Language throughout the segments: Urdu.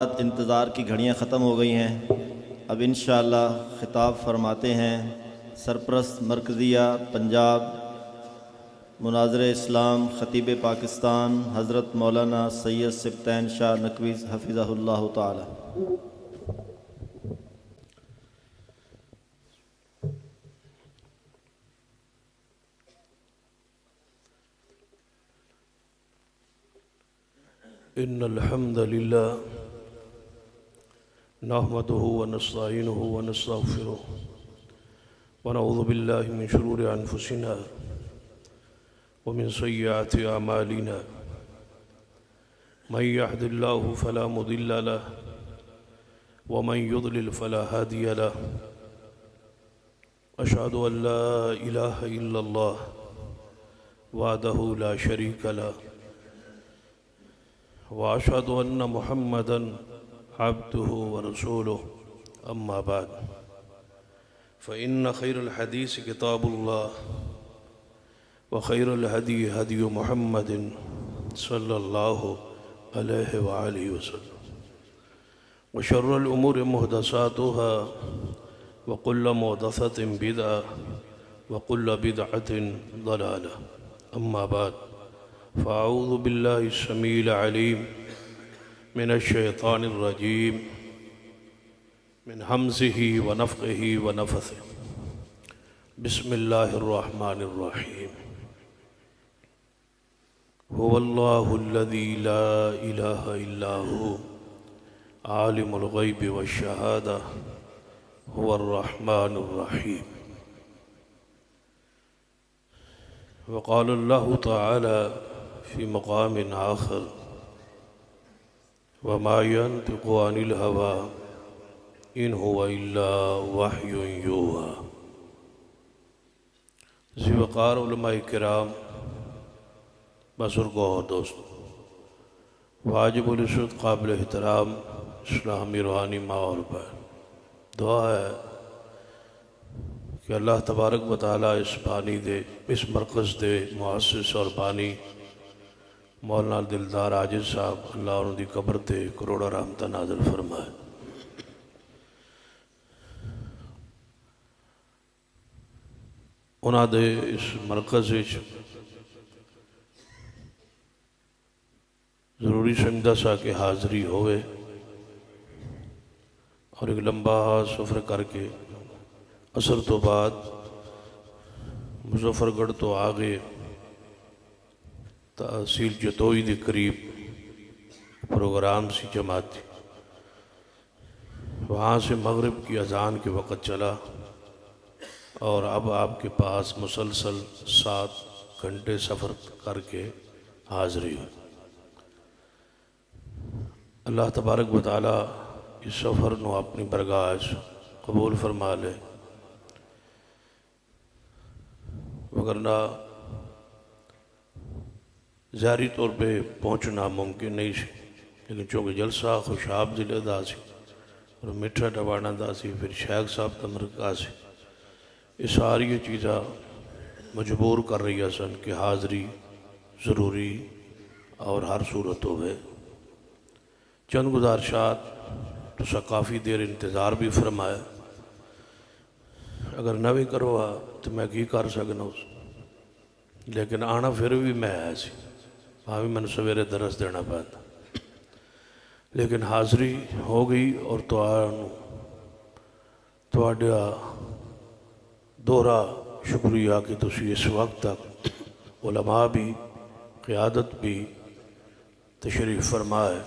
انتظار کی گھڑیاں ختم ہو گئی ہیں۔ اب انشاءاللہ خطاب فرماتے ہیں سرپرست مرکزیہ پنجاب مناظر اسلام خطیب پاکستان حضرت مولانا سید سبطین شاہ نقوی حفظہ اللہ تعالی۔ ان الحمد لله نحمده ونستعينه ونستغفره ونعوذ بالله من شرور انفسنا ومن سيئات اعمالنا من يهد الله فلا مضل له ومن يضلل فلا هادي له اشهد ان لا اله الا الله وحده لا شريك له وأشهد أن محمدًا عبده ورسوله أما بعد فإن خير الحديث كتاب الله وخير الهدي هدي محمد صلى الله عليه وآله وسلم وشر الأمور محدثاتها وكل محدثة بدعة وكل بدعة ضلالة أما بعد فأعوذ بالله السميع العليم من الشيطان الرجيم من همزه ونفخه ونفثه بسم الله الرحمن الرحيم هو الله الذي لا إله إلا هو عالم الغيب والشهادة هو الرحمن الرحيم وقال الله تعالى في مقام آخر وما ينطق عن الهوى إن هو إلا وحي يوحى ذی وقار علماء کرام بزرگوں اور دوستوں واجب الرشد قابل احترام اسلامی روحانی ماحول پر دعا ہے کہ اللہ تبارک و تعالیٰ اس بانی دے اس مرکز دے مؤسس اور بانی مولانا دلدار عاجز صاحب اللہ انہوں دی قبر تے کروڑا رحمتہ نازل فرمائے۔ انہاں دے اس مرکز وچ ضروری سمجھا سا کہ حاضری ہوئے اور ایک لمبا سفر کر کے عصر تو بعد مظفر گڑھ تو آگے تحصیل جتوئی دے قریب پروگرام سی جماعتی وہاں سے مغرب کی اذان کے وقت چلا اور اب آپ کے پاس مسلسل 7 گھنٹے سفر کر کے حاضری ہوئی۔ اللہ تبارک و تعالی اس سفر نو اپنی برگاہ قبول فرما لے، وگرنہ ظاہری طور پہ پہنچنا ممکن نہیں سی، لیکن چونکہ جلسہ خوشاب ضلع دا سی اور مٹھا ڈبانا دا سی پھر شیخ صاحب کا مرکز سی، یہ ساری چیزاں مجبور کر رہی ہے سن کہ حاضری ضروری اور ہر صورت ہوئے۔ چند گزارشات تو کافی دیر انتظار بھی فرمایا، اگر نہ بھی کروا تو میں کی کر سکنا اس، لیکن آنا پھر بھی میں آیا سی، وہاں بھی میں نے سویرے درس دینا پاتا، لیکن حاضری ہو گئی اور تواڈا دوہرا شکریہ کہ تسی اس وقت تک علماء بھی قیادت بھی تشریف فرمائے،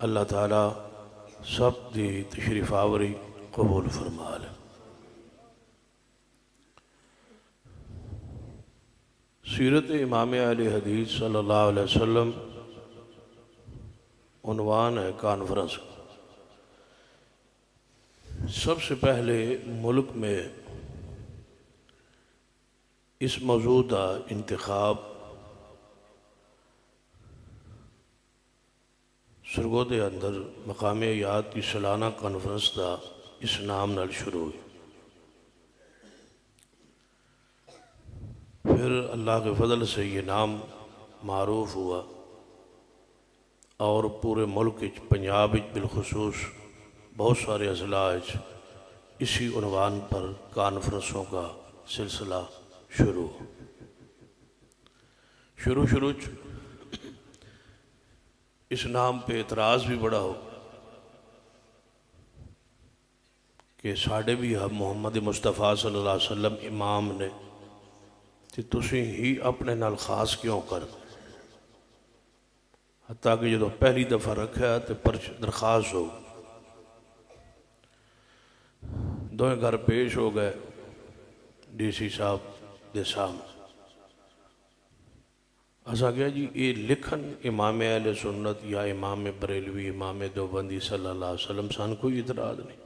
اللہ تعالیٰ سب دی تشریف آوری قبول فرما لے۔ سیرت امام اہل حدیث صلی اللہ علیہ وسلم عنوان ہے کانفرنس۔ سب سے پہلے ملک میں اس موضوع کا انتخاب سرگودے اندر مقام یاد کی سالانہ کانفرنس دا اس نام نال شروع ہوئی، پھر اللہ کے فضل سے یہ نام معروف ہوا اور پورے ملک پنجاب بالخصوص بہت سارے اضلاع اسی عنوان پر کانفرنسوں کا سلسلہ شروع اس نام پہ اعتراض بھی بڑا ہو کہ ساڑھے بھی ہم محمد مصطفیٰ صلی اللہ علیہ وسلم امام نے کہ تسی ہی اپنے نال خاص کیوں کر حتیٰ کہ جدو پہلی دفعہ رکھا ہے تو پرچ درخواست ہو دوئے گھر پیش ہو گئے ڈی سی صاحب دے سامنے ایسا کیا جی یہ لکھن امام اہل سنت یا امام بریلوی امام دیوبندی صلی اللہ علیہ وسلم سان کوئی اعتراض نہیں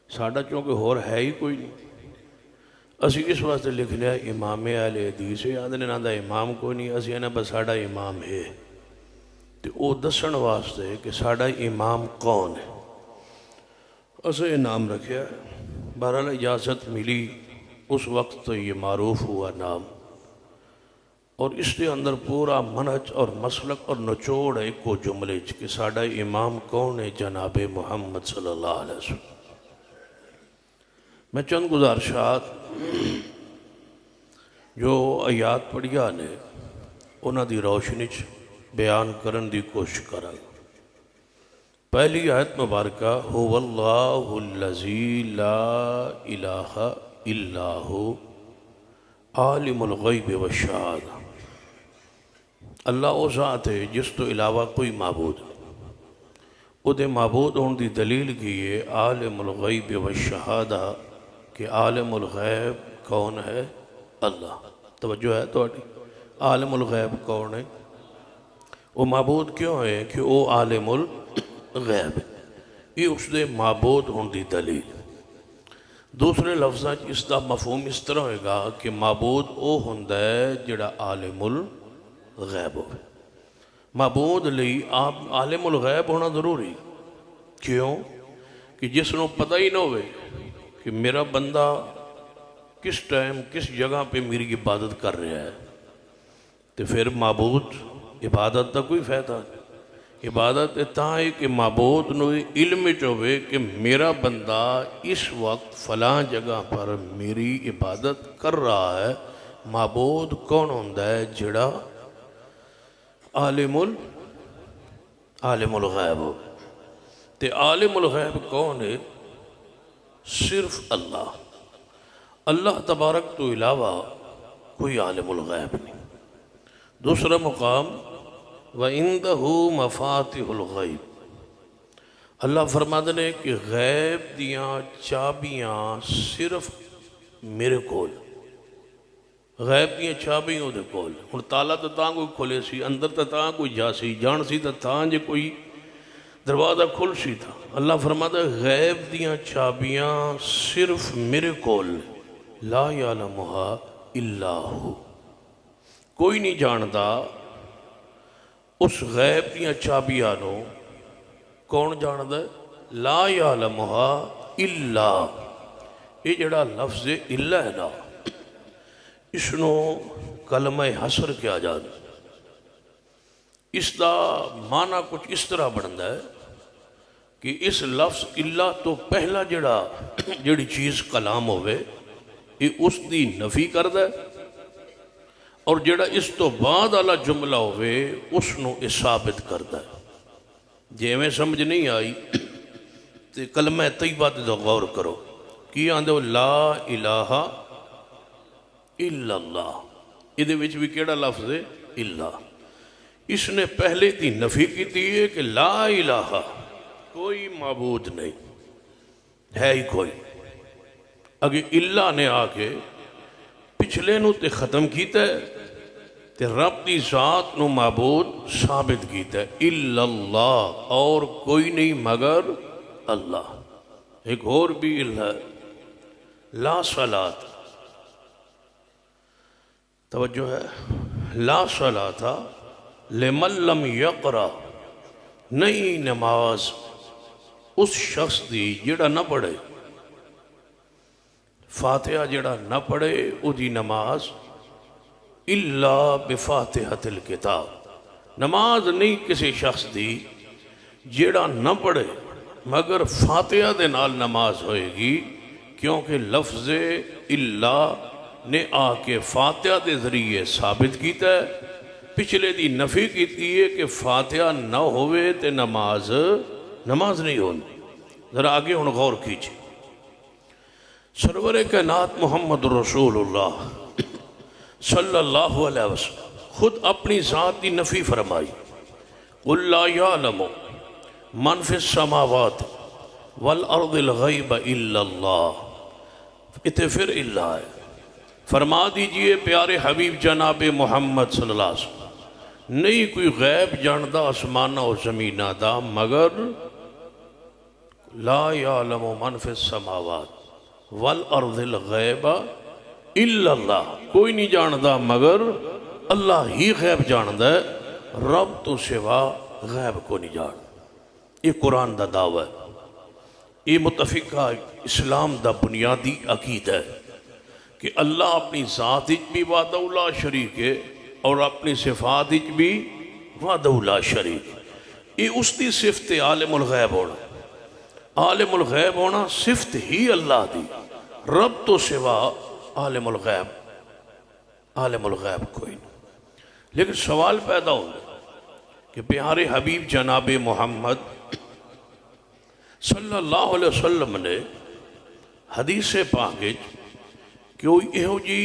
ساڑھا چونکہ ہور ہے ہی کوئی نہیں اسی اس واسطے لکھ لیا امام اہل حدیث ہے آدھنے نہ دا امام کوئی نہیں اسی انہیں بس ساڑھا امام ہے تو او دسن واسطے کہ ساڑھا امام کون ہے اسے نام رکھیا بہرحال اجازت ملی اس وقت تو یہ معروف ہوا نام اور اس کے اندر پورا منہج اور مسلک اور نچوڑ ہے کو جملے کہ ساڑھا امام کون ہے جناب محمد صلی اللہ علیہ وسلم میں چند گزارشات جو آیات پڑھیا نے انہاں دی روشنی بیان کرن دی کوشش کرا پہلی آیت مبارکہ هو اللہ الذی لا الہ الا ہو عالم الغیب والشہادہ اللہ وہ ذات ہے جس تو علاوہ کوئی معبود او دے معبود ہون دی دلیل کی ہے عالم الغیب والشہادہ کہ عالم الغیب کون ہے اللہ توجہ ہے تو عالم الغیب کون ہے وہ معبود کیوں ہے کہ وہ عالم الغیب یہ اس دے معبود ہون دی دلیل دوسرے لفظاں اس دا مفہوم اس طرح ہوئے گا کہ معبود او ہوندہ ہے جڑا عالم الغیب ہو معبود لئی آپ عالم الغیب ہونا ضروری کیوں کہ جس نو پتہ ہی نہ ہوئے کہ میرا بندہ کس ٹائم کس جگہ پہ میری عبادت کر رہا ہے تو پھر معبود عبادت دا کوئی فائدہ نہیں عبادت اتنا ہے کہ معبود نو علم چوے کہ میرا بندہ اس وقت فلاں جگہ پر میری عبادت کر رہا ہے معبود کون ہوندہ ہے جڑا عالم الغیب ہو تے عالم الغیب کون ہے صرف اللہ تبارک تو علاوہ کوئی عالم الغیب نہیں دوسرا مقام وَإِنْدَهُ مَفَاتِحُ الْغَيْبِ اللہ فرماتے ہیں کہ غیب دیاں چابیاں صرف میرے کول غیب دیاں چابیاں دے کول ہن تالا تو تاں کوئی کھولے سی اندر تو تاں کوئی جا سی جان سی تو تاں جے کوئی دروازہ کھل سی تھا اللہ فرماتا ہے غیب دیاں چابیاں صرف میرے کول لا یعلمہا الا ہو کوئی نہیں جانتا اس غیب دیاں چابیاں کون جانتا ہے لا یعلمہا الا یہ جڑا لفظ الا ہے نا اس نو کلمہ حسر کیا جاتا اس دا معنی کچھ اس طرح بڑھتا ہے کہ اس لفظ الا تو پہلا جڑی چیز کلام ہوئے یہ اس دی نفی کردہ ہے اور جڑا اس تو بعد والا جملہ ہوئے اس نو ثابت کردہ ہے جے میں سمجھ نہیں آئی تو کلمہ طیبہ تے غور کرو کی آندھو لا الہ الا اللہ یہ دے وچ بھی کیڑا لفظ ہے اللہ اس نے پہلے دی نفی کی تھی ہے کہ لا الہ کوئی معبود نہیں ہے ہی کوئی اگر اللہ نے آکے پچھلے نو تے ختم کیتا ہے تے رب دی ذات نو معبود ثابت کیتا ہے الا اللہ اور کوئی نہیں مگر اللہ ایک اور بھی اللہ لا صلاة توجہ ہے لا صلاة لمن لم یقرأ نہیں نماز اس شخص دی جڑا نہ پڑھے فاتحہ جڑا نہ پڑھے او دی نماز الا بفاتحۃ الکتاب نماز نہیں کسی شخص دی جیڑا نہ پڑھے مگر فاتحہ دے نال نماز ہوئے گی، کیونکہ لفظ اللہ نے آ کے فاتحہ دے ذریعے ثابت کیتا ہے، پچھلے دی نفی کیتی ہے کہ فاتحہ نہ ہوئے تے نماز نہیں ہوندی۔ ذرا آگے ہن غور کیجئے، سرور کائنات محمد رسول اللہ صلی اللہ علیہ وسلم خود اپنی ذات دی نفی فرمائی، قُلْ لَا يَعْلَمُ مَنْ فِي السَّمَاوَاتِ وَالْأَرْضِ الْغَيْبَ إِلَّا اللَّهِ، اتنے پھر اللہ ہے۔ فرما دیجئے پیارے حبیب جناب محمد صلی اللہ علیہ وسلم، نہیں کوئی غیب جاندہ آسمانہ و زمینہ دا مگر لا یعلم من فی السماوات والارض الغیب الا اللہ، کوئی نہیں جاندہ مگر اللہ ہی غیب جاندہ ہے، رب تو سوا غیب کو نہیں جاندہ۔ یہ قرآن دا دعویٰ ہے، یہ متفقہ اسلام دا بنیادی عقید ہے کہ اللہ اپنی ذات بھی وحدہ لا شریک ہے اور اپنی صفات بھی وحدہ لا شریک۔ یہ اس دی صفت عالم الغیب ہونا، عالم الغیب ہونا صفت ہی اللہ دی، رب تو سوا عالم الغیب کوئی نہیں۔ لیکن سوال پیدا ہوگا کہ پیارے حبیب جناب محمد صلی اللہ علیہ وسلم نے حدیث پاک کوئی ایہو جی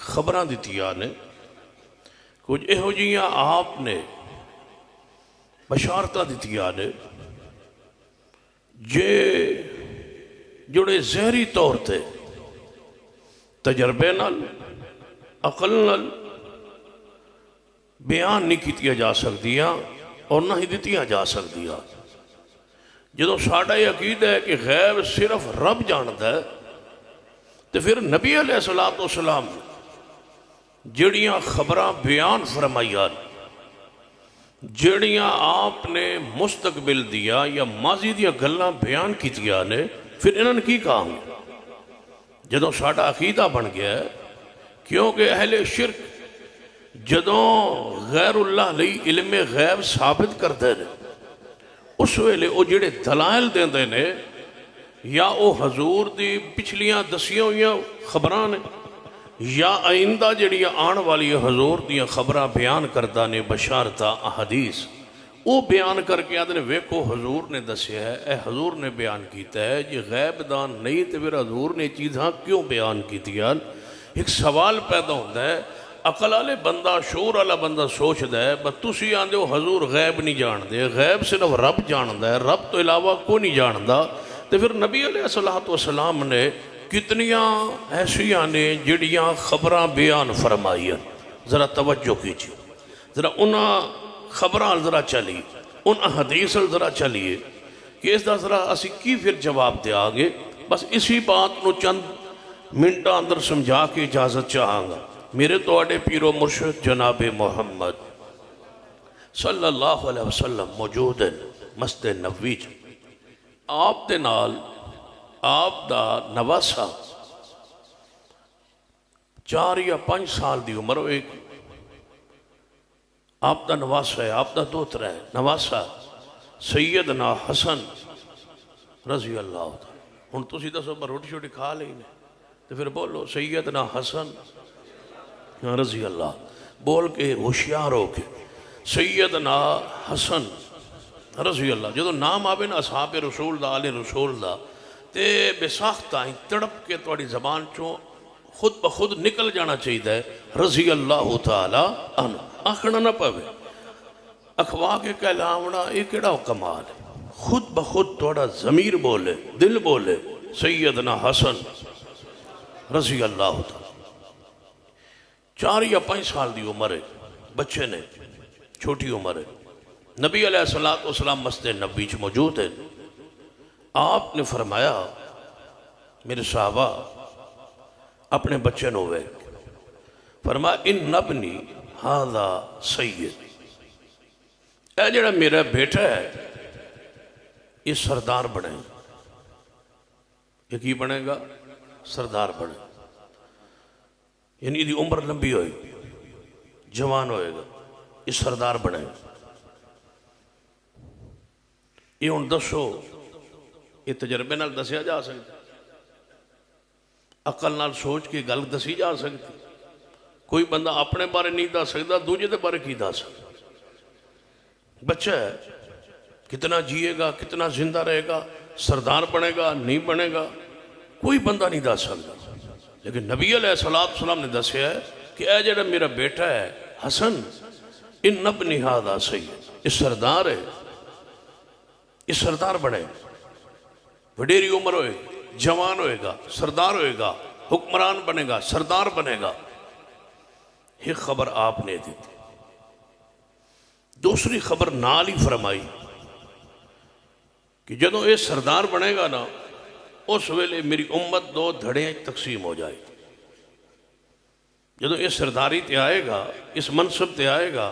خبراں دتیاں نے، کچھ ایہو جیاں آپ نے بشارتاں دتیاں نے جڑے زہری طور تے تجربے نال عقل نال بیان نہیں کیتیا جا سکدیاں اور نہ ہی دتیاں جا سکدیاں۔ جدو ساڈا یہ عقیدہ ہے کہ غیب صرف رب جانتا ہے، تو پھر نبی علیہ السلام جڑیاں خبراں بیان فرمائیاں، جڑیاں آپ نے مستقبل دیا یا ماضی دیا گلاں بیان کیتیاں نے، پھر انہوں نے کی کہا ہوں جدو ساڈا عقیدہ بن گیا ہے، کیونکہ اہل شرک جدوں غیر اللہ لئی علم غیب ثابت کرتے ہیں، اس ویلے وہ جڑے دلائل دیندے نے یا او حضور دی پچھلیاں دسیاں ہوئیاں خبران نے یا آئندہ جڑیاں آن والی حضور دیاں خبراں بیان کردہ نے بشارتہ احادیث وہ بیان کر کے آدھے ویکو حضور نے دسیا ہے، اے حضور نے بیان کیتا ہے، یہ غیب دان نہیں تو پھر حضور نے چیزاں کیوں بیان کیتیاں؟ ایک سوال پیدا ہوتا ہے، عقل والے بندہ شعور والا بندہ سوچدا ہے بس تسی آندے ہو حضور غیب نہیں جاندے، غیب صرف رب جاندا ہے، رب تو علاوہ کوئی نہیں جاندا، تو پھر نبی علیہ السلام نے کتنیاں ایسیاں نے جڑیاں خبراں بیان فرمائیاں۔ ذرا توجہ کیجیے، ذرا انہاں خبراں ذرا چلیے، ان حدیث ذرا چلیے کہ اس دا ذرا اسی کی پھر جواب دیا گے۔ بس اسی بات نو چند منٹاں اندر سمجھا کے اجازت چاہاں گا۔ میرے تو اڈے پیر و مرشد جناب محمد صلی اللہ علیہ وسلم موجود ہیں مسجد نبوی چ، آپ دے نال آپ دا نواسا 4 یا 5 سال دی عمر ہوئے، آپ دا نواسا ہے، آپ دا دوترا ہے، نواسا سیدنا حسن رضی اللہ عنہ۔ ہن تسی دسو میں روٹی شوٹی کھا لئی نے تو پھر بولو سیدنا حسن رضی اللہ، بول کے ہوشیار ہو کے سیدنا حسن رضی اللہ، جدو نام آوے نا اصحاب رسول دا آل رسول دا تے بے ساختہ تڑپ کے توڑی زبان چوں خود بخود نکل جانا چاہیے رضی اللہ تعالی عنہ، آخنا نہ پوے، اخوا کے کہلاونا یہ کیڑا کمال ہے، خود بخود توڑا ضمیر بولے دل بولے سیدنا حسن رضی اللہ تعالی۔ 4 یا 5 سال دی عمر ہے، بچے نے چھوٹی عمر ہے، نبی علیہ السلام مسجد نبوی چ موجود ہے، آپ نے فرمایا میرے صحابہ اپنے بچے نو ہوئے، فرمایا ان ابنی ھذا سید، اے جڑا میرا بیٹا ہے یہ سردار بنے گا، یہ کی بنے گا؟ سردار بنے گا، یعنی دی عمر لمبی ہوئے گی، جوان ہوئے گا، یہ سردار بنے. یہ ہوں دسو یہ تجربے نال دسیا جا سکتا؟ عقل نال سوچ کے گل دسی جا سکتی؟ کوئی بندہ اپنے بارے نہیں دس سکتا، دوجے دے بارے کی دس سکتا؟ بچہ ہے، کتنا جیے گا، کتنا زندہ رہے گا، سردار بنے گا نہیں بنے گا، کوئی بندہ نہیں دس سکتا. لیکن نبی علیہ السلام نے دسیا ہے کہ اے جڑا میرا بیٹا ہے حسن، ان ابنی ھذا سید، یہ سردار ہے، یہ سردار بنے، وڈیری عمر ہوئے گا، جوان ہوئے گا، سردار ہوئے گا، حکمران بنے گا، سردار بنے گا. یہ خبر آپ نے دی تھی. دوسری خبر نال ہی فرمائی کہ جدوں یہ سردار بنے گا نا، اس ویلے میری امت دو دھڑے تقسیم ہو جائے گی. جدوں یہ سرداری تے آئے گا، اس منصب تے آئے گا،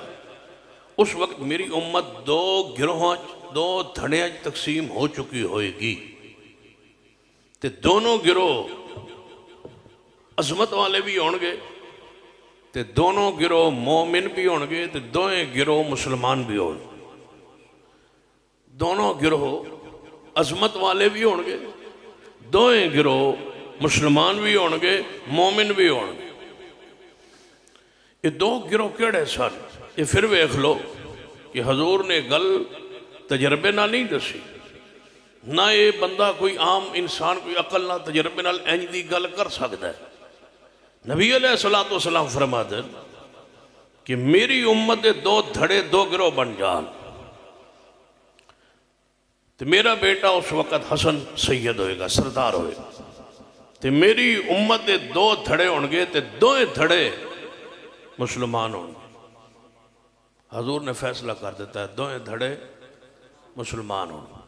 اس وقت میری امت دو گروہاں دو دھڑے تقسیم ہو چکی ہوئے گی. تے دونوں گروہ عظمت والے بھی ہون گے، تے دونوں گروہ مومن بھی ہون گے، تے دوئے گروہ مسلمان بھی ہون گے. دونوں گروہ عظمت والے بھی ہون گے، دوئے گروہ مسلمان بھی ہون گے، مومن بھی ہون گے. یہ دو گروہ کیڑے سن؟ یہ پھر ویکھ لو کہ حضور نے گل تجربے نہ نہیں دسی. نہ یہ بندہ کوئی عام انسان کوئی عقل نہ تجربے نال انج دی گل کر سکتا ہے. نبی علیہ السلام فرما دیں کہ میری امت دے دو دھڑے دو گروہ بن جان، تو میرا بیٹا اس وقت حسن سید ہوئے گا، سردار ہوئے گا. تو میری امت دے دو دھڑے ہونگے، تو دوئے دھڑے مسلمان ہونگے. حضور نے فیصلہ کر دیتا ہے دوئے دھڑے مسلمان ہونگے.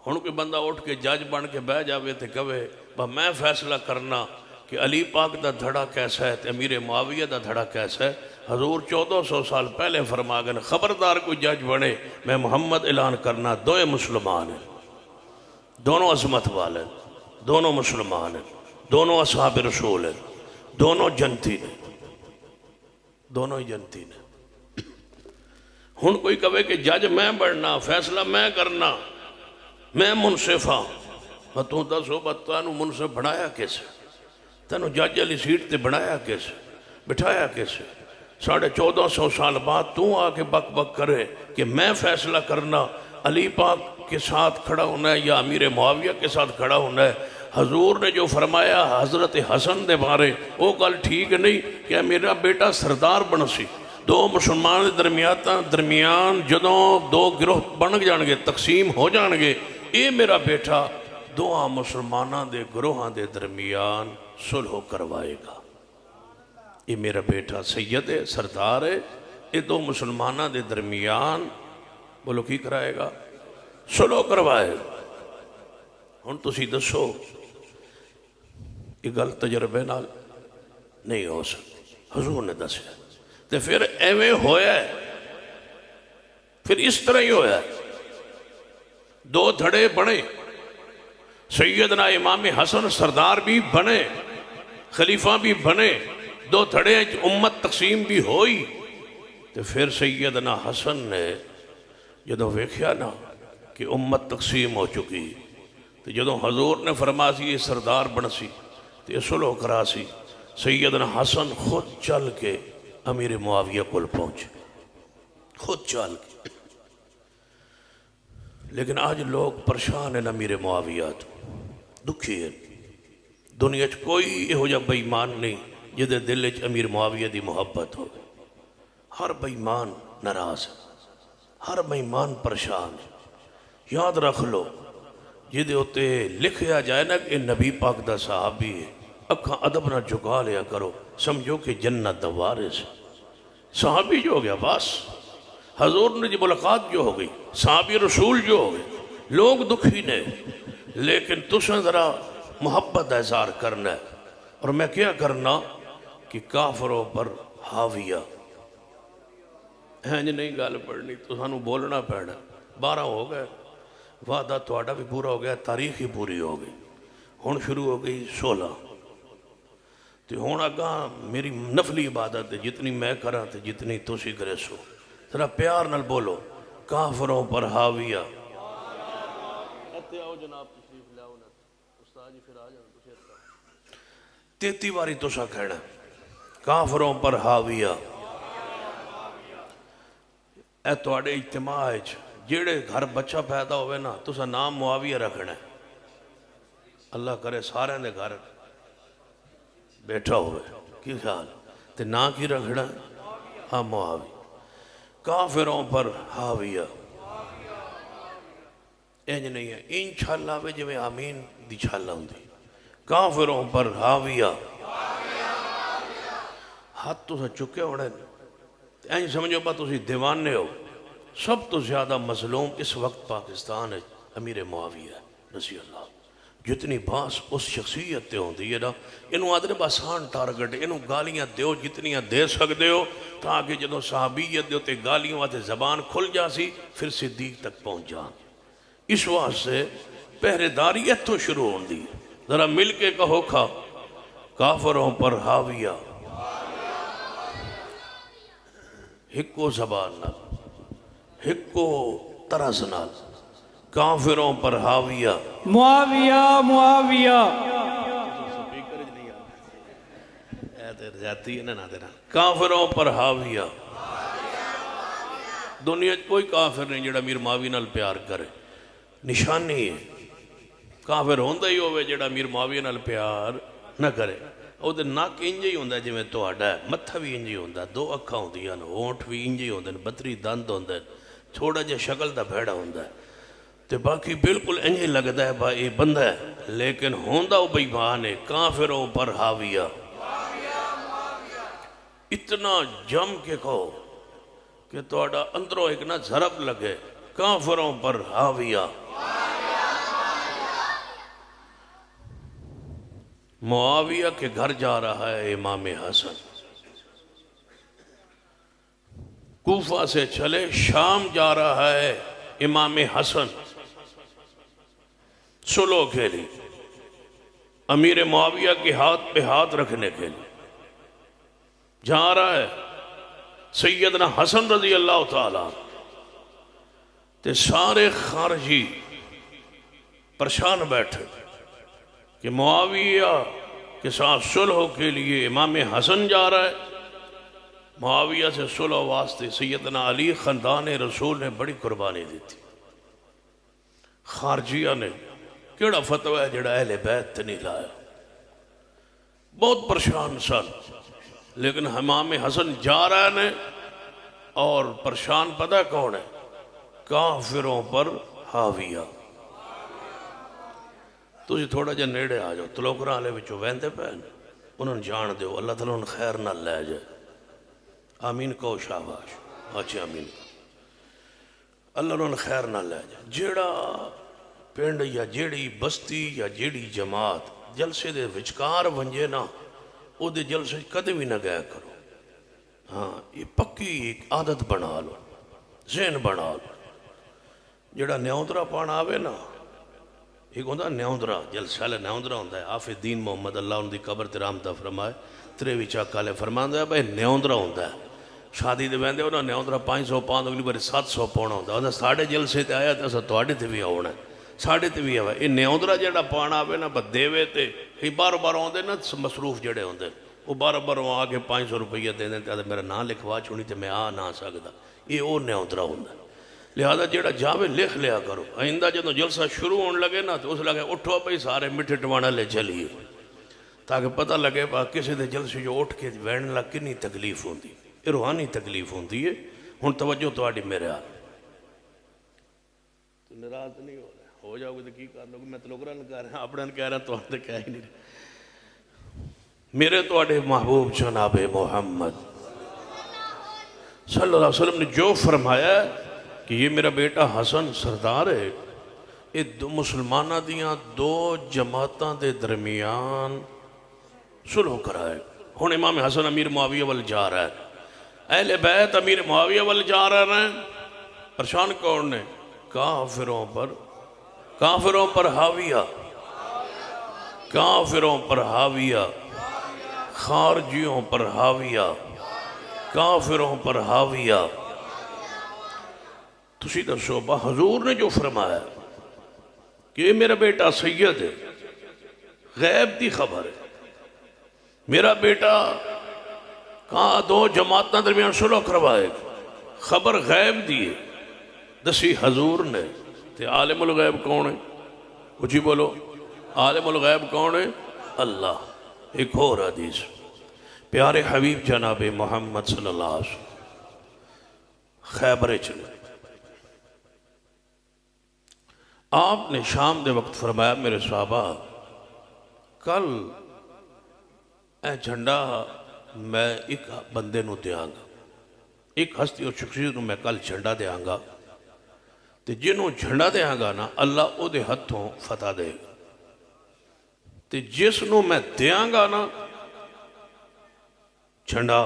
ہن کوئی بندہ اٹھ کے جج بن کے بہ جاوے تے کہے با میں فیصلہ کرنا کہ علی پاک دا دھڑا کیسا ہے تے امیر معاویہ دا دھڑا کیسا ہے. حضور 1400 سال پہلے فرما گئے خبردار کوئی جج بنے، میں محمد اعلان کرنا دوئے مسلمان ہیں، دونوں عظمت والے ہیں، دونوں مسلمان ہیں، دونوں اصحاب رسول ہیں، دونوں جنتی ہیں، دونوں ہی جنتی ہیں. ہن کوئی کہے کہ جج میں بڑھنا، فیصلہ میں کرنا، میں منصف ہاں، تو دسو تینوں منصف بنایا کیسے؟ تینوں جج علی سیٹ تے بنایا کیسے؟ بٹھایا کیسے؟ 1450 سال بعد تو آ کے بک بک کرے کہ میں فیصلہ کرنا، علی پاک کے ساتھ کھڑا ہونا ہے یا امیر معاویہ کے ساتھ کھڑا ہونا ہے. حضور نے جو فرمایا حضرت حسن دے بارے وہ گل ٹھیک نہیں کہ میرا بیٹا سردار بن سی. دو مسلمان درمیان جدوں دو گروہ بن جان گے، تقسیم ہو جان گے، اے میرا بیٹا دو مسلمانوں دے گروہاں دے درمیان صلح کروائے گا. یہ میرا بیٹا سید ہے، سردار ہے، یہ دو مسلمانوں دے درمیان بولو کی کرائے گا؟ صلح کروائے گا. ہن تسی دسو یہ گل تجربے نال نہیں ہو سکتی، حضور نے دسیا. تے پھر ایویں ہویا ہے، پھر اس طرح ہی ہویا ہے. دو دھڑے بنے، سیدنا امام حسن سردار بھی بنے، خلیفہ بھی بنے، دو دھڑے امت تقسیم بھی ہوئی. تو پھر سیدنا حسن نے جدوں ویکھیا نا کہ امت تقسیم ہو چکی، تو جدوں حضور نے فرمایا سی یہ سردار بن سی تو یہ صلح کرا سی، سیدنا حسن خود چل کے امیر معاویہ کول پہنچے، خود چل کے. لیکن آج لوگ پریشان ہیں امیر معاویہ تو دکھی ہے. دنیا کوئی یہو جا بے ایمان نہیں جدے دل وچ امیر معاویہ دی محبت ہو. ہر بے ایمان ناراض ہے، ہر بے ایمان پریشان ہے. یاد رکھ لو جدے ہوتے لکھیا جائے نا کہ نبی پاک دا صحابی ہے، اکھاں ادب نہ جھکا لیا کرو، سمجھو کہ جنت دا وارث ہے. صحابی جو ہو گیا بس، حضور نے جی ملاقات جو ہو گئی، صحابی رسول جو ہو گئے. لوگ دکھی نے، لیکن تسیں ذرا محبت کا اظہار کرنا ہے. اور میں کیا کرنا کہ کافروں پر حاویہ ہیں جی نہیں گل پڑھنی تو سانو بولنا پینا. 12 ہو گئے، وعدہ تھوڑا بھی پورا ہو گیا، تاریخ ہی پوری ہو گئی. ہن شروع ہو گئی 16. تو ہن اگاں میری نفلی عبادت ہے، جتنی میں کراں تے جتنی تسی کرے سو. ذرا پیار نال بولو، کافروں پر حاویہ۔ تیتی واری تو سا کہنا کافروں پر حاویہ۔ اے توڑے اجتماع ہے جیڑے گھر بچہ پیدا ہوئے نا تو سا نام معاویہ رکھنا ہے۔ اللہ کرے سارے نے گھر بیٹھا ہوئے کی خیال تے نا کی رکھنا ہے؟ ہاں معاویہ۔ کافروں پر حاویہ اینج نہیں ہے، ان چھالا وے جو میں آمین دی چھالا ہوں دی۔ کافروں پر حاویہ، ہاتھ تو سا چکے ہونے اینج سمجھو با تو سی دیوانے ہو۔ سب تو زیادہ مظلوم اس وقت پاکستان ہے امیر معاویہ رضی اللہ، جتنی باس اس شخصیت تے ہوں دی ہے نا، انہوں آدھنے باسان ٹارگٹ، انہوں گالیاں دیو جتنیاں دے سکتے ہو تاکہ جنہوں صحابیت دیو تے گالیوں آتے زبان کھل جا سی پھر صدیق تک پہنچ جان۔ اس واسطے پہرے داریت تو شروع ہوں دی، ذرا مل کے کہو کھا کافروں پر حاویہ، ہکو زبان نال، ہکو طرز نال، کافروں پر حاویہ۔ معاویہ معاویہ جاتی ہے نا دینا کافروں پر حاویہ۔ دنیا کوئی کافر نہیں جڑا امیر معاویہ نال پیار کرے، نشانی ہے کافر ہوندہ ہی ہوئے جڑا امیر معاویہ نال پیار نہ کرے۔ او دے ناک انجے ہی ہوندہ ہے جو میں تو آڈا ہے، متھا بھی انجے ہی ہوندہ ہے، دو اکھا ہوندی ہیں، ہونٹ بھی انجے ہی ہوندہ ہے، بطری دند ہوندہ ہے، چھوڑا جے شکل دا بھیڑا ہوندہ ہے، تے باقی بالکل انجے لگتا ہے با اے بندہ ہے، لیکن ہوندہ او بیمان ہے کافروں پر حاویہ۔ اتنا جم کے کہو کہ توڑا اندروں ایک نہ ضرب لگے کافروں پر حاویہ۔ معاویہ کے گھر جا رہا ہے امام حسن، کوفہ سے چلے شام جا رہا ہے امام حسن صلح کے لیے، امیر معاویہ کے ہاتھ پہ ہاتھ رکھنے کے لیے جا رہا ہے۔ سیدنا حسن رضی اللہ تعالیٰ تے سارے خارجی پریشان بیٹھے کہ معاویہ کے ساتھ صلح کے لیے امام حسن جا رہا ہے۔ معاویہ سے صلح واسطے سیدنا علی خاندان رسول نے بڑی قربانی دی تھی۔ خارجیہ نے کیڑا فتوہ ہے جڑا اہل بیت نہیں لایا، بہت پریشان سن، لیکن امام حسن جا رہا ہے اور پریشان پتہ کون ہے؟ کافروں پر حاویہ۔ تو جی تھوڑا جا نیڑے آ جاؤ، تلوکران آلے بچو ویندے پہن انہوں نے جان دیو، اللہ تعالیٰ ان خیر نہ لے جائے۔ آمین کہو شاباش، آچے آمین۔ اللہ ان خیر نہ لے جائے۔ جیڑا پینڈ یا جیڑی بستی یا جیڑی جماعت جلسے دے وچکار ونجے نا، او دے جلسے کدے بھی نہ گیا کرو۔ ہاں یہ پکی ایک عادت بنا لو، ذہن بنا لو۔ جیڑا نیوندرہ پانا آوے نا، ایک ہوندہ نیوندرہ جلسہ لے نیوندرہ ہوندہ ہے، آفِ دین محمد اللہ ان دی قبر ترامتہ فرمائے تریوی چاکالے فرماندہ ہے بھائی نیوندرہ ہوندہ ہے۔ شادی دے بیندے ہونا نیوندرہ 500 پاؤں اگلی باری 700 پاؤں ہوندہ ہے۔ ساڑھے جلسے تے آیا تھا توڑے تے بھی آونا ہے، ساڑھے تے بھی آونا ہے۔ یہ نیوندرہ جیڑا پانا آوے نا بس دیوے تے ہی بار بار ہوندے نا مصروف جڑے ہوندے، وہ بار بار وہاں آگے 500 روپیہ دے دیں تے میرا نام لکھوا چھوڑی تے میں آ نہ سکتا، یہ وہ نیوندرہ ہوندہ ہے۔ لہذا جیڑا جاوے لکھ لیا کرو، آئندہ جدو جلسہ شروع ہونے لگے نا تو اس لگے اٹھو بھئی سارے مٹھے ٹوانا لے چلیے، تاکہ پتہ لگے با کسی دے جلسے جو اٹھ کے وین لگ کنی تکلیف ہوندی، یہ روحانی تکلیف ہوندی ہے۔ ہن توجہ تواڈی میرے آل تو ناراض نہیں ہو رہا، ہو جاؤ گے تو کی کر لو گے؟ میں تو لوگوں نے کہہ رہا ہوں، اپنے کہہ رہا تو آپ نے کہہ ہی نہیں رہا۔ میرے تواڈے محبوب جناب محمد صلی اللہ علیہ وسلم نے جو فرمایا کہ یہ میرا بیٹا حسن سردار ہے، یہ دو مسلمانہ دیاں دو جماعتاں دے درمیان صلح کرائے۔ ہن امام حسن امیر معاویہ وال جا رہا ہے، اہل بیت امیر معاویہ وال جا رہے ہیں، پریشان کون نے؟ کافروں پر حاویہ، کافروں پر حاویہ، خارجیوں پر حاویہ، کافروں پر حاویہ، تسی دسو با حضور نے جو فرمایا کہ یہ میرا بیٹا سید ہے، غیب دی خبر ہے، میرا بیٹا کہاں دو جماعتوں درمیان صلح کروائے گا، خبر غیب دی ہے، دسی حضور نے۔ تے عالم الغیب کون ہے؟ اچھی بولو، عالم الغیب کون ہے؟ اللہ۔ ایک اور حدیث، پیارے حبیب جناب محمد صلی اللہ علیہ وسلم خیبر چلے، آپ نے شام دے وقت فرمایا میرے صحابہ کل اے جھنڈا میں ایک بندے نو دیاں گا، ایک ہستی اور شخصیت نو میں کل جھنڈا دیاں گا، تے جنہوں جھنڈا دیاں گا نا اللہ او دے ہتھوں فتح دے گا، تے جس نو میں دیاں گا نا جھنڈا،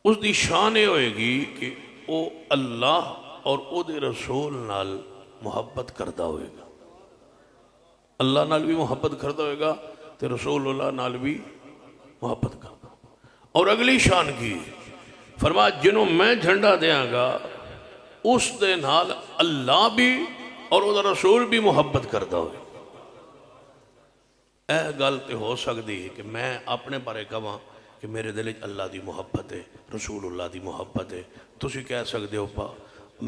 اس دی شان ہوئے گی کہ او اللہ اور او دے رسول نال محبت کردہ ہوئے گا، اللہ نال بھی محبت کردہ ہوئے گا تے رسول اللہ نال بھی محبت کردہ۔ اور اگلی شان کی فرمایا جنہوں میں جھنڈا دیاں گا اس دے نال اللہ بھی اور او دا رسول بھی محبت کردہ ہوئے گا۔ اے گل تے ہو سکتی ہے کہ میں اپنے بارے کہاں کہ میرے دل اللہ دی محبت ہے، رسول اللہ دی محبت ہے، تسی کہہ سکتے ہو پا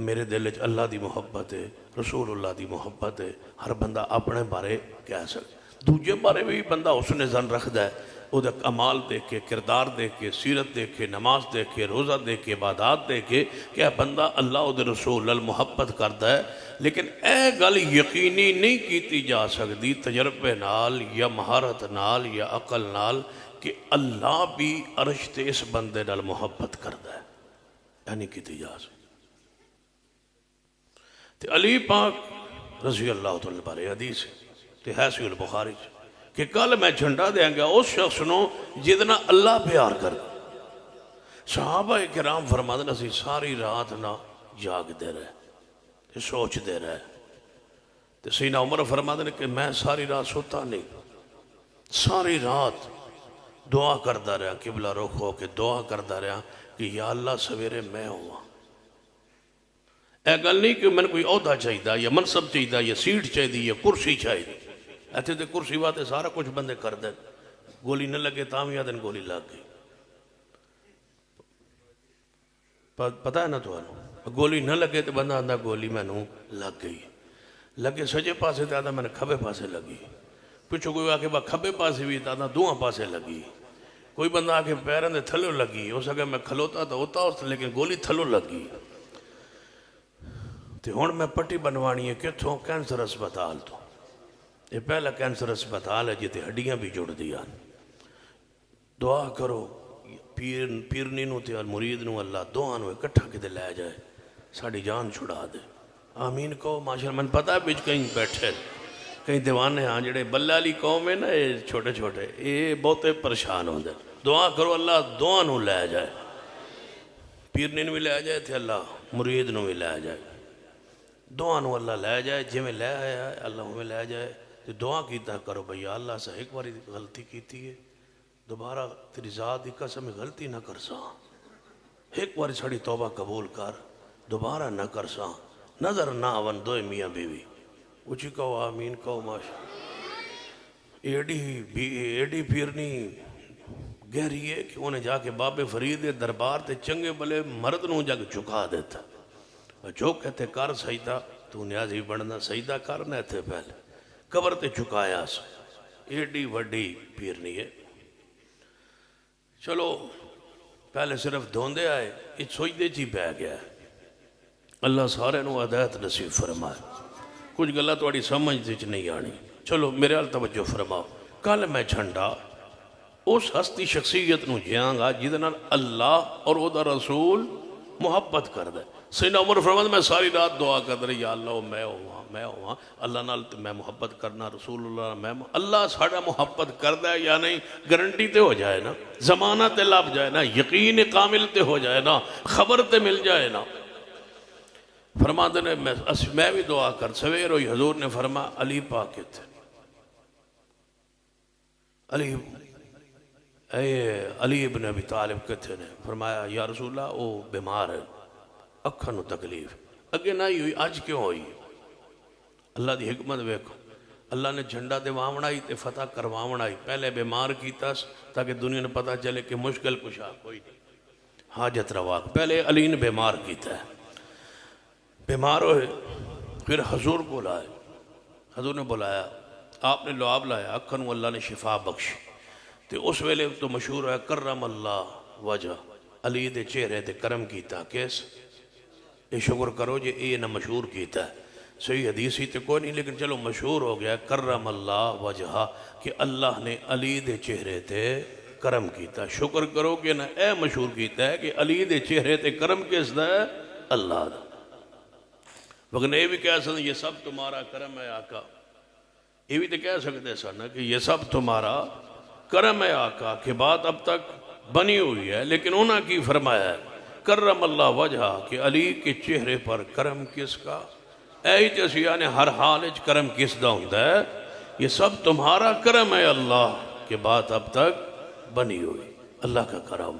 میرے دل اللہ دی محبت ہے، رسول اللہ دی محبت ہے، ہر بندہ اپنے بارے کہہ سکتے، دوجے بارے بھی بندہ حسن ظن رکھدا ہے، او دا عمال دیکھ کے، کردار دیکھ کے، سیرت دیکھ کے، نماز دیکھ کے، روزہ دیکھ کے، عبادات دیکھ کے کہ اے بندہ اللہ او دے رسول اللہ محبت کردا ہے، لیکن اے گل یقینی نہیں کیتی جا سکتی تجربے نال یا مہارت نال یا عقل نال کہ اللہ بھی عرش تے اس بندے نال محبت کردا ہے، یعنی کیتی جا سکتی۔ تے علی پاک رضی اللہ تعالیٰ بارے حدیث ہے تے ہے صحیح البخاری کہ کل میں جھنڈا دیں گا اس شخص نو جتنا اللہ پیار کر۔ صحابہ کرام فرماتے ہیں اسی ساری رات نہ جاگ دے رہے، سوچ دے رہے، تے سیدنا عمر فرماتے ہیں کہ میں ساری رات سوتا نہیں، ساری رات دعا کرتا رہا، قبلہ رخ ہو کے دعا کرتا رہا کہ یا اللہ سویرے میں ہوا۔ اے گل نہیں کہ میں نے کوئی عہدہ چاہیے یا منصب چاہیے یا سیٹ چاہیے یا کرسی چاہیے، ایتھے تے کرسی واتے سارا کچھ بندے کر دیں، گولی نہ لگے تاں یا دن گولی لگ گئی، پتہ ہے نا تو گولی نہ لگے تو بندہ آدھا گولی میں نوں لگ گئی، لگے سجے پاسے تے آدھا میں نے کھبے پاسے لگی، پچھو کوئی آکے با کھبے پاسے بھی آدھا دوہاں پاسے لگی، کوئی بندہ آکے پیرن دے تھلو لگی، ہو سکے میں کھلوتا تو ہوتا اس لیکن گولی تھلو لگی۔ تے ہون میں پٹی بنوانی ہے کتھوں کینسر اسپتال تو، یہ پہلا کینسر اسپتال ہے جیتے ہڈیاں بھی جڑ دیا، دعا کرو پیرنی نو تے مرید نو اللہ دعا نو اکٹھا کدے لے جائے ساڑی جان چھڑا دے، آمین کہو ماشاءاللہ۔ من پتہ ہے بیچ کہیں بیٹھے کہیں دیوانے ہاں جڑے بلہ علی قوم ہے نا یہ چھوٹے چھوٹے یہ بہتے پریشان ہوں دے، دعا کرو اللہ دعا نو لے جائے، پیرنی نو بھی لے جائے تھے اللہ مرید نو بھی لے جائے، دعا نو اللہ لے جائے جی میں لے آیا ہے اللہ ہمیں لے جائے، تو دعا کیتا کرو بھئی اللہ سے ایک باری غلطی کیتی ہے دوبارہ تیری ذات دی قسم غلطی نہ کر سا، ایک باری ساڑی توبہ قبول کر دوبارہ نہ کر سا، نظر نہ آون دوئے میاں بیوی، اچھی کہو آمین کہو ماشاء۔ ایڈی پیرنی گہری ہے کہ انہیں جا کے باب فرید دربار تے چنگے بلے مرد نو جا کے چکا دیتا، جو کہتے کر سجدہ تو نیازی بڑھنا سجدہ کرنا تھے پہلے قبر تے چکایا سا، ایڈی وڈی پیرنی ہے۔ چلو پہلے صرف دھوندے آئے یہ سوچدے چی بہ گیا ہے، اللہ سارے نو ہدایت نصیب فرمائے، کچھ گلہ تھوڑی سمجھ دیچ نہیں آنی۔ چلو میرے حال توجہ فرماؤ، کل میں جھنڈا اس ہستی شخصیت نو جیاں گا جدنا اللہ اور او دا رسول محبت کر دے۔ سیدنا عمر فرماتا میں ساری رات دعا کر دے یا اللہ میں ہوا اللہ نال میں محبت کرنا، رسول اللہ میں اللہ ساڑا محبت کر دے یا نہیں گارنٹی تے ہو جائے نا، زمانہ تے لب جائے نا، یقین کامل تے ہو جائے نا، خبر تے مل جائے نا۔ فرماتے نے میں بھی دعا کر سویر ہوئی حضور نے فرما علی پاک تھے، علی ابن ابی طالب کتھے نے فرمایا یا رسول اللہ وہ بیمار ہے، اکھاں نو تکلیف اگے نہ ہی ہوئی اج کیوں ہوئی اللہ دی حکمت ویکھو اللہ نے جھنڈا دیواونا ہی تے فتح کرواونا ہی پہلے بیمار کیتا تاکہ دنیا نے پتہ چلے کہ مشکل کشا کوئی نہیں حاجت روا پہلے علی نے بیمار کیتا ہے بیمار ہوئے پھر حضور کو لائے حضور نے بلایا آپ نے لعاب لایا اکھن اللہ نے شفا بخشی تے اس ویلے تو مشہور ہے کرم اللہ وجہ علی دے چہرے تے کرم کیتا کیس یہ شکر کرو جی یہ نہ مشہور کیتا ہے صحیح حدیث ہی تے کوئی نہیں لیکن چلو مشہور ہو گیا کرم اللہ وجہ کہ اللہ نے علی دے چہرے تے کرم کیتا شکر کرو کہ نہ اے مشہور کیتا ہے کہ علی دے چہرے تے کرم کس دا ہے اللہ دا وقت یہ بھی کہہ سکتے یہ سب تمہارا کرم ہے آقا یہ بھی تو کہہ سکتے سن کہ یہ سب تمہارا کرم ہے آقا کہ بات اب تک بنی ہوئی ہے لیکن انہوں کی فرمایا ہے کرم اللہ وجہ کہ علی کے چہرے پر کرم کس کا اے جسیہ نے ہر حال کرم کس دا ہوتا ہے یہ سب تمہارا کرم ہے اللہ کہ بات اب تک بنی ہوئی اللہ کا کرم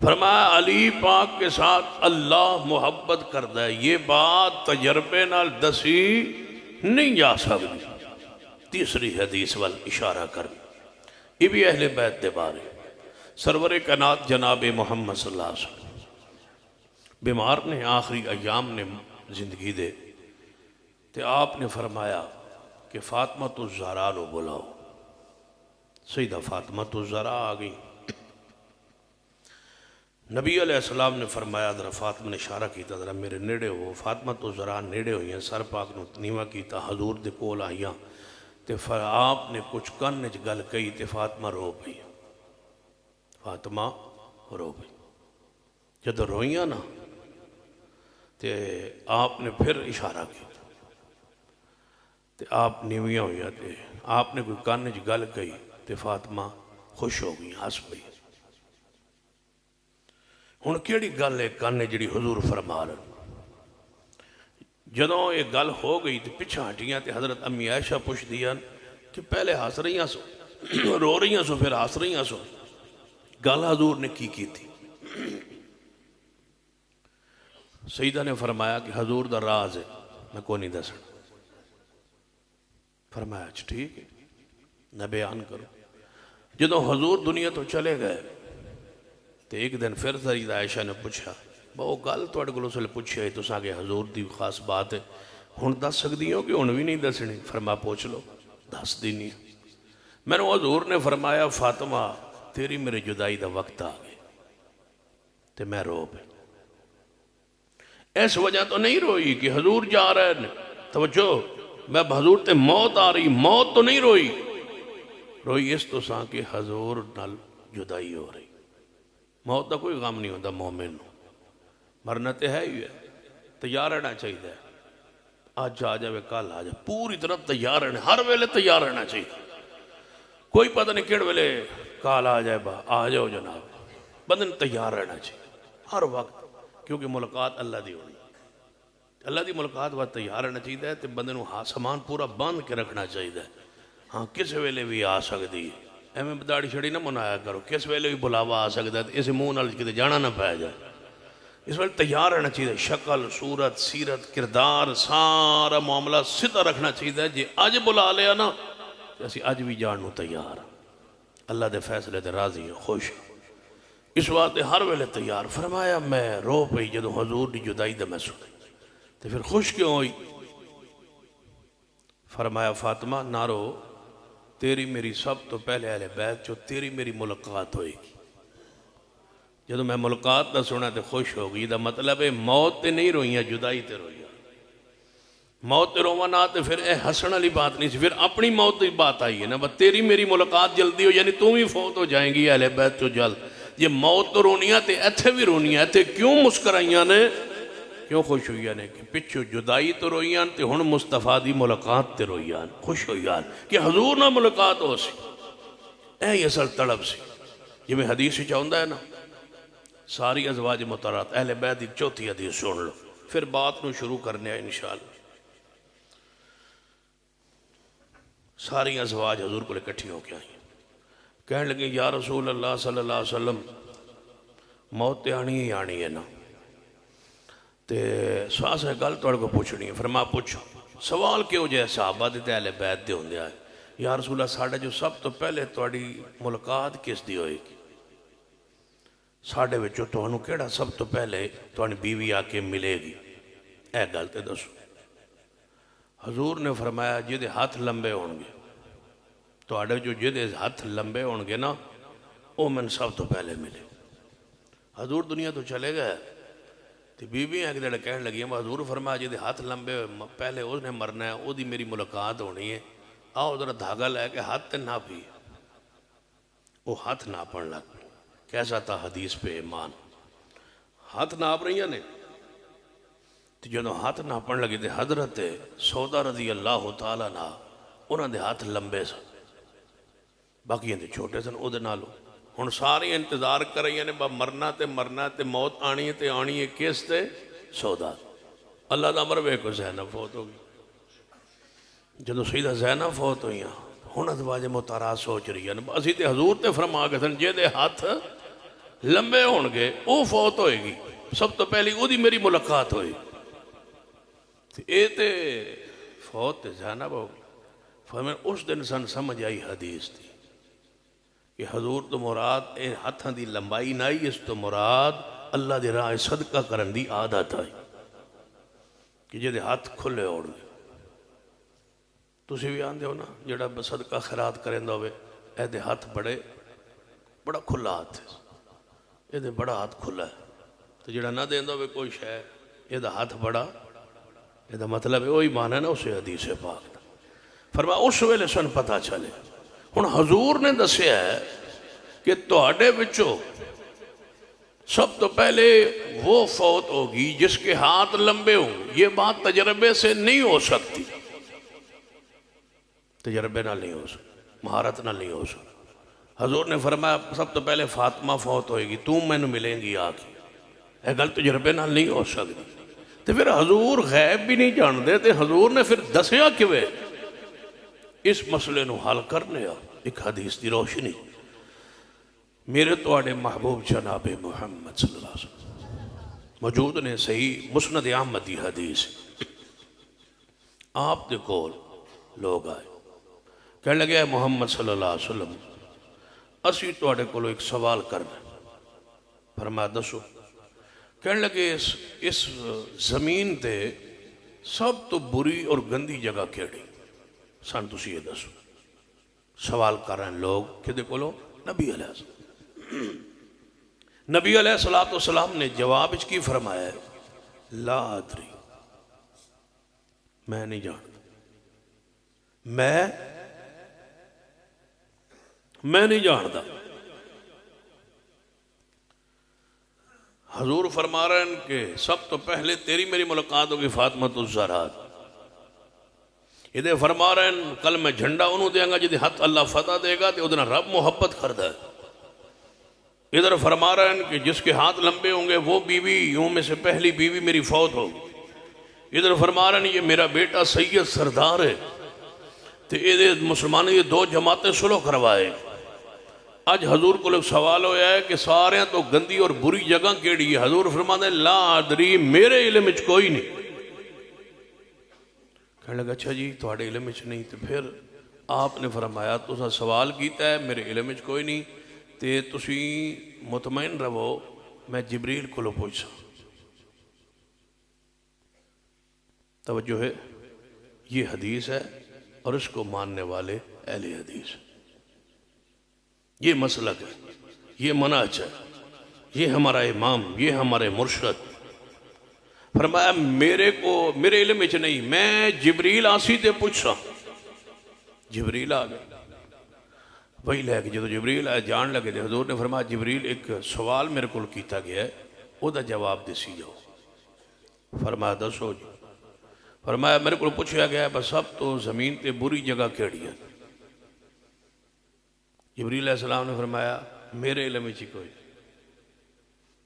فرمایا علی پاک کے ساتھ اللہ محبت کردہ ہے یہ بات تجربے نال دسی نہیں جا سکتی تیسری حدیث وال اشارہ کر یہ بھی اہل بیت دے بارے سرور کائنات جناب محمد صلی اللہ علیہ وسلم بیمار نے آخری ایام نے زندگی دے تے آپ نے فرمایا کہ فاطمہ الزہرا نو بلاؤ سیدہ فاطمہ الزہرا آ گئی نبی علیہ السلام نے فرمایا ذرا فاطمہ نے اشارہ کیتا ذرا میرے نیڑے ہو فاطمہ الزہرا نیڑے ہوئی ہیں سر پاک نو نیواں کیتا حضور دے کول آئیاں تے آپ نے کچھ کن گل کہی تے فاطمہ رو پئی فاطمہ رو پئی جب روئیاں نا تے آپ نے پھر اشارہ کیا تے آپ نیویاں ہوئی تے آپ نے کوئی کن گل کہی تے فاطمہ خوش ہو گئی ہس پئی ہن کیڑی گل ہے کن جڑی حضور فرما رہے جدوں یہ گل ہو گئی تے پیچھے ہٹیاں تے حضرت امی عائشہ پوچھ دیا کہ پہلے ہس رہی سو رو رہی سو پھر ہس رہی سو گل حضور نے کی تھی سیدہ نے فرمایا کہ حضور دا راز ہے میں کو نہیں دسنا فرمایا اچھا ٹھیک ہے نہ بیان کرو جدوں حضور دنیا تو چلے گئے تو ایک دن پھر سیدہ عائشہ نے پوچھا بہو گل توڑ گلو سے پوچھا ہے تو ساگے حضور دی خاص بات ہے ہن دس سکتی ہو کہ ہن بھی نہیں دسنی فرما پوچھ لو دس دی نہیں میں نے حضور نے فرمایا فاطمہ تیری میرے جدائی دا وقت آ گئے تے میں رو پہ اس وجہ تو نہیں روئی کہ حضور جا رہے ہیں توجہ میں حضور تے موت آ رہی موت تو نہیں روئی روئی اس تو ساں کہ حضور نال جدائی ہو رہی موت دا کوئی غم نہیں ہوتا مومن مرنا تے ہے ہی ہے تیار رہنا چاہیے آج آ جائے کل آ جائے پوری طرح تیار رہنا ہر ویلے تیار رہنا چاہیے کوئی پتہ نہیں کیڑ ویلے کال آ جائے با آ جاؤ جناب بندے تیار رہنا چاہیے ہر وقت کیونکہ ملاقات اللہ دی ہونی اللہ دی ملاقات وقت تیار رہنا چاہیے تے بندے نو سامان پورا باندھ کے رکھنا چاہیے ہاں کس ویلے بھی آ سکتی ہے ایویں داڑھی چھڑی نہ منایا کرو کس ویلے بھی بلاوا آ سکتا ہے اس منہ نال کتے جانا نہ پایا جائے اس ویلے تیار رہنا چاہیے شکل صورت سیرت کردار سارا معاملہ سیدھا رکھنا چاہیے جی اج بلا لیا نا اسی اج بھی جان نو تیار اللہ دے فیصلے تے راضی ہیں خوش اس واسطے ہر ویلے تیار فرمایا میں رو پئی جدوں حضور دی جدائی دا میں سنی تے پھر خوش کیوں ہوئی فرمایا فاطمہ نہ رو تیری میری سب تو پہلے اہل بیت جو تیری میری ملاقات ہوئے گی جدو میں ملاقات نہ سنا تے خوش ہو گئی دا مطلب ہے موت تے نہیں روئیاں جدائی تے روئیاں موت تے روما نہ تے پھر اے حسن علی بات نہیں سی پھر اپنی موت کی بات آئی ہے نا بس تیری میری ملاقات جلدی ہو یعنی تم ہی فوت ہو جائیں گی اہل بیت تو جلد یہ موت تو رونیاں تے ایتھے بھی رونیاں تے کیوں مسکرائیاں نے کیوں خوش ہوئیاں نے کہ پچھو جدائی تو روئیاں تے ہن مصطفیٰ دی ملاقات تے روئیاں خوش ہوئیاں کہ حضور نہ ملاقات ہو سی اے اصل طلب سی یہ میں حدیث چاہندہ ہے نا ساری ازواج مطہرات اہل بیت دی چوتھی حدیث سن لو پھر بات نو شروع کرنے ہیں انشاءاللہ ساری ازواج حضور کو لے کٹھی ہو کے آئیں کہنے لگے یا رسول اللہ صلی اللہ علیہ وسلم موت آنی ہی آنی ہے نا تے ساس ہے گل توڑ کو پوچھنی ہے. فرما پوچھو. سوال کیوں جائے صحابہ دے اہل بیت دے ہوندے آئے. یا رسول اللہ ساڑھے جو سب تو پہلے توڑی ملاقات کس دی ہوئے گی؟ ساڑھے وچوں تو کیڑا سب تو پہلے توڑی بیوی آ کے ملے گی؟ اے گل تے دسو. حضور نے فرمایا جدے ہاتھ لمبے ہونگے توڑے جو جدے ہاتھ لمبے ہونگے نا او من سب تو پہلے ملے. حضور دنیا تو چلے گئے تو بی بی ایک دڑے کہنے لگی ہیں حضور فرمایا جدے ہاتھ لمبے پہلے اس نے مرنا ہے او دی میری ملاقات ہونی ہے. آؤ ادھر دھاگا لے کے ہاتھ تے نہ پی. وہ ہاتھ ناپن لگ پہ. کیسا تھا حدیث پہ ایمان. ہاتھ ناپ رہی ہیں نے تو جدو ہاتھ ناپن لگی تھے حضرت سودا رضی اللہ تعالیٰ نا انہوں نے ہاتھ لمبے سن باقی اندھے چھوٹے سن او دے نالو. ہن ساری انتظار کر رہی ہیں با مرنا تے موت آنی ہے تے آنی ہے کس تے سودا. اللہ دا امر وے کو زینب فوت ہوگی. جدو سیدہ زینب فوت ہوئی ہیں ہن ازواج مطہرہ سوچ رہی ہیں اسی تے حضور تے فرما کے سن جے دے ہاتھ لمبے ہونگے او فوت ہوئے گی سب تو پہلی او دی میری ملاقات ہوئی. اے تے فوت تے زینب ہوگی. فرمائے اس دن سن سمجھ آئی حدیث تھی کہ حضور تو مراد اے ہاتھاں دی لمبائی نائی اس تو مراد اللہ دی راہ صدقہ کرن دی عادت آئی کہ جے دے ہاتھ کھلے اوڑ گئے. تسی بھی آن دے ہو نا جڑا صدقہ خیرات کریں دا ہوئے اے دے ہاتھ بڑا کھلا ہاتھ ہے. اے دے بڑا ہاتھ کھلا ہے تو جڑا نہ دیں دا ہوئے کوئی شے اے دا ہاتھ بڑا اے دا مطلب ہے وہی مانا ہے نا اسے حدیث پاک. فرمایا اس ویلے سن پتہ چلے. ہن حضور نے دسیا ہے کہ تہاڈے وچوں سب تو پہلے وہ فوت ہوگی جس کے ہاتھ لمبے ہوں. یہ بات تجربے سے نہیں ہو سکتی. تجربے نہ نہیں ہو سکتی مہارت نہ نہیں ہو سکتی. حضور نے فرمایا سب تو پہلے فاطمہ فوت ہوئے گی تم میں نے ملیں گی آگے. اے گل تجربے نہ نہیں ہو سکتی. تو پھر حضور غیب بھی نہیں جان دے تے حضور نے پھر دسیا کیویں اس مسئلے نو حل کرنے ایک حدیث دی روشنی. میرے توڑے محبوب جناب محمد صلی اللہ علیہ وسلم موجود نے صحیح مسند احمد دی حدیث. آپ دے کول لوگ آئے کہنے لگے محمد صلی اللہ علیہ وسلم اسی توڑے کولو ایک سوال کرنا. فرمایا دسو. کہنے لگے اس زمین تے سب تو بری اور گندی جگہ کیڑی سن تسی یہ دسو. سوال کر رہے ہیں لوگ کہ دے کولو نبی علیہ السلام. نبی علیہ السلام نے جواب اس کی فرمایا ہے لا ادری میں نہیں جانتا. میں نہیں جانتا. حضور فرما رہے ہیں کہ سب تو پہلے تیری میری ملاقات ہوگی فاطمہ الزہرا. ادھے فرما رہے ہیں کل میں جھنڈا انہوں دیں گا جدے ہاتھ اللہ فتح دے گا تو ادھنا رب محبت کردہ ہے. ادھر فرما رہے ہیں کہ جس کے ہاتھ لمبے ہوں گے وہ بیوی یوں میں سے پہلی بیوی میری فوت ہوگی. ادھر فرما رہے ہیں یہ میرا بیٹا سید سردار ہے تو ادھر مسلمانوں یہ دو جماعتیں سلو کروائے. آج حضور کو لوگ سوال ہویا ہے کہ سارے تو گندی اور بری جگہ کیڑی ہے. حضور فرماتے ہیں لا ادری میرے علم وچ کوئی نہیں. کہنے لگا اچھا جی تھوڑے علم وچ نہیں. تو پھر آپ نے فرمایا تو سوال کیتا ہے میرے علم وچ کوئی نہیں تے تسی مطمئن رہو میں جبریل کو لو پوچھا. توجہ ہے یہ حدیث ہے اور اس کو ماننے والے اہل حدیث. یہ مسلک ہے یہ منہج ہے یہ ہمارا امام یہ ہمارے مرشد. فرمایا میرے علم وچ نہیں میں جبریل آسی تے پوچھا. جبریل آ گئے وہی لے کے جدو جبریل آئے جان لگے تھے حضور نے فرمایا جبریل ایک سوال میرے کو کیتا گیا ہے وہ دا جواب دیسی جاؤ. فرمایا دسو جی. فرمایا میرے کو پوچھا گیا ہے بس سب تو زمین تے بری جگہ کیڑی ہے. جبریل علیہ السلام نے فرمایا میرے علم وچ کوئی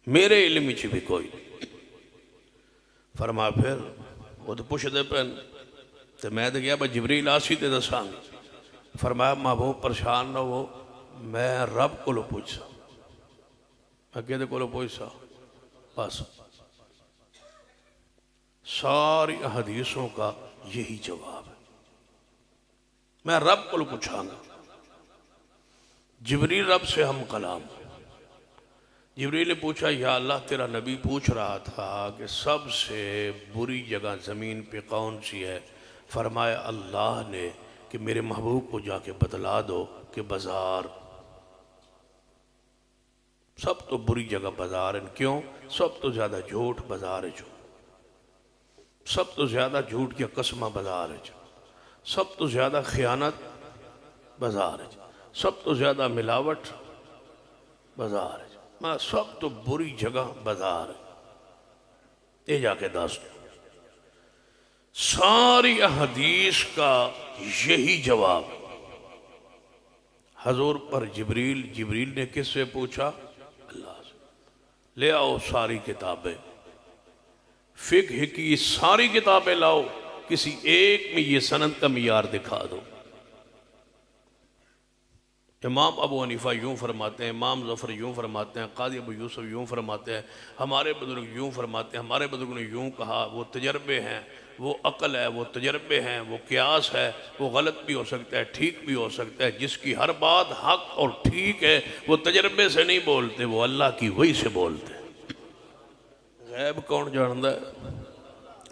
میرے علم وچ بھی کوئی. فرمایا پھر وہ تو پوچھ دے پہن تو میں تو گیا بس جبریل آسی تے دساں. فرمایا محبوب پریشان نہ ہو میں رب کو لو پوچھا. میں کہتے کو لو پوچھا بس ساری حدیثوں کا یہی جواب ہے۔ میں رب کو پوچھاں گا، جبریل رب سے ہم کلام، جبریل نے پوچھا یا اللہ تیرا نبی پوچھ رہا تھا کہ سب سے بری جگہ زمین پہ کون سی ہے؟ فرمایا اللہ نے کہ میرے محبوب کو جا کے بتلا دو کہ بازار، سب تو بری جگہ بازار ہے۔ کیوں؟ سب تو زیادہ جھوٹ بازار ہے، جو سب تو زیادہ جھوٹ کی قسمہ بازار ہے، جو سب تو زیادہ خیانت بازار ہے، سب تو زیادہ ملاوٹ بازار ہے، میں سب تو بری جگہ بازار ہے۔ یہ جا کے دس دو۔ ساری احادیث کا یہی جواب حضور پر جبریل نے کس سے پوچھا؟ اللہ سے۔ لے آؤ ساری کتابیں، فقہ کی ساری کتابیں لاؤ، کسی ایک میں یہ سند کا معیار دکھا دو۔ امام ابو حنیفہ یوں فرماتے ہیں، امام ظفر یوں فرماتے ہیں، قاضی ابو یوسف یوں فرماتے ہیں، ہمارے بزرگ یوں فرماتے ہیں، ہمارے بزرگوں نے یوں کہا۔ وہ تجربے ہیں، وہ عقل ہے، وہ تجربے ہیں، وہ قیاس ہے، وہ غلط بھی ہو سکتا ہے، ٹھیک بھی ہو سکتا ہے۔ جس کی ہر بات حق اور ٹھیک ہے وہ تجربے سے نہیں بولتے، وہ اللہ کی وحی سے بولتے۔ غیب کون جانتا ہے؟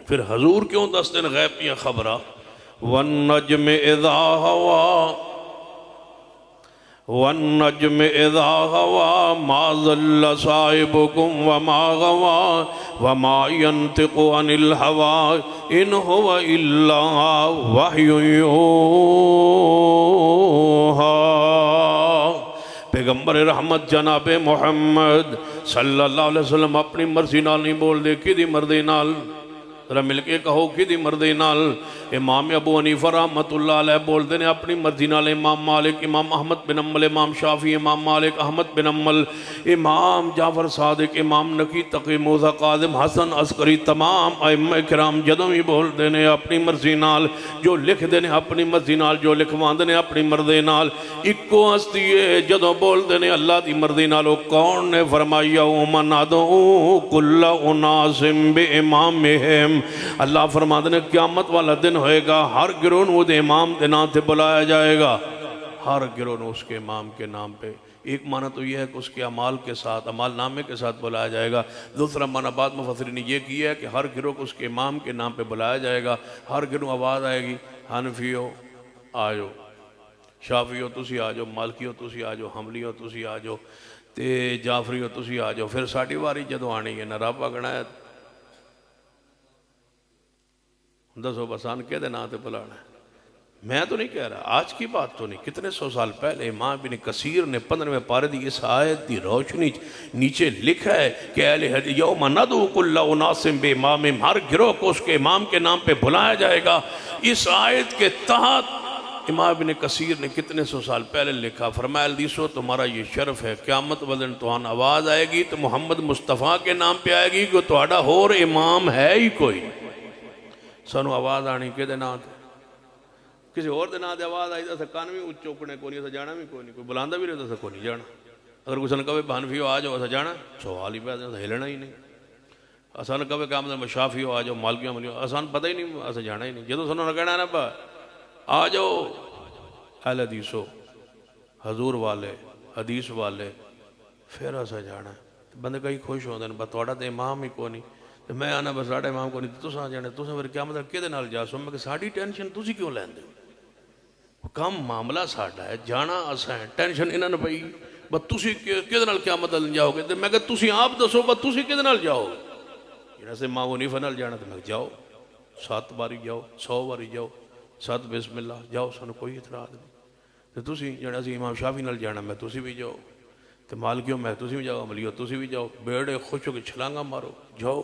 پھر حضور کیوں دستے ہیں غیب کی خبرہ؟ وَالنَّجْمِ اِذَا هَوَا وَالنَّجْمِ اِذَا هَوَا مَا ضَلَّ صَاحِبُكُمْ وَمَا غَوَا وَمَا يَنْطِقُ عَنِ الْهَوَا إِنْ هُوَ إِلَّا وَحْيٌ يُوحَىٰ۔ پیغمبر رحمت جناب محمد صلی اللہ علیہ وسلم اپنی مرضی نال نہیں بول دے، کدی مرضی نال؟ ذرا مل کے کہو کدی مرضی نال؟ امام ابو حنیفہ رحمت اللہ علیہ بول دے نے اپنی مرضی نال، امام مالک، امام احمد بن حنبل، امام شافعی، امام مالک، احمد بن حنبل، امام جعفر صادق، امام نقی تقی، موسیٰ کاظم، حسن عسکری، تمام ائمہ کرام جدوں بھی بول دے نے اپنی مرضی نال، جو لکھ دے نے اپنی مرضی نال، جو لکھوان دے نے اپنی مرضی نال۔ اکو ہستی ہے جدوں بول دے نے اللہ دی مرضی نال، وہ کون نے فرمایا یوم ندعو کل اناس بامامہم؟ اللہ فرما دے نے قیامت والا دن ہوئے گا، ہر گروہ وہ دے امام دے نام سے بلایا جائے گا، ہر گروہ اس کے امام کے نام پہ۔ ایک معنی تو یہ ہے کہ اس کے اعمال کے ساتھ، اعمال نامے کے ساتھ بلایا جائے گا۔ دوسرا معنی بعد مفسرین نے یہ کیا ہے کہ ہر گروہ کو اس کے امام کے نام پہ بلایا جائے گا۔ ہر گروہ آواز آئے گی، حنفیو آجو، شافعیو تسی آجو، مالکیو تسی آجو، حنبلیو تسی آجو، تے جعفریو تسی آجو۔ پھر ساڑھی واری جدو آنی ہے، نہ رب اگنا ہے دسو بسان کہہ دے نا تے بلانا ہے۔ میں تو نہیں کہہ رہا، آج کی بات تو نہیں، کتنے سو سال پہلے امام ابن کثیر نے 15ویں پارے دی اس آیت دی روشنی نیچے لکھا ہے کہ اہل حدیث یوم ندعو کل اناس بامامہم، ہر گروہ کو اس کے امام کے نام پہ بلایا جائے گا۔ اس آیت کے تحت امام ابن کثیر نے کتنے سو سال پہلے لکھا، فرمایا حدیثو تمہارا یہ شرف ہے، قیامت والدن توہان آواز آئے گی تو محمد مصطفیٰ کے نام پہ آئے گی کہ تہاڈا ہور امام ہے ہی کوئی۔ سانو آواز آنی کہ دے نا تے کسی اور دے نا دے آواز آئی دا کان بھی اچھوکنے کو نہیں، اسا جانا بھی کوئی نہیں، کوئی بلاندہ بھی رہتا کو نہیں جانا۔ اگر کوئی سن کہے حنفیو آ جاؤ، اسا جانا سوال ہی پیدا ہلنا ہی نہیں۔ اسان کہے کہ آمدن شافعیو آ جاؤ، مالکیو ملیو، اسان پتہ ہی نہیں، اسا جانا ہی نہیں۔ جدو سنو نہ کہنا ہے نا با آ جاؤ اہل حدیثو، حضور والے، حدیث والے، پھر اسا جانا ہے۔ بندے کئی خوش ہوندے ہیں، تہاڈا تے امام ہی کوئی نہیں، میں آنا بس ساڑھے امام کو نہیں، تساں جانے، تساں پھر کیا مطلب کدے نال جا سو؟ میں کہ ساڑھی ٹینشن تسی کیوں لیندے ہو؟ کم معاملہ ساڑھا ہے، جانا اساں ہے، ٹینشن انہاں نے پئی، بس تسی کدے نال کیا مطلب جاؤ گے؟ میں کہ تسی آپ دسو بس تسی کدے نال جاؤ؟ جنہاں سے امام حنیفہ نال جانا تو میں جاؤ، 7 باری جاؤ، 100 باری جاؤ، 7 بسم اللہ جاؤ، سانو کوئی اعتراض نہیں۔ تو تسی جنہاں سے امام شافعی نال جانا میں تسی بھی جاؤ، تو مالکیوں میں تسی بھی جاؤ، عملیوں تسی بھی جاؤ، بیڑے خوش ہو کے چھلانگا مارو، جاؤ۔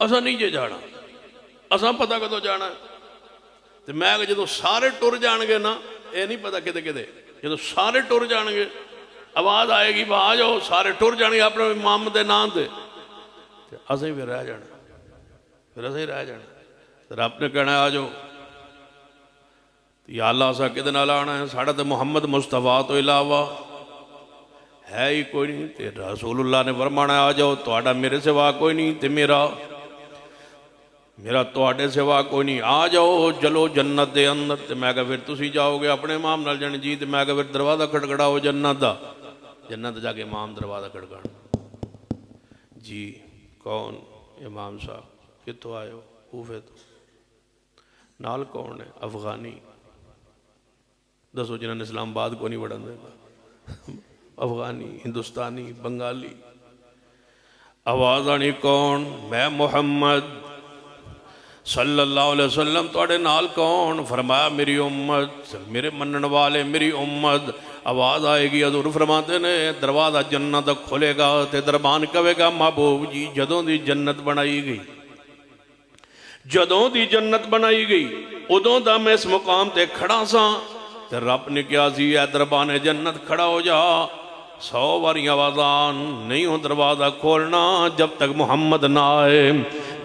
اسا نہیں جے جانا، اسا پتہ کدو جانا ہے؟ تو میں کہ جدو سارے ٹر جان گے نا، اے نہیں پتہ کدے کدے، جدو سارے ٹر جان گے آواز آئے گی آ جاؤ، سارے ٹر جان گے اپنے امام دے نام دے، اسا ہی پھر رہ جانا، پھر اسا ہی رہ جانا۔ رب نے کہنا ہے آ جاؤ، یا اللہ اسا کدے نال آنا ہے؟ ساڑھا تے محمد مصطفیٰ تو علاوہ ہے ہی کوئی نہیں۔ تے رسول اللہ نے فرمانا آ جاؤ، تہاڈا میرے سوا کوئی نہیں، تے میرا میرا تواڈے سوا کوئی نہیں، آ جاؤ چلو جنت دے اندر۔ تے میں کہا پھر تسی جاؤ گے اپنے امام نال جانے جی؟ تے میں کہا پھر دروازہ کھٹکھڑاؤ جنت دا۔ جنت جا کے امام دروازہ کھٹکھڑا، جی کون؟ امام صاحب۔ کتوں آئے ہو؟ کوفے تو۔ نال کون ہے؟ افغانی۔ دسو جنہوں نے اسلام آباد کو نہیں بڑھن دے، افغانی، ہندوستانی، بنگالی۔ آواز آنی کون؟ میں محمد صلی اللہ علیہ وسلم۔ توڑے نال کون؟ فرمایا میری امت، میرے منن والے، میری امت۔ آواز آئے گی، حضور فرماتے نے دروازہ جنت کھولے گا تے دربان کہے گا محبوب جی جدوں دی جنت بنائی گئی، جدوں دی جنت بنائی گئی ادوں دا میں اس مقام تے کھڑا سا تے رب نے کیا سی اے دربان جنت کھڑا ہو جا۔ 100 باری آوازان نہیں ہوں دروازہ کھولنا جب تک محمد نہ آئے،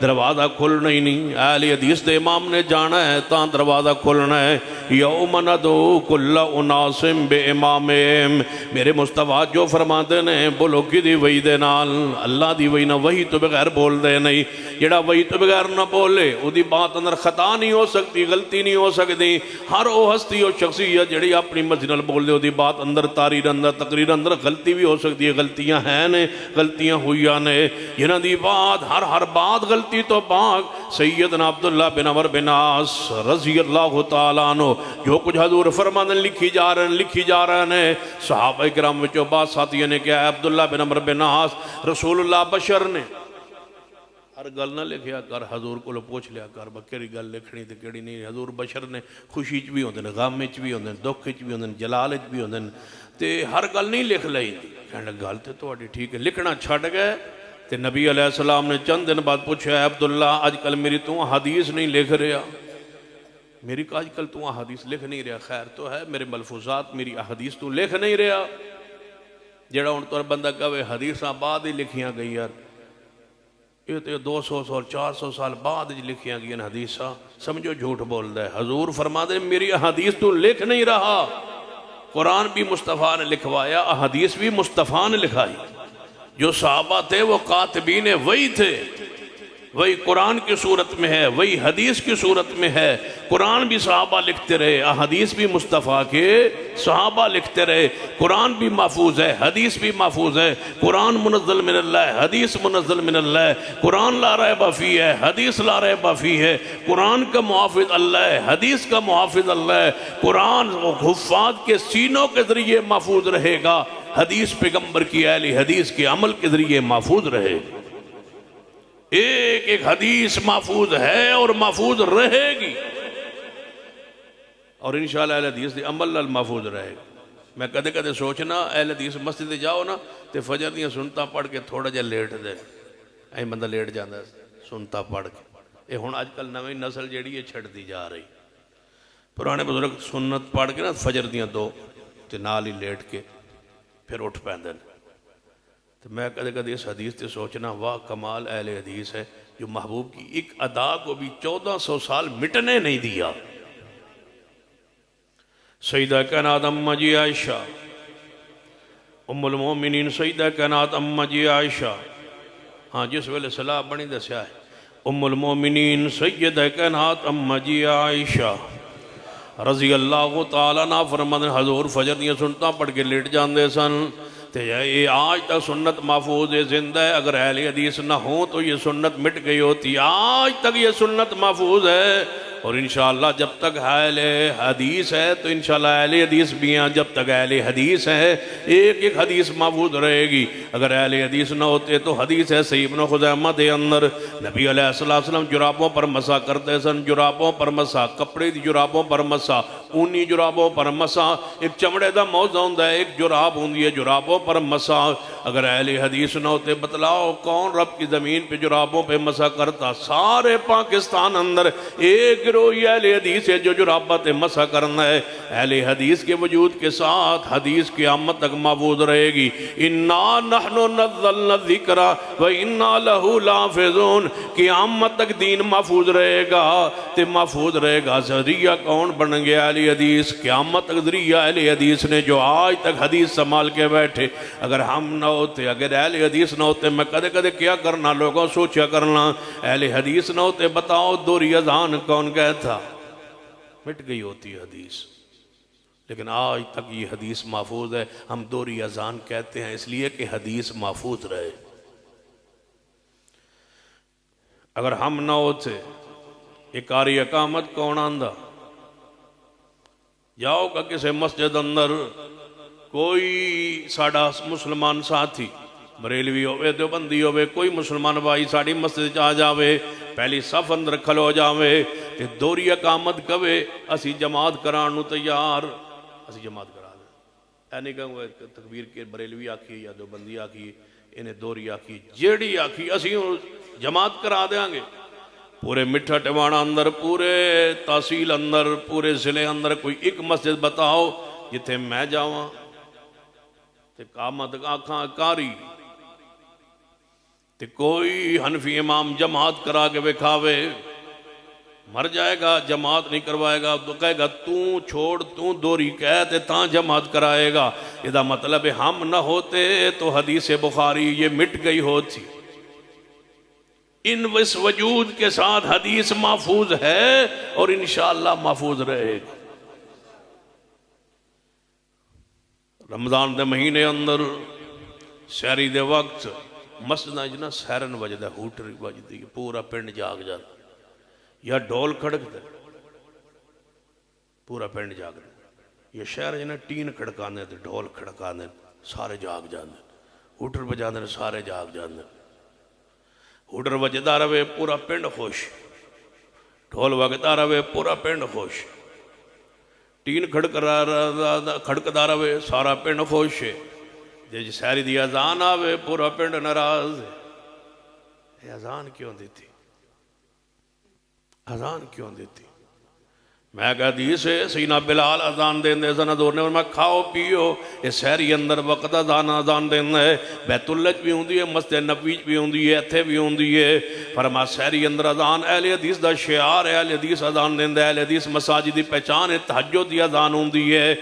دروازہ کھولنا ہی نہیں۔ اہل حدیث دے امام نے جانا ہے تاں دروازہ کھولنا ہے۔ یوم ندعو کل اناس بے امامہم، میرے مصطفیٰ جو فرماتے ہیں بولو کی دی وحی دے نال، اللہ دی وحی نہ وحی تو بغیر بول دے نہیں۔ جڑا وحی تو بغیر نہ بولے او دی بات اندر خطا نہیں ہو سکتی، غلطی نہیں ہو سکتی۔ ہر او ہستی و شخصیت جڑی اپنی مرضی نال بول دے او دی بات اندر تاریر اندر تقریر اندر غلطی بھی ہو سکتی ہے، غلطیاں ہیں نے، غلطیاں ہوئیاں نے، جنہاں دی بات ہر بات غلطی تو پاک۔ سیدنا عبداللہ بن عمر بن عاص رضی اللہ تعالیٰ عنہ جو کچھ حضور فرمانے لکھی جا رہے ہیں، صحابہ کرام وچوں بعض ساتھیوں نے کہا عبداللہ بن عمر بن عاص رسول اللہ بشر نے، ہر گل نہ لکھیا کر، حضور کو پوچھ لیا کر کیڑی گل لکھنی تے کیڑی نہیں۔ حضور بشر نے خوشی چ بھی ہوندے نے، غم وچ بھی ہوندے نے، دکھ وچ بھی ہوندے نے، جلال وچ بھی ہوندے نے، تے ہر گل نہیں لکھ لئی۔ کہنے گل تے تہاڈی ٹھیک ہے، لکھنا چھڈ گئے۔ تے نبی علیہ السلام نے چند دن بعد پوچھا ہے عبداللہ آج کل میری تو حدیث نہیں لکھ رہا، میری آج کل تو حدیث لکھ نہیں رہا، خیر تو ہے میرے ملفوظات میری حدیث تو لکھ نہیں رہا۔ جڑا ان تو بندہ کہے حدیثاں بعد ہی لکھیاں گئی یار، یہ تو 200 سال 400 سال بعد ہی لکھیاں گئی حدیثاں، سمجھو جھوٹ بول دے۔ حضور فرما دے میری حدیث تو لکھ نہیں رہا۔ قرآن بھی مصطفیٰ نے لکھوایا، حدیث بھی مصطفیٰ نے لکھائی۔ جو صحابہ تھے وہ کاتبین وہی تھے، وہی قرآن کی صورت میں ہے، وہی حدیث کی صورت میں ہے۔ قرآن بھی صحابہ لکھتے رہے، حدیث بھی مصطفیٰ کے صحابہ لکھتے رہے۔ قرآن بھی محفوظ ہے، حدیث بھی محفوظ ہے۔ قرآن منزل من اللہ ہے، حدیث منزل من اللہ ہے۔ قرآن لا ریب فیہ ہے، حدیث لا ریب فیہ ہے۔ قرآن کا محافظ اللہ ہے، حدیث کا محافظ اللہ ہے۔ قرآن حفاظ کے سینوں کے ذریعے محفوظ رہے گا، حدیث پیغمبر کی اہل حدیث کے عمل کے ذریعے محفوظ رہے گا۔ ایک ایک حدیث محفوظ ہے اور محفوظ رہے گی، اور انشاءاللہ اہل حدیث دے عمل نال محفوظ رہے گا۔ میں کدے کدے سوچنا اہل حدیث مسجد تے جاؤ نا تے فجر دیاں سنتا پڑھ کے تھوڑا جا لیٹ دے، ایں بندہ لیٹ جاندہ ہے سنتا پڑھ کے۔ اے ہن آج کل نویں نسل جیڑی ہے چھڑ دی جا رہی، پرانے بزرگ سنت پڑھ کے نا فجر دیاں 2 تے نال ہی لیٹ کے پھر اٹھ پیندے۔ تو میں کدے کدے اس حدیث تے سوچنا واہ کمال اہل حدیث ہے جو محبوب کی ایک ادا کو بھی 1400 سال مٹنے نہیں دیا۔ سیدہ کائنات اماں جی عائشہ، ام المومنین سیدہ کائنات اماں جی عائشہ، ہاں جس ویلے صلاح بنی دسیا ہے، ام المومنین سیدہ کائنات اماں جی عائشہ رضی اللہ تعالیٰ عنہ فرماتے ہیں حضور فجر دیاں سنتا پڑھ کے لیٹ جاندے سن۔ یہ آج تک سنت محفوظ زندہ ہے، اگر اہل حدیث نہ ہوں تو یہ سنت مٹ گئی ہوتی، آج تک یہ سنت محفوظ ہے۔ اور انشاءاللہ جب تک اہل حدیث ہے تو انشاءاللہ اہل حدیث بھی ہیں، جب تک اہل حدیث ہے ایک ایک حدیث محفوظ رہے گی۔ اگر اہل حدیث نہ ہوتے تو حدیث ہے صحیح ابن خزیمہ دے اندر نبی علیہ السلام جرابوں پر مسا کرتے سن، جرابوں پر مسا، کپڑے دی جرابوں پر مسا، اونی جرابوں پر مسا، ایک چمڑے دا موزہ ہوندہ ہے، ایک جراب ہوندی ہے جرابوں پر مسا۔ اگر اہل حدیث نہ ہوتے بتلاؤ کون رب کی زمین پہ جرابوں پہ مسا کرتا؟ سارے پاکستان اندر ایک پھر وہی اہل حدیث ہے جو جرابت مسح کرنا ہے۔ اہل حدیث کے وجود کے ساتھ حدیث قیامت تک محفوظ رہے گی۔ اِنَّا نَحْنُ نَزَّلْنَا الذِّكْرَ وَإِنَّا لَهُ لَحَافِظُونَ، قیامت تک دین محفوظ رہے گا تے محفوظ رہے گا۔ ذریعہ کون بن گیا؟ اہل حدیث۔ قیامت تک ذریعہ اہل حدیث نے جو آج تک حدیث سنبھال کے بیٹھے۔ اگر ہم نہ ہوتے، اگر اہل حدیث نہ ہوتے، میں کدے کدے کیا کرنا لوگوں سوچا کرنا، اہل حدیث نہ ہوتے بتاؤ دوہری اذان کون کہتا؟ مٹ گئی ہوتی حدیث۔ لیکن آج تک یہ حدیث محفوظ ہے۔ ہم دوہری اذان کہتے ہیں اس لیے کہ حدیث محفوظ رہے۔ اگر ہم نہ ہوتے، اقاری اقامت کون آندہ؟ جاؤ گا کسی مسجد اندر، کوئی ساڑھا مسلمان ساتھی بریلوی ہوئے دیوبندی ہوئے، کوئی مسلمان بھائی ساڑھی مسجد آ جاوے، پہلی صف اندر کھلو جاوے تے دوہری اقامت کہوے اسی جماعت کران نو تیار، اسی جماعت کرا دیں۔ اے نہیں کہوں تکبیر کے بریلوی آکھی یا دیوبندی آکھی، انہیں دوہری آکھی، جیڑی آکھی اسی جماعت کرا دیں گے۔ پورے مٹھا ٹوانا اندر، پورے تحصیل اندر، پورے ضلع اندر کوئی ایک مسجد بتاؤ جتھے میں جاواں تے قامت آکھاں کاری تے کوئی حنفی امام جماعت کرا کے بکھاوے، مر جائے گا جماعت نہیں کروائے گا تو کہے گا تو چھوڑ، تو دوری کہتے تاں جماعت کرائے گا۔ یہ مطلب ہے ہم نہ ہوتے تو حدیث بخاری یہ مٹ گئی ہوتی۔ ان اس وجود کے ساتھ حدیث محفوظ ہے اور انشاءاللہ محفوظ رہے گا۔ رمضان دے مہینے اندر سحری دے وقت مسجد جنا سیرن وجدہ ہوٹر وجدی پورا پنڈ جاگ جاتا، یا ڈھول کھڑک دے پورا پنڈ جاگ دے، یا شہر جنا ٹین کھڑکانے دے ڈھول کھڑکانے سارے جاگ جاندے، ہوٹر بجاندے سارے جاگ جاندے، ہوٹر وجدہ روے پورا پنڈ خوش، ڈھول وجدہ روے پورا پنڈ خوش، ٹین کھڑکدا روے سارا پنڈ خوش ہے، جی سہری دی اذان آوے پورا پنڈ ناراض ہے۔ یہ اذان کیوں دیتی؟ اذان کیوں دیتی؟ میں کہا حدیث ہے سینہ بلال اذان دین دے زنہ دورنے میں کھاؤ پیو، یہ سہری اندر وقت اذان دین ہے، بیت اللہ بھی ہوں ہے، مسجد نبوی بھی ہوں ہے، اتھے بھی ہوں ہے، فرما سہری اندر اذان اہل حدیث دا شعار ہے، اہل حدیث اذان دین دے، اہل حدیث مساجد دی پہچان ہے، تہجد دی اذان ہوں ہے،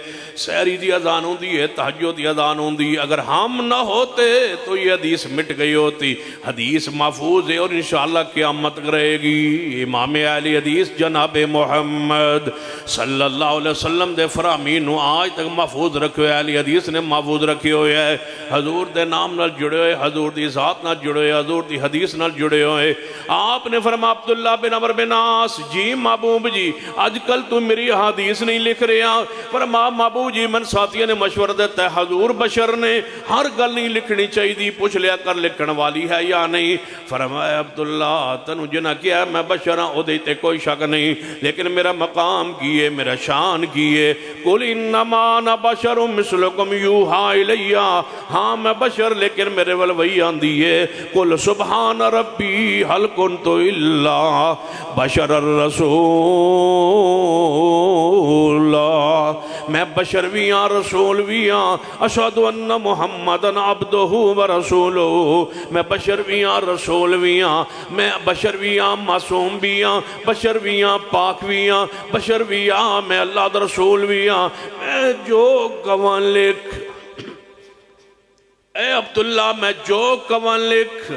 سہری دی اذان ہوں ہے، تہجد دی اذان ہوں ہے۔ اگر ہم نہ ہوتے تو یہ حدیث مٹ گئی ہوتی۔ حدیث محفوظ ہے اور انشاءاللہ قیامت رہے گی۔ امام اہل حدیث جناب محمد صلی اللہ علیہ وسلم دے فرامین آج تک محفوظ رکھے ہوئے، اہل حدیث نے محفوظ رکھے ہوئے ہے، حضور دے نام نال جڑے ہوئے، حضور دی ذات نال جڑے ہوئے، حضور دی حدیث نال جڑے ہوئے۔ آپ نے فرما عبداللہ بن عمر بن عاص جی محبوب جی آج کل تو میری حدیث نہیں لکھ رہے ہیں، فرما محبوب جی من ساتھیوں نے مشورہ دیتا ہے حضور بشر نے ہر گل نہیں لکھنی چاہیے دی، پوچھ لیا کر لکھن والی ہے یا نہیں۔ فرمایا عبداللہ تنو جنہ کیا ہے میں بشر ہوں او دیتے کوئی شک نہیں، لیکن میرا مقام کیے میرا شان کیے، قل انما انا بشر مثلکم یوحا الیہ، ہاں میں بشر لیکن میرے وہی آندی ہے، قل سبحان ربی حل کنت الا بشر الرسول، میں بشر بھی ہاں رسول بھی ہاں، اشہد ان محمدن عبدہ ورسولہ، میں بشر بھی ہاں رسول بھی ہاں، میں بشر بھی ہاں معصوم بھی ہاں، بشر بھی ہاں پاک بھی ہاں، بشر بھی ہاں میں اللہ دا رسول بھی ہاں، میں جو قوان لکھ اے عبداللہ میں جو قوان لکھ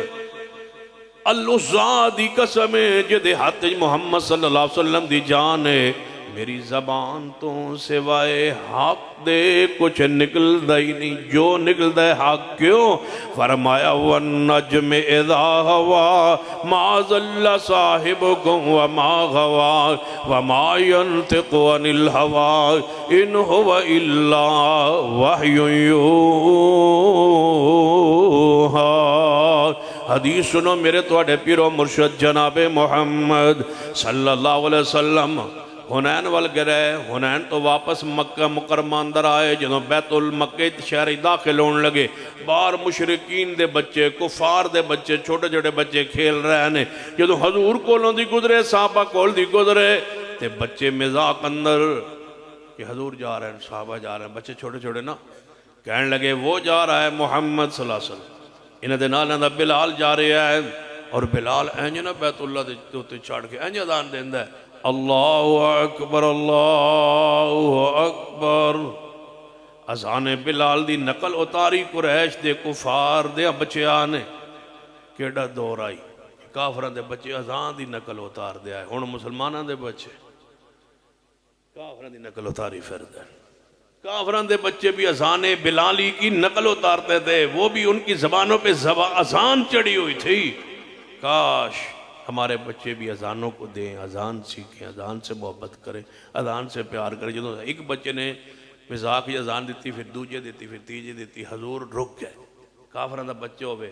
اللہ دی قسم جدے ہاتھ محمد صلی اللہ علیہ وسلم دی جان ہے، میری زبان تو سوائے حق دے کچھ نکل دائی نہیں، جو نکل دے حق کیوں؟ فرمایا وَالنَّجْمِ اِذَا هَوَا مَا ظَلَّ صَاحِبُكُمْ وَمَا غَوَا وَمَا يَنْتِقُ عَنِ الْهَوَا إِنْ هُوَ إِلَّا وَحْيٌ يُوحَىٰ۔ حدیث سنو میرے توڑے پیرو مرشد جناب محمد صلی اللہ علیہ وسلم حنین وال گرے، حنین تو واپس مکہ مکرمہ اندر آئے، جنہوں بیت المکہ شہری داخل ہونے لگے، بار مشرقین دے بچے کفار دے بچے چھوٹے چھوٹے بچے کھیل رہے ہیں، جنہوں حضور کولوں دی گزرے صحابہ کول دی گزرے، تے بچے مذاق اندر کہ حضور جا رہے ہیں، صحابہ جا رہے ہیں، بچے چھوٹے چھوٹے نا، کہنے لگے وہ جا رہا ہے محمد صلی اللہ علیہ وسلم، انہاں دے نال دا بلال جا رہا ہے، اور بلال اینج نا بیت اللہ دے تے چڑھ کے اینج اذان دیندا ہے، اللہ اکبر اللہ اکبر۔ اذان بلال دی نقل اتاری قریش دے کفار دے بچیاں نے، کیڑا دور آئی، کافران دے بچے اذان دی نقل اتار دیا ہے، ہن مسلمانان دے بچے کافران دی نقل اتاری فرد ہے۔ کافران دے بچے بھی اذان بلالی کی نقل اتارتے تھے، وہ بھی ان کی زبانوں پہ اذان چڑھی ہوئی تھی۔ کاش ہمارے بچے بھی اذانوں کو دیں، اذان سیکھیں، اذان سے محبت کریں، اذان سے پیار کریں۔ جدو ایک بچے نے مزاق کی اذان دیتی، پھر دوجے دیتی، پھر تیجے دیتی، حضور رک گئے۔ کافران دا بچے ہوئے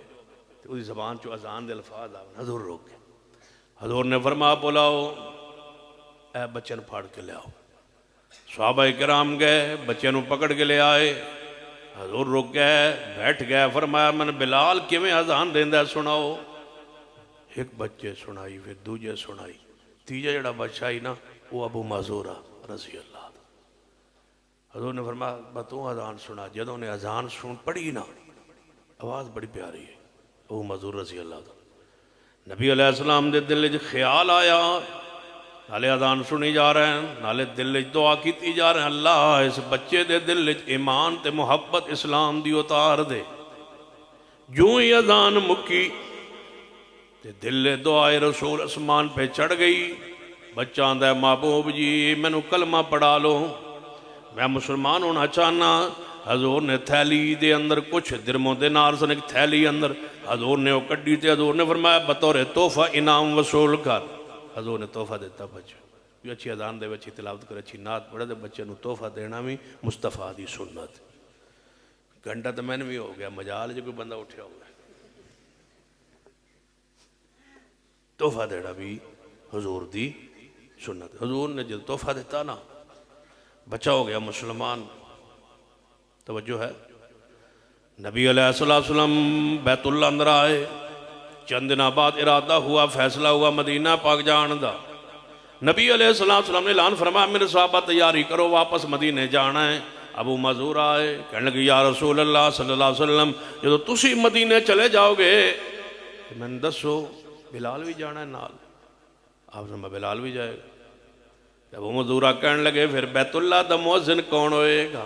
تو اس زبان چو اذان دے الفاظ آئے، حضور رک گئے۔ حضور نے فرمایا بولاؤ اے بچے نو پھاڑ کے لے آؤ۔ صحابہ کرام گئے، بچے نو پکڑ کے لے آئے، حضور رک گئے، بیٹھ گئے، فرمایا من بلال کیویں اذان دیندا ہے سناؤ۔ ایک بچے سنائی، پھر دوجے سنائی، تیجا جڑا بچہ ہی نا وہ ابو معذورہ رضی اللہ عنہ۔ حضور نے فرمایا بتوں اذان سنا، جدوں نے اذان سن پڑھی نا، آواز بڑی پیاری ہے، ابو معذور رضی اللہ عنہ۔ نبی علیہ السلام دے دل وچ خیال آیا، نالے اذان سنی جا رہے ہیں، نالے دل وچ دعا کیتی جا رہے ہیں، اللہ اس بچے دے دل وچ ایمان تے محبت اسلام دی اتار دے۔ جو ہی اذان مکی تے دل دعائے رسول اسمان پہ چڑھ گئی۔ بچہ آندہ ہے محبوب جی میں نو کلمہ پڑھا لو، میں مسلمان ہونا چاہنا۔ حضور نے تھیلی دے اندر کچھ درموں دینار سن ایک تھیلی اندر حضور نے وہ کڈی تے حضور نے فرمایا بطور تحفہ انعام وصول کر۔ حضور نے تحفہ دیتا بچے جو اچھی اذان دے اچھی تلاوت کرے اچھی نعت پڑھے دے بچے نو تحفہ دینا بھی مصطفیٰ دی سنت۔ گھنٹہ تو میں نے بھی ہو گیا، مجال جو کوئی بندہ اٹھیا ہوگا، تحفہ دینا بھی حضور دی سنت۔ حضور نے جب تحفہ دیتا نا بچہ ہو گیا مسلمان۔ توجہ ہے، نبی علیہ السلام بیت اللہ اندر آئے، چند دن بعد ارادہ ہوا، فیصلہ ہوا مدینہ پاک جان دا۔ نبی علیہ السلام نے اعلان فرمایا میرے صحابہ تیاری کرو واپس مدینے جانا ہے۔ ابو معذور آئے، کہنے لگے یا رسول اللہ صلی اللہ علیہ وسلم جدو تسی مدینے چلے جاؤ گے میں نے دسو بلال بھی جانا ہے نال؟ آپ نے بلال بھی جائے گا۔ ابو معذورہ کہنے لگے پھر بیت اللہ دا مؤذن کون ہوئے گا؟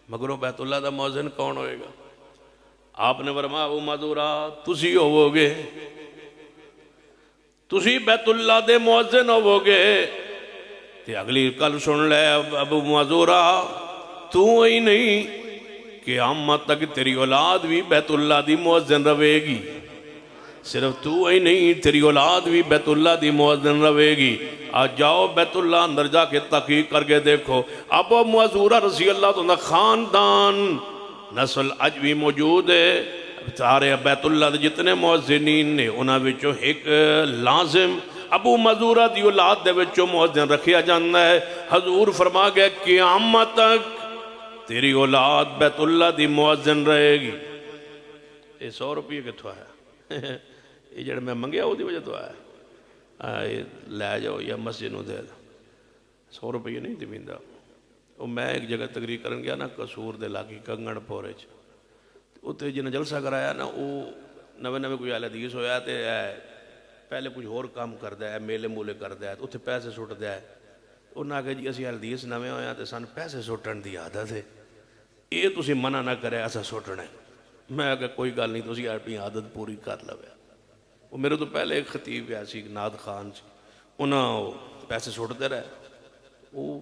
مگروں بیت اللہ دا مؤذن کون ہوئے گا؟ آپ نے فرمایا ابو معذورہ تسی ہوو گے، تسی بیت اللہ دے مؤذن ہوو گے۔ تے اگلی کل سن لے ابو معذورہ تو ہی نہیں قیامت تک تیری اولاد بھی بیت اللہ دی مؤذن رہے گی، صرف تو ہی نہیں تیری اولاد بھی بیت اللہ دی مؤذن رہے گی۔ آج جاؤ بیت اللہ اندر جا کے تحقیق کر کے دیکھو، ابو معذورہ رضی اللہ عنہ خاندان نسل اج بھی موجود ہے۔ سارے بیت اللہ دے جتنے مؤذنین نے انہاں وچوں ایک لازم ابو معذورہ دی اولاد دے وچوں مؤذن رکھیا جانا ہے۔ حضور فرما گئے قیامت تک تیری اولاد بیت اللہ دی مؤذن رہے گی۔ یہ 100 روپیے کتھوں ہے؟ یہ جڑا میں منگیا ہو دی وجہ تو آیا لے جاؤ یا مسجد نو دے 100 روپیے نہیں دی بیندا۔ میں ایک جگہ تقریر کرن گیا نا قصور دے لاگی کنگن پورے چ، اتنے جنہیں جلسہ کرایا نا وہ نوے کوئی اہل حدیث ہویا تے پہلے کچھ اور کام کردا ہے، میلے مولے کردا ہے، اتنے پیسے سٹدا ہے۔ انہاں کہا جی اسی اہل حدیث نوے ہویا تے سان پیسے سٹن دی عادت ہے، یہ تسی منع نہ کرے ایسا سٹنا ہے۔ میں کہا کوئی گل نہیں تسی اپنی عادت پوری کر لو۔ وہ میرے تو پہلے ایک خطیب ایسی ناد خان سی، انہاں پیسے سٹتے رہے، وہ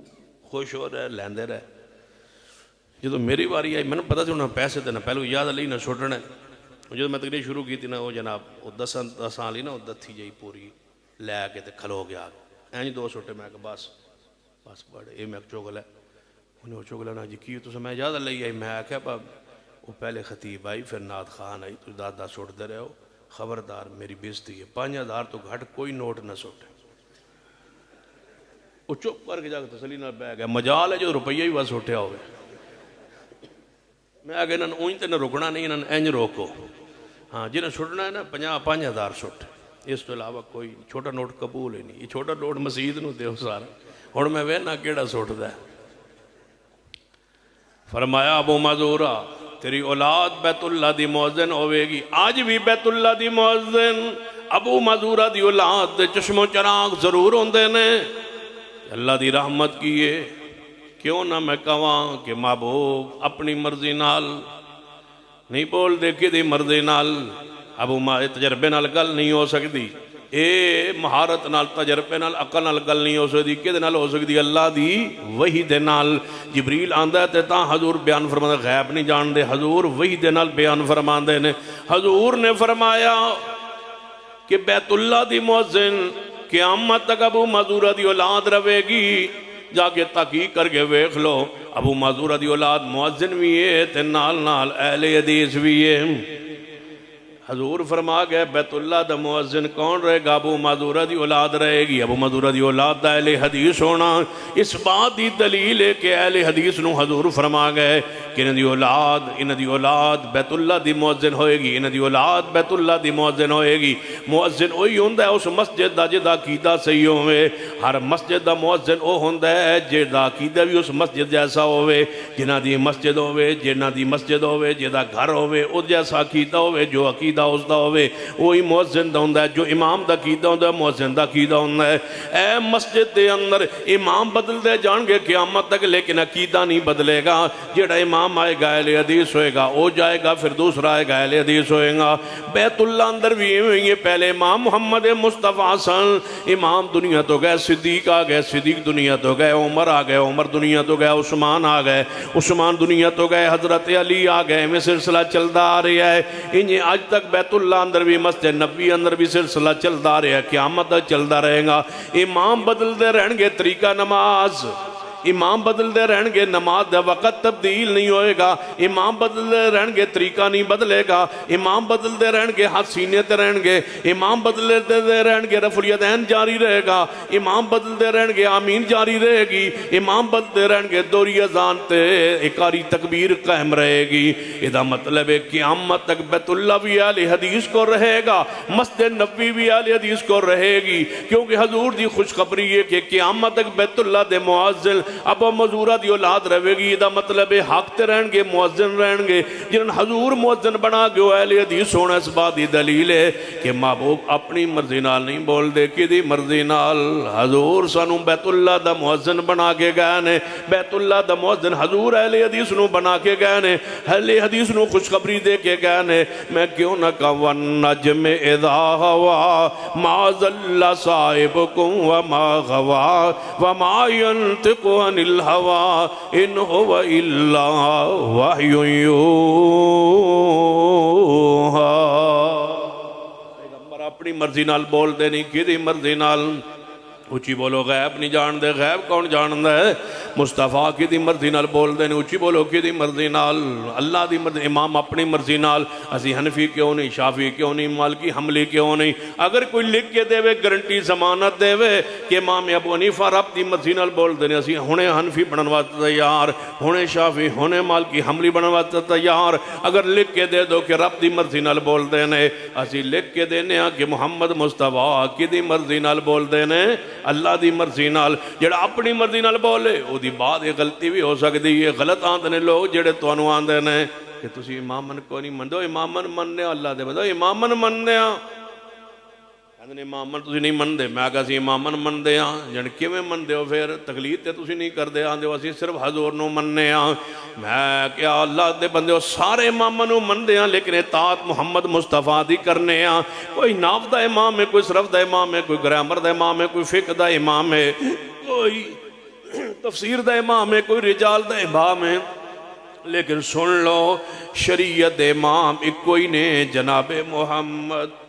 خوش ہو رہے لیندے رہے۔ جدو میری باری آئی میں نے پتا تھی انہوں نے پیسے دینا، پہلے یاد علی نہ چھوٹنا ہے۔ جدو میں تقریر شروع کی تھی نا وہ جناب وہ 10 سال ہی نا وہ دتھی جائی پوری لے کے تے کھلو گیا اینج 2 سوٹے میں کہا بس بڑے یہ میں چوگل ہے انہیں چوگل نا جی کی تو میں یاد علی آئی میں کہا پا وہ پہلے خطیب آئی پھر ناد خان آئی تو داد سوٹ دے رہے ہو، خبردار میری بےزتی ہے، 5000 تو گھٹ کوئی نوٹ نہ سوٹے۔ وہ چپ کر کے جا کے تسلی نہ بہ گیا، مجال ہے جو روپیہ ہی وہ سوٹیا ہوئے۔ میں آگے انہوں نے اونج تے نہ رکنا نہیں، انہوں نے اینج روکو، ہاں جنہیں چھوٹنا ہے نا 50,000 سٹ اس تو علاوہ کوئی چھوٹا نوٹ قبول ہی نہیں. یہ چھوٹا نوٹ مسجد نو دیو سارا. ہن میں وینا کیڑا سٹدا ہے. فرمایا ابو معذورہ تیری اولاد بیت اللہ دی مؤذن ہوئے گی. آج بھی بیت اللہ دی مؤذن ابو معذورہ دی اولاد دے چشم و چراغ ضرور ہوندے نے. اللہ دی رحمت کیے کیوں نہ میں کہاں کہ محبوب اپنی مرضی نال نہیں بول دے کہ دی مرضی نال. ابو تجربے نال گل نہیں ہو سکتی. اے مہارت نال تجربے نال عقل نال گل نہیں ہو سکتی. کہ نال ہو سکتی اللہ دی وحی دے نال. جبریل آندا ہے تے تاں حضور بیان فرماندے غیب نہیں جان دے. حضور وحی دے نال بیان فرماندے نے. حضور نے فرمایا کہ بیت اللہ دی مؤذن قیامت تک ابو معذورہ دی اولاد رہے گی. جا کے تحقیق کر کے ویکھ لو ابو معذورہ دی اولاد مؤذن بھی ہے تے نال نال اہل حدیث بھی ہے. حضور فرما گئے بیت اللہ دا مؤذن کون رہے گا؟ ابو معذورہ دی اولاد رہے گی. ابو معذورہ دی اولاد دا اہل حدیث ہونا اس بات دی دلیل ہے کہ اہل حدیث نو حضور فرما گئے کہ انہاں دی اولاد بیت اللہ دی مؤذن ہوئے گی. انہاں دی اولاد بیت اللہ دی مؤذن ہوئے گی. مؤذن وہی ہوندا ہے اس مسجد دا جدا عقیدہ صحیح ہوئے. ہر مسجد دا مؤذن وہ ہوندا ہے جدا عقیدہ بھی اس مسجد جیسا ہوئے. جنہاں دی مسجد ہوئے جدا گھر ہوئے او جیسا عقیدہ ہوئے. جو عقیدہ اس دا ہوئے وہی مؤذن دا ہوندا ہے. جو امام دا عقیدہ ہوندا ہے مؤذن دا عقیدہ ہوندا ہے. اے مسجد دے اندر امام بدل دے جان گے قیامت تک لیکن عقیدہ نہیں بدلے گا. جڑا امام آئے گا اہل حدیث ہوئے گا وہ جائے گا پھر دوسرا آئے گا اہل حدیث ہوئے گا. بیت اللہ اندر بھی یہ پہلے امام محمد مصطفیٰ سن. امام دنیا تو گئے صدیق آ گئے. صدیق دنیا تو گئے. عمر آ گئے. عمر دنیا تو گئے. عثمان آ گئے. عثمان دنیا تو گئے. حضرت علی آ گئے. میں سلسلہ چلتا آ رہا ہے. انہیں آج تک بیت اللہ اندر بھی مسجد نبی اندر بھی سلسلہ چلتا رہا ہے. قیامت چلتا رہے گا. امام بدلتے رہن گے طریقہ نماز. امام بدلتے رہن گے نماز دا وقت تبدیل نہیں ہوئے گا. امام بدلتے رہن گے طریقہ نہیں بدلے گا. امام بدلتے رہن گے ہاتھ سینے تے رہن گے. امام بدلتے رہن گے رفع الیدین جاری رہے گا. امام بدلتے رہن گے آمین جاری رہے گی. امام بدلتے رہن گے دوری اذان تے اقاری تکبیر قائم رہے گی. ادا مطلب ہے قیامت تک بیت اللہ بھی اہل حدیث کو رہے گا. مسجد نبوی بھی اہل حدیث کو رہے گی. کیونکہ حضور دی خوشخبری ہے کہ قیامت تک بیت اللہ دے مؤذن ابو معذورہ دی اولاد رہے گی. دا مطلب ہے حق تے رہن گے مؤذن رہن گے. جنہاں حضور مؤذن بنا گے اہل حدیث ہونا. اس بات دی دلیل ہے کہ محبوب اپنی مرضی نال نہیں بول دے کہ دی مرضی نال. حضور سانو بیت اللہ دا مؤذن بنا کے گئے نے. بیت اللہ دا مؤذن حضور اہل حدیث نو بنا کے گئے نے. اہل حدیث نو خوشخبری دے کے گئے نے. میں کیوں نہ کہا والنجم اذا ہوا ما ضل صاحبکم وما غوا وما ينطق عن الهوى ان هو الا وحی یوحى. پیغمبر اپنی مرضی نال بول دے نہیں کدی مرضی نال. اچھی بولو غیب نہیں جان دے. غیب کون جان دے؟ مصطفیٰ کی دی مرضی نال بول دے نہیں. اچھی بولو کی دی مرضی نال اللہ دی مرضی. امام اپنی مرضی نال. اسی حنفی کیوں نہیں شافعی کیوں نہیں مالکی حنبلی کیوں نہیں. اگر کوئی لکھ کے دے وے گارنٹی ضمانت دے وے کہ امام ابو حنیفہ رب دی مرضی نال بول دے نہیں اسی ہونے حنفی بنن واسطے تیار ہونے شافعی ہونے مالکی حنبلی بنن واسطے تیار. اگر لکھ کے دے دو کہ رب دی مرضی نال بول دے نے اسی لکھ کے دینے ہاں کہ محمد مصطفیٰ کی دی مرضی نال بول دے نے اللہ دی مرضی نال. جڑا اپنی مرضی نال بولے او دی بعد یہ غلطی بھی ہو سکتی ہے. غلط آندے نے لوگ جڑے تانوں آندے نے کہ تسی امامن کو نہیں مندو. امامن مننے اللہ دے بندو امامن مننے ہاں. کہندے امامن تسی نہیں مندے. میں کہا سی امامن مندے ہاں. جن کیویں مندے ہو پھر تقلید تے تسی نہیں کردے آندے ہو اسی صرف حضور نو مننے ہاں. میں کیا اللہ دے بندے ہو سارے امامن نو مندے ہاں لیکن اطاعت محمد مصطفیٰ دی کرنے ہاں. کوئی ناف دا امام ہے کوئی صرف دا امام ہے کوئی گرامر دا امام ہے کوئی فقہ دا امام ہے کوئی تفسیر دا امام ہے کوئی رجال دا امام ہے. لیکن سن لو شریعت امام ایک کوئی نے جناب محمد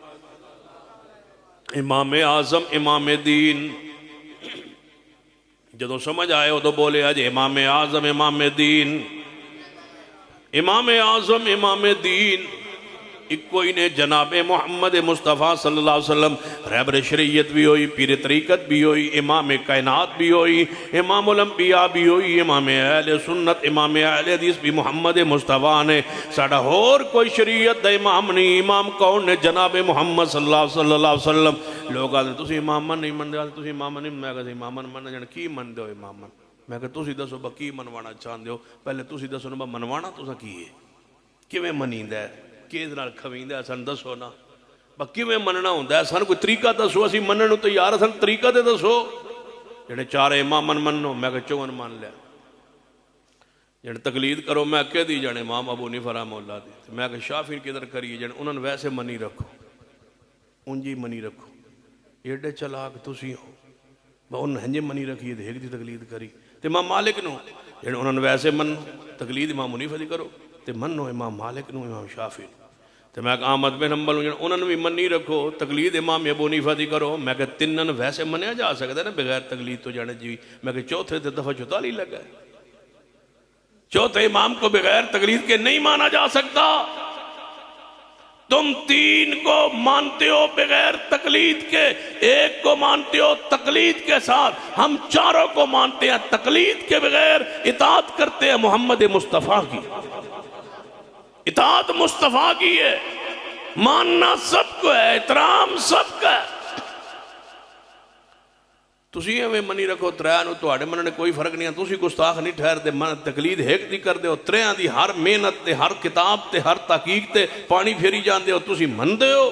امام اعظم امام دین. جدو سمجھ آئے ہو تو بولے آج امام اعظم امام دین. امام اعظم امام دین ایک کوئی نے جناب محمد مصطفیٰ صلی اللہ علیہ وسلم رہبر شریعت بھی ہوئی، پیر طریقت بھی ہوئی، امام کائنات بھی ہوئی، امام الانبیاء بھی ہوئی، امام اہل سنت امام اہل حدیث بھی محمد مصطفیٰ نے ساڑھا اور کوئی شریعت دا امام نہیں۔ امام کون نے؟ جناب محمد صلی اللہ علیہ وسلم۔ لوگ آتے تُسی امام من نہیں من دے، تُسی امام من نہیں، میں کہتے امام من جانے کی من دے ہو امام من؟ میں کہتے تُسی دسو با کی منوانا چاہن دے ہو؟ پہلے تُسی دسو نا با منوانا تُسا کی ہے؟ کیویں منیندہ ہے؟ کیز نال کھویندہ ہے؟ سن دسو نا با کیویں مننا ہوندہ ہے؟ سن کوئی طریقہ دسو، اسی مننو تیار ہے، سن طریقہ دے دسو۔ جنہیں چارے امام من منو، میں کہتے چون مان لیا۔ جنہیں تقلید کرو، میں کہہ دی جانے امام ابو حنیفہ رحمہ اللہ دی، میں کہتے شافعی کدھر کریے، جنہیں انہوں نے ویسے منی رکھو، انجی منی رکھو۔ ایڈے چلاک تسی ہو، با انہوں نے منی رکھی ہے، ایک دی تقلید کری۔ تے امام مالک نو جنہیں انہوں نے ویسے منو، تقلید امام حنیفہ دی کرو، تے منو امام مالک نو، امام شافعی نو۔ تے میں کہ احمد بن حنبل ہوں، انہوں نے بھی منی رکھو، تقلید امام ابو حنیفہ دی کرو۔ میں کہ تنن ویسے منیا جا سکتا ہے نا بغیر تقلید تو جانے جی؟ میں کہ چوتھے دفعہ چوتالی لگا ہے، چوتھے امام کو بغیر تقلید کے نہیں مانا جا سکتا۔ تم تین کو مانتے ہو بغیر تقلید کے، ایک کو مانتے ہو تقلید کے ساتھ، ہم چاروں کو مانتے ہیں تقلید کے بغیر، اطاعت کرتے ہیں محمد مصطفیٰ کی، اطاعت مصطفیٰ کی ہے، ماننا سب کو ہے، احترام سب کا ہے۔ تسی ہمیں منی رکھو تریانو تو آڑے مننے کوئی فرق نہیں ہے، تسی گستاخ نہیں ٹھہر دے، من تقلید ایک دی کر دے ہو، تریان دی ہر محنت تے، ہر کتاب تے، ہر تحقیق تے پانی پھیری جان دے ہو، تسی من دے ہو،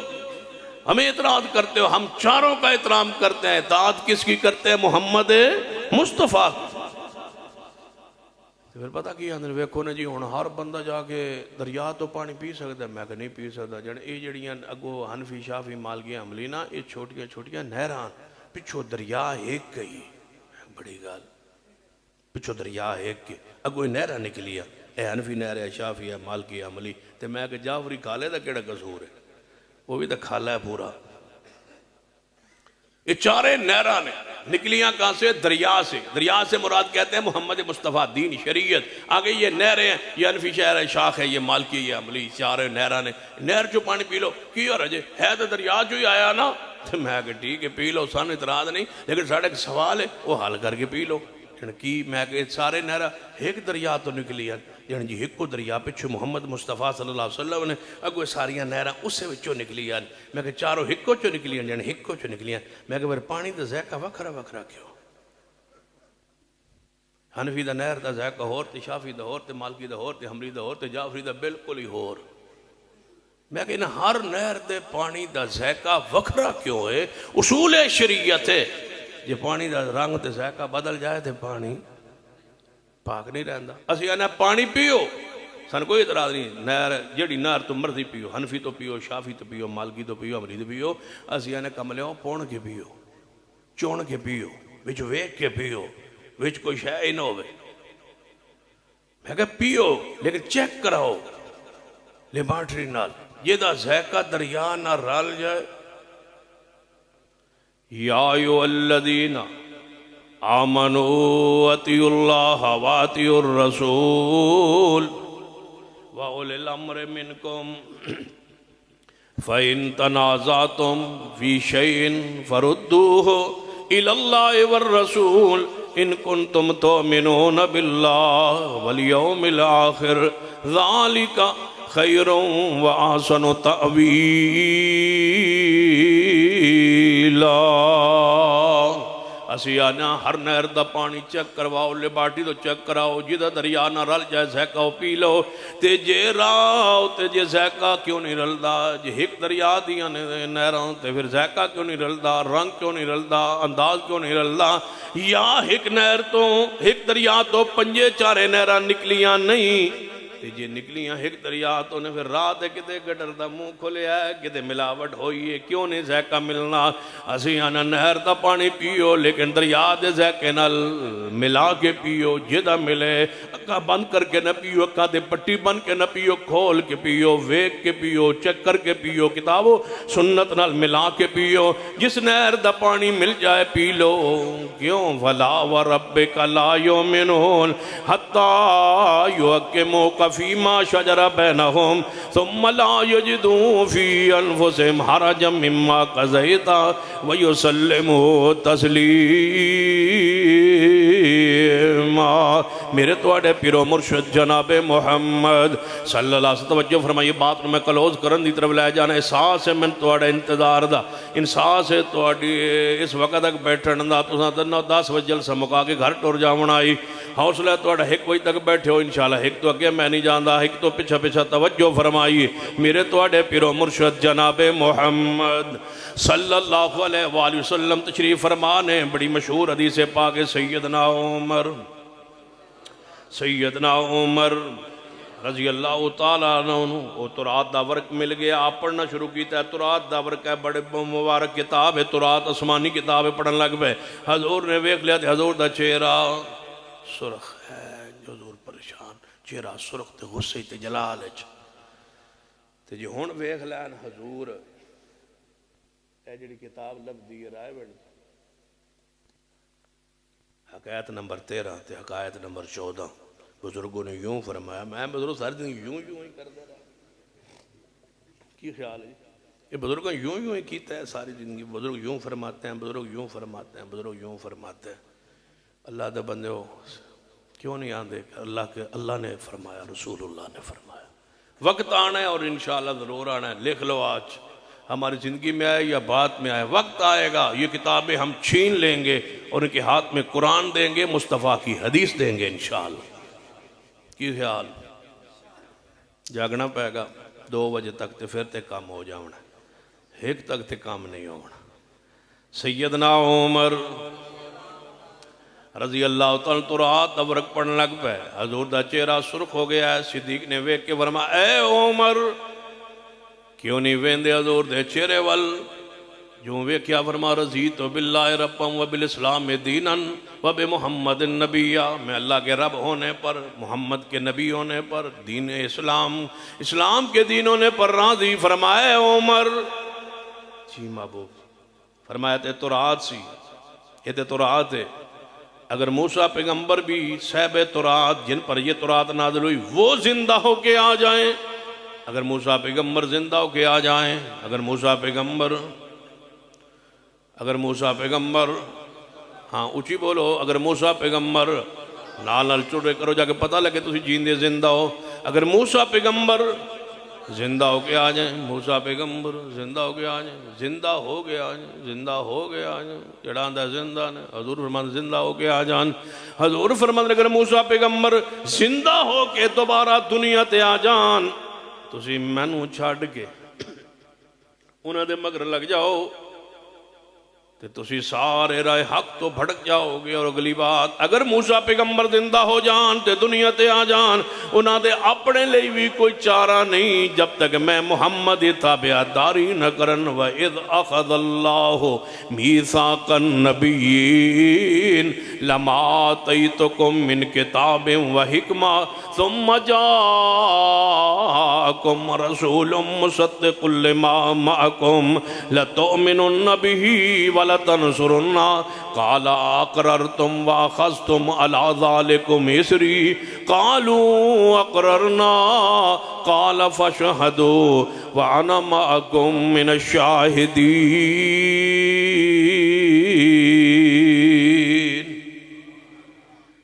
ہمیں اعتراض کرتے ہو۔ ہم چاروں کا احترام کرتے ہیں، اطاعت کس کی کرتے ہیں؟ محمد مصطفیٰ۔ پھر پتہ کی آندھنے ویکھو نا جی ہون ہر بندہ جا کے دریا تو پانی پی سکتا ہے، میں کہ نہیں پی سکتا۔ جن اے جڑیاں اگو حنفی شافی مالکیاں عملی نا، اے چھوٹیاں چھوٹیاں نہران پچھو دریا ایک گئی، بڑی گال پچھو دریا ایک کے اگو نہرہ نکلیا، اے حنفی نہر ہے، شافی ہے، مالکی ہے، عملی۔ تے میں کہ جعفری کھالے دا کیڑا قصور ہے؟ وہ بھی دا کھالا ہے پورا۔ یہ چارے نہرہ نے نکلیاں کہاں سے؟ دریا سے۔ دریا سے مراد کہتے ہیں محمد مصطفیٰ، دین، شریعت۔ آگے یہ نہریں ہیں، یہ حنفی شہر ہے، شاخ ہے، یہ مالکی، یہ عملی، چارے نہرہ نے۔ نہر جو پانی پی لو کی اور رجے ہے تو دریا جو ہی آیا نا، تو میں کہ ٹھیک ہے پی لو، سان اعتراض نہیں، لیکن ساڑھے ایک سوال ہے وہ حل کر کے پی لو۔ کی میں کہ سارے نہرہ ایک دریا تو نکلی ہے، جن جی ایک کو دریا پچھو محمد مصطفیٰ صلی اللہ علیہ وسلم نے اگو ساریاں نہرہ اس سے وچو نکلی ہے۔ میں کہ چاروں ایک کو چو نکلی ہیں، جن ایک کو چو نکلی ہیں۔ میں کہ پھر پانی دا ذائقہ وکھرا وکھرا کیوں؟ حنفی دا نہر دا ذائقہ ہور تے، شافی دا ہور تے، مالکی دا ہور تے، حنبلی دا ہور تے، جعفری دا بالکل ہی ہور۔ میں کہ ہر نہر دے پانی دا ذائقہ وکھرا کیوں ہے؟ اصول شریعت ہے، جے پانی دا رنگ تے ذائقہ بدل جائے تے پانی پاک نہیں رہندا۔ اسی آنا پانی پیو، سن کوئی اعتراض نہیں، نہر جڑی نہر تو مرضی پیو، حنفی تو پیو، شافی تو پیو، مالکی تو پیو، حنبلی تو پیو۔ اسی آنا کملیوں پون کے پیو، چون کے پیو، وچ ویک کے پیو، وچ کوئی شے ہی نہ ہوئے۔ میں کہ پیو لیکن چیک کراؤ لیبارٹری نال، یہ دا ذائقہ دریا نہ رل جائے۔ یا ایھا الذین آمنوا اطیعوا اللہ واطیعوا الرسول واولی الامر منکم فإن تنازعتم فی شیء فردوہ الی اللہ والرسول ان کنتم تؤمنون باللہ والیوم الآخر ذالک خیر و احسن تأویلا۔ اسی آنا ہر نہر دا پانی چیک کرواؤ، لیبارٹی تو چیک کراؤ، جدہ دریا نہ رل جائے ذائقہ پی لو۔ تے جے راؤ تے جے ذائقہ کیوں نہیں رلدا؟ جے ایک دریا دیاں نہراں تے پھر ذائقہ کیوں نہیں رلدا؟ رنگ کیوں نہیں رلدا؟ انداز کیوں نہیں رلدا؟ یا ایک نہر تو ایک دریا تو پنجے چارے نہراں نکلیاں نہیں، جے نکلیاں ایک دریا تو نے پھر رات کتے گٹر دا منہ کھولے ہے، کتے ملاوٹ ہوئی ہے، کیوں نہیں ذائقہ ملنا؟ اسی آنا نہر دا پانی پیو لیکن دریا دے ذائقے نال ملا کے پیو، جدہ ملے اکا بند کر کے نہ پیو، اکا دے پٹی بند کے نہ پیو، کھول کے پیو، ویک کے پیو، چیک کر کے پیو، کتابو سنت نال ملا کے پیو۔ جس نہر دا پانی مل جائے پی لو، کیوں؟ وَلَا وَرَبِّكَ لَا يُؤْمِنُونَ حَتَّى يُحَكِّمُوكَ فیما شجر بینہم ثم لا یجدوا فی انفسہم حرجا مما قضیت ویسلموا تسلیما۔ میرے توڑے پیرو مرشد جناب محمد صلی اللہ علیہ وسلم توجہ فرمائیے، بات میں کلوز کرن دی طرف لے جانا۔ احساس ہے میں توڑے انتظار دا، انساس ہے توڑی اس وقت تک بیٹھن دا، تو ساں 10 بجے جلسہ مکا کے گھر ٹور جاؤنا آئی، حوصلہ توڑا ایک بجے تک بیٹھے ہو انشاءاللہ، ایک تو اگے میں نہیں جاندہ، ایک تو پچھا پچھا توجہ فرمائیے۔ میرے توڑے پیرو مرشد جناب محمد صلی اللہ علیہ وآلہ وسلم تشریف فرمانے، بڑی مشہور حدیث پاک سیدنا عمر رضی اللہ تعالیٰ عنہ، وہ تورات دا ورق مل گیا، آپ پڑھنا شروع کیتا ہے۔ تورات دا ورق ہے بڑے مبارک کتاب ہے، تورات آسمانی کتاب ہے، پڑھن لگ پہ حضور نے ویکھ لیا تھے، حضور دا چہرہ سرخ ہے، حضور پریشان، چہرہ سرخ تے غصے تے جلال ہے تے جی ہون ویکھ لین حضور اے جڑی کتاب لگ دی رائے بڑھ حقایت نمبر 13 تے حقایت نمبر 14 بزرگوں نے یوں فرمایا، میں بزرگ سارے دن یوں ہی کر دے رہا، کی خیال ہے؟ یہ بزرگوں یوں ہی کیتا ہے ساری زندگی، بزرگ یوں فرماتے ہیں، بزرگ یوں فرماتے ہیں، بزرگ یوں فرماتے ہیں۔ اللہ دے بندے ہو کیوں نہیں آندے کہ اللہ نے فرمایا، رسول اللہ نے فرمایا۔ وقت آنا ہے اور انشاءاللہ ضرور آنا ہے، لکھ لو آج ہماری زندگی میں آئے یا بات میں آئے، وقت آئے گا یہ کتابیں ہم چھین لیں گے اور ان کے ہاتھ میں قرآن دیں گے، مصطفیٰ کی حدیث دیں گے انشاءاللہ۔ کی خیال جاگنا پائے گا 2 بجے تک تے پھر تے کام ہو جاؤنا، 1 تک تے کام نہیں ہونا۔ سیدنا عمر رضی اللہ تعالیٰ تورات دا ورق پڑھنے لگ پہ، حضور دا چہرہ سرخ ہو گیا ہے، صدیق نے ویکھ کے فرمایا، اے عمر کیوں نہیں ویندے حضور دے چہرے وال؟ جو ویکھیا فرما رضیت باللہ ربم و بالاسلام دیناً و بمحمد النبیہ، میں اللہ کے رب ہونے پر، محمد کے نبی ہونے پر، دین اسلام کے دین ہونے پر راضی۔ فرمائے عمر جی محبوب، فرمایا تے تورات سی، یہ تے تورات ہے، اگر موسیٰ پیغمبر بھی صاحب تورات جن پر یہ تورات نازل ہوئی وہ زندہ ہو کے آ جائیں، اگر موسیٰ پیغمبر زندہ ہو کے آ جائیں، اگر موسیٰ پیغمبر ہاں اچھی بولو، اگر موسیٰ پیغمبر نال چڑے کرو جا کے پتہ لگے تسی جیندے زندہ ہو، اگر موسیٰ پیغمبر زندہ ہو کے آ جائیں، موسیٰ پیغمبر زندہ ہو کے آ جائیں، زندہ ہو کے آ جائیں، زندہ ہو کے آ جائیں، جڑان دا زندہ نے حضور فرمان زندہ ہو کے آ جائیں، حضور فرمان اگر موسیٰ پیغمبر زندہ ہو کے دوبارہ دنیا تے آ جائیں، تسی مینوں چھاڑ کے انہاں دے مگر لگ جاؤ تے تسی سارے رائے حق تو بھڑک جاؤ گے۔ اور اگلی بات، اگر موسیٰ پیغمبر زندہ ہو جان تے دنیا تے آ جان، انہاں دے اپنے لئے بھی کوئی چارہ نہیں جب تک میں محمد تابعداری نہ کرن۔ وَإِذْ أَخَذَ اللَّهُ مِيثَاقَ النَّبِيِّينَ لَمَا آتَيْتُكُم مِّن كِتَابٍ وَحِكْمَةٍ ثُمَّ جَاءَكُمْ رَسُولٌ مُصَدِّقٌ لِّمَا مَعَكُمْ لَتُؤْمِنُنَّ بِهِ وَلَتَنْصُرُنَّهُ قَالَ أَقْرَرْتُمْ وَأَخَذْتُمْ عَلَى ذَلِكُمْ إِصْرِي قَالُوا أَقْرَرْنَا قَالَ فَاشْهَدُوا وَأَنَا مَعَكُمْ مِنَ الشَّاهِدِينَ۔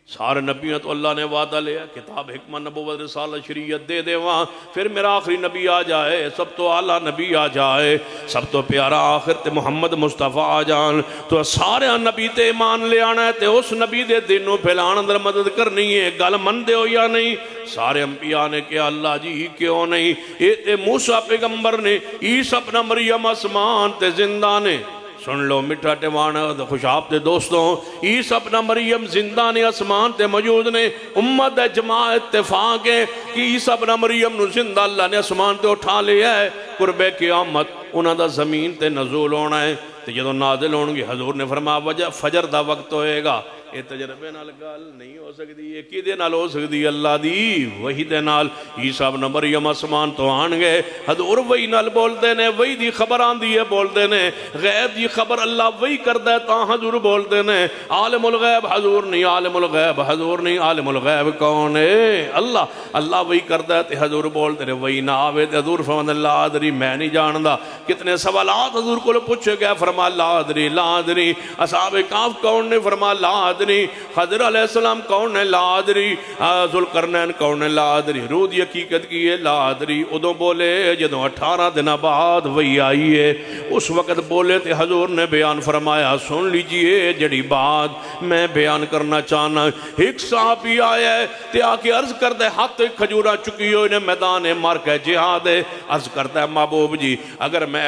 سارے نبیوں تو اللہ نے وعدہ لیا، کتاب حکمت نبوت رسالت شریعت دے دے وہاں، پھر میرا آخری نبی آ جائے، سب تو اعلیٰ نبی آ جائے، سب تو پیارا آخر تے محمد مصطفیٰ آ جان، تو سارے نبی تے ایمان لے آنا ہے تے اس نبی دے دینوں پھیلان اندر مدد کرنی ہے، گل من دے ہو یا نہیں؟ سارے انبیاء نے کہا اللہ جی کیوں نہیں؟ یہ تے موسیٰ پیغمبر نے، عیسیٰ ابن مریم آسمان تے زندہ نے، سن لو مٹھا ٹیوانا خوشاب دے دوستوں، عیسیٰ ابن مریم زندہ نے، اسمان تے موجود نے، امت جماع اتفاق ہے کہ عیسیٰ ابن مریم نو زندہ اللہ نے اسمان تے اٹھا لیا ہے، قرب قیامت انہاں دا زمین تے نزول ہونا ہے، تے جدو نازل ہونگے حضور نے فرمایا فجر دا وقت ہوئے گا، یہ تجربے نال گل نہیں ہو سکتی. یہ کدے نال ہو سکتی؟ اللہ دی وحی دے نال. عیسیٰ ابن مریم آسمان تو آن گئے, حضور وحی نال بولتے نے, وحی دی خبر آندی ہے بولتے نے, غیب دی خبر اللہ وحی کردہ ہے تا حضور بولتے نے. عالم الغیب حضور نہیں, عالم الغیب حضور نہیں. عالم الغیب کون ہے؟ اللہ. اللہ وحی کردہ ہے تے حضور بولتے نے. وحی نہ آوے تے حضور فرماتے ہیں لا ادری, میں نہیں جاندا. کتنے سوالات حضور کو پوچھے گئے, فرما لا ادری لا ادری. اصحاب کہف کون نے؟ فرما لا ادری. خضر علیہ السلام کون نے؟ لا ادری. ذوالقرنین کون نے؟ لا ادری. روح دی حقیقت کی ہے؟ لا ادری. ادوں بولے جدوں 18 دن بعد وہی آئی ہے, اس وقت بولے تے حضور نے بیان فرمایا. سن لیجئے جڑی بات میں بیان کرنا چاہنا. ایک صحابی آیا ہے تے آ کے عرض کرتا ہے, ہاتھ کھجورا چکی ہوئی نے, میدان مار کے جہاد ہے. عرض کرتا ہے محبوب جی اگر میں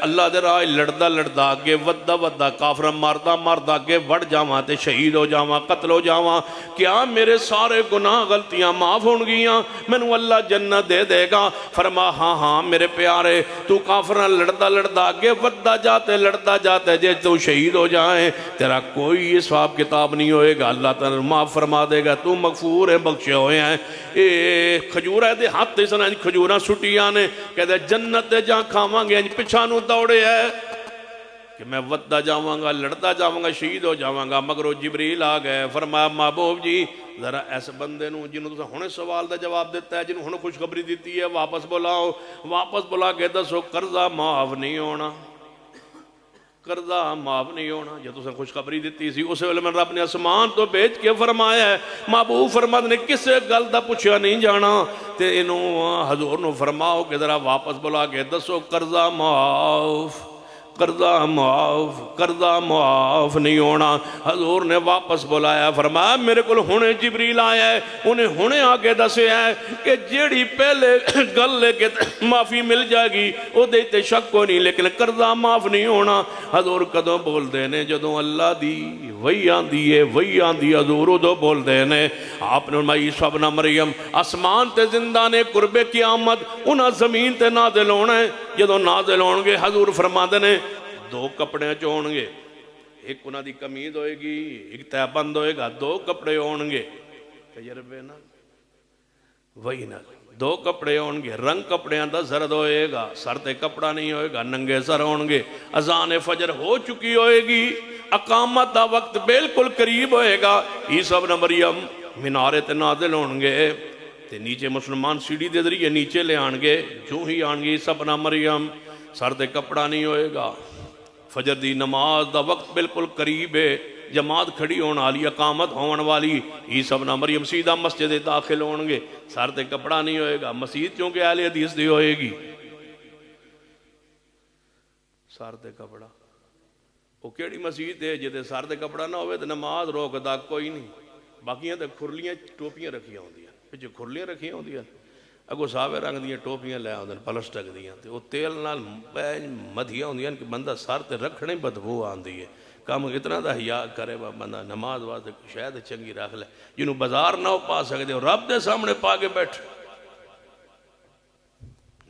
اللہ دے راہ لڑدا لڑدا اگے ودا ودا کافر ماردا ماردا اگے وڑ جاواں تے شہید ہو جاواں, قتل ہو جاواں, کیا میرے سارے گناہ غلطیاں معاف ہون گیاں؟ مینوں اللہ جنت دے دے گا؟ فرما ہاں ہاں میرے پیارے, تو کافر لڑدا لڑدا اگے ودا جاتے لڑدا جاتے, جے تو شہید ہو جائیں تیرا کوئی حساب کتاب نہیں ہوئے گا, اللہ تعالیٰ معاف فرما دے گا, تو مغفور ہے, بخشے ہوئے ہیں. اے کھجورہ دے ہاتھ سن کھجوراں سٹیاں نے, کہتے جنت دے جہاں کھاواں گے پچھانوں دوڑے ہے کہ میں ودا جاواں گا, لڑدا جاواں گا, شہید ہو جاواں گا. مگر جبریل آ گئے, فرمایا محبوب جی ذرا ایس بندے نو جنہوں تو ہونے سوال دا جواب دیتا ہے, جنہوں ہونے خوشخبری دیتی ہے, واپس بلاؤ. واپس بلا کے دسو قرضہ معاف نہیں ہونا, قرضہ معاف نہیں ہونا. جب تو خوشخبری دیتی سی اسے علم رب نے آسمان تو بیچ کے فرمایا ہے. محبوب فرماتے نے کسے گل دا پوچھا نہیں جانا, تے انہوں حضور نو فرماؤ کہ ذرا واپس بلا کے دسو قرضہ معاف, قرضہ معاف, قرضہ معاف نہیں ہونا. حضور نے واپس بلایا, فرمایا میرے کو ہونے جبریل آیا ہے, انہیں ہونے آگے دسے ہے کہ جیڑی پہلے گل لے کے معافی مل جائے گی وہ دیتے شک کو نہیں, لیکن قرضہ معاف نہیں ہونا. حضور کدوں بول دینے جدوں اللہ دی وہی آندی ہے, وہی آندی حضور ادو بول دینے. آپ نے فرمایا عیسیٰ ابن مریم آسمان تے زندہ نے قرب قیامت انہاں زمین تے نازل ہونا ہے. جدوں نازل ہون گے حضور فرماتے نے دو کپڑے چون گے, ایک انہاں دی قمیض ہوئے گی, ایک تہ بند ہوئے گا, دو کپڑے ہون گے. تجربے نا وہی نا, دو کپڑے ہون گے, رنگ کپڑے اندر زرد ہوئے گا, سر تے کپڑا نہیں ہوئے گا, ننگے سر ہون گے. اذان فجر ہو چکی ہوئے گی, اقامت دا وقت بالکل قریب ہوئے گا. عیسیٰ ابن مریم مینارے تے نازل ہون گے تے نیچے مسلمان سیڑھی دے ذریعے نیچے لے آن گے. جو ہی آن گے عیسیٰ ابن مریم, سر تے کپڑا نہیں ہوئے گا. فجر دی نماز دا وقت بالکل قریب ہے, جماعت کھڑی ہون والی, اقامت ہون والی. عیسیٰ ابن مریم سیدھا مسجد داخل ہون گے, سر تے کپڑا نہیں ہوئے گا. مسجد چونکہ اہل حدیث دی ہوئے گی, سر تے کپڑا. وہ کیڑی مسجد ہے جدے سر تے کپڑا نہ ہوئے تو نماز روکدا کوئی نہیں. باقیاں تے کھرلیاں ٹوپیاں رکھیاں ہوندیاں, پچھے کھرلیاں رکھیاں ہوندیاں, اگو صحابے رنگ دیاں ٹوپیاں لے آندن پلسٹک دیاں, تے وہ تیل نال مدھیاں ہوندیاں کہ بندہ سر تے رکھنے بدبو آندی ہے. کام اتنا دا حیا کرے بندہ نماز واسطے شاید چنگی رکھ لے, جنہوں بازار نہ ہو پا سکتے ہو رب دے سامنے پا کے بیٹھ.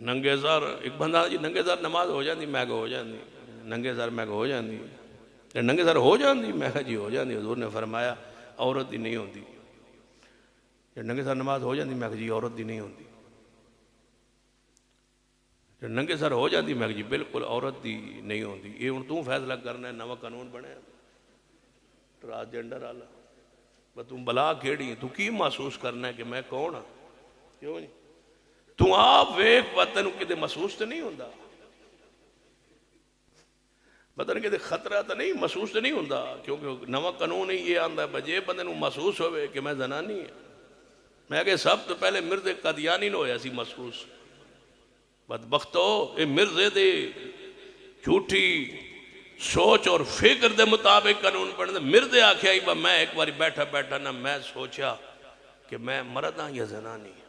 ننگے سر ایک بندہ جی ننگے سر نماز ہو جاندی, میں ہو جاندی, ننگے سر میں ہو جاندی, ننگے سر ہو جاندی, میں جی ہو جاندی. حضور نے فرمایا عورت دی نہیں ہوندی. ننگے سر نماز ہو جاندی, میں جی عورت دی نہیں ہوندی. ننگے سر ہو جاندی, میں جی بالکل عورت دی نہیں ہوندی. یہ ہن تو فیصلہ کرنا ہے, نواں قانون بنے ٹرانسجنڈر والا. بس تم بلا کیڑی, تو کی محسوس کرنا ہے کہ میں کون ہاں؟ کیوں نہیں؟ تو آپ ویک پتن کدے محسوس تو نہیں ہوندا, پتن کدے خطرہ تو نہیں محسوس تو نہیں ہوندا, کیونکہ نواں قانون ہی یہ آندا ہے بجے بندے نو محسوس ہوئے کہ میں زنانی ہوں. میں کہ سب تو پہلے مرد قادیانی نو ہویا سی محسوس. بدبختو اے مرزے دے جھوٹی سوچ اور فکر دے مطابق قانون بنے. مرزے آکھیا ہی میں ایک باری بیٹھا بیٹھا نہ میں سوچا کہ میں مرد ہاں یا زنانی ہوں.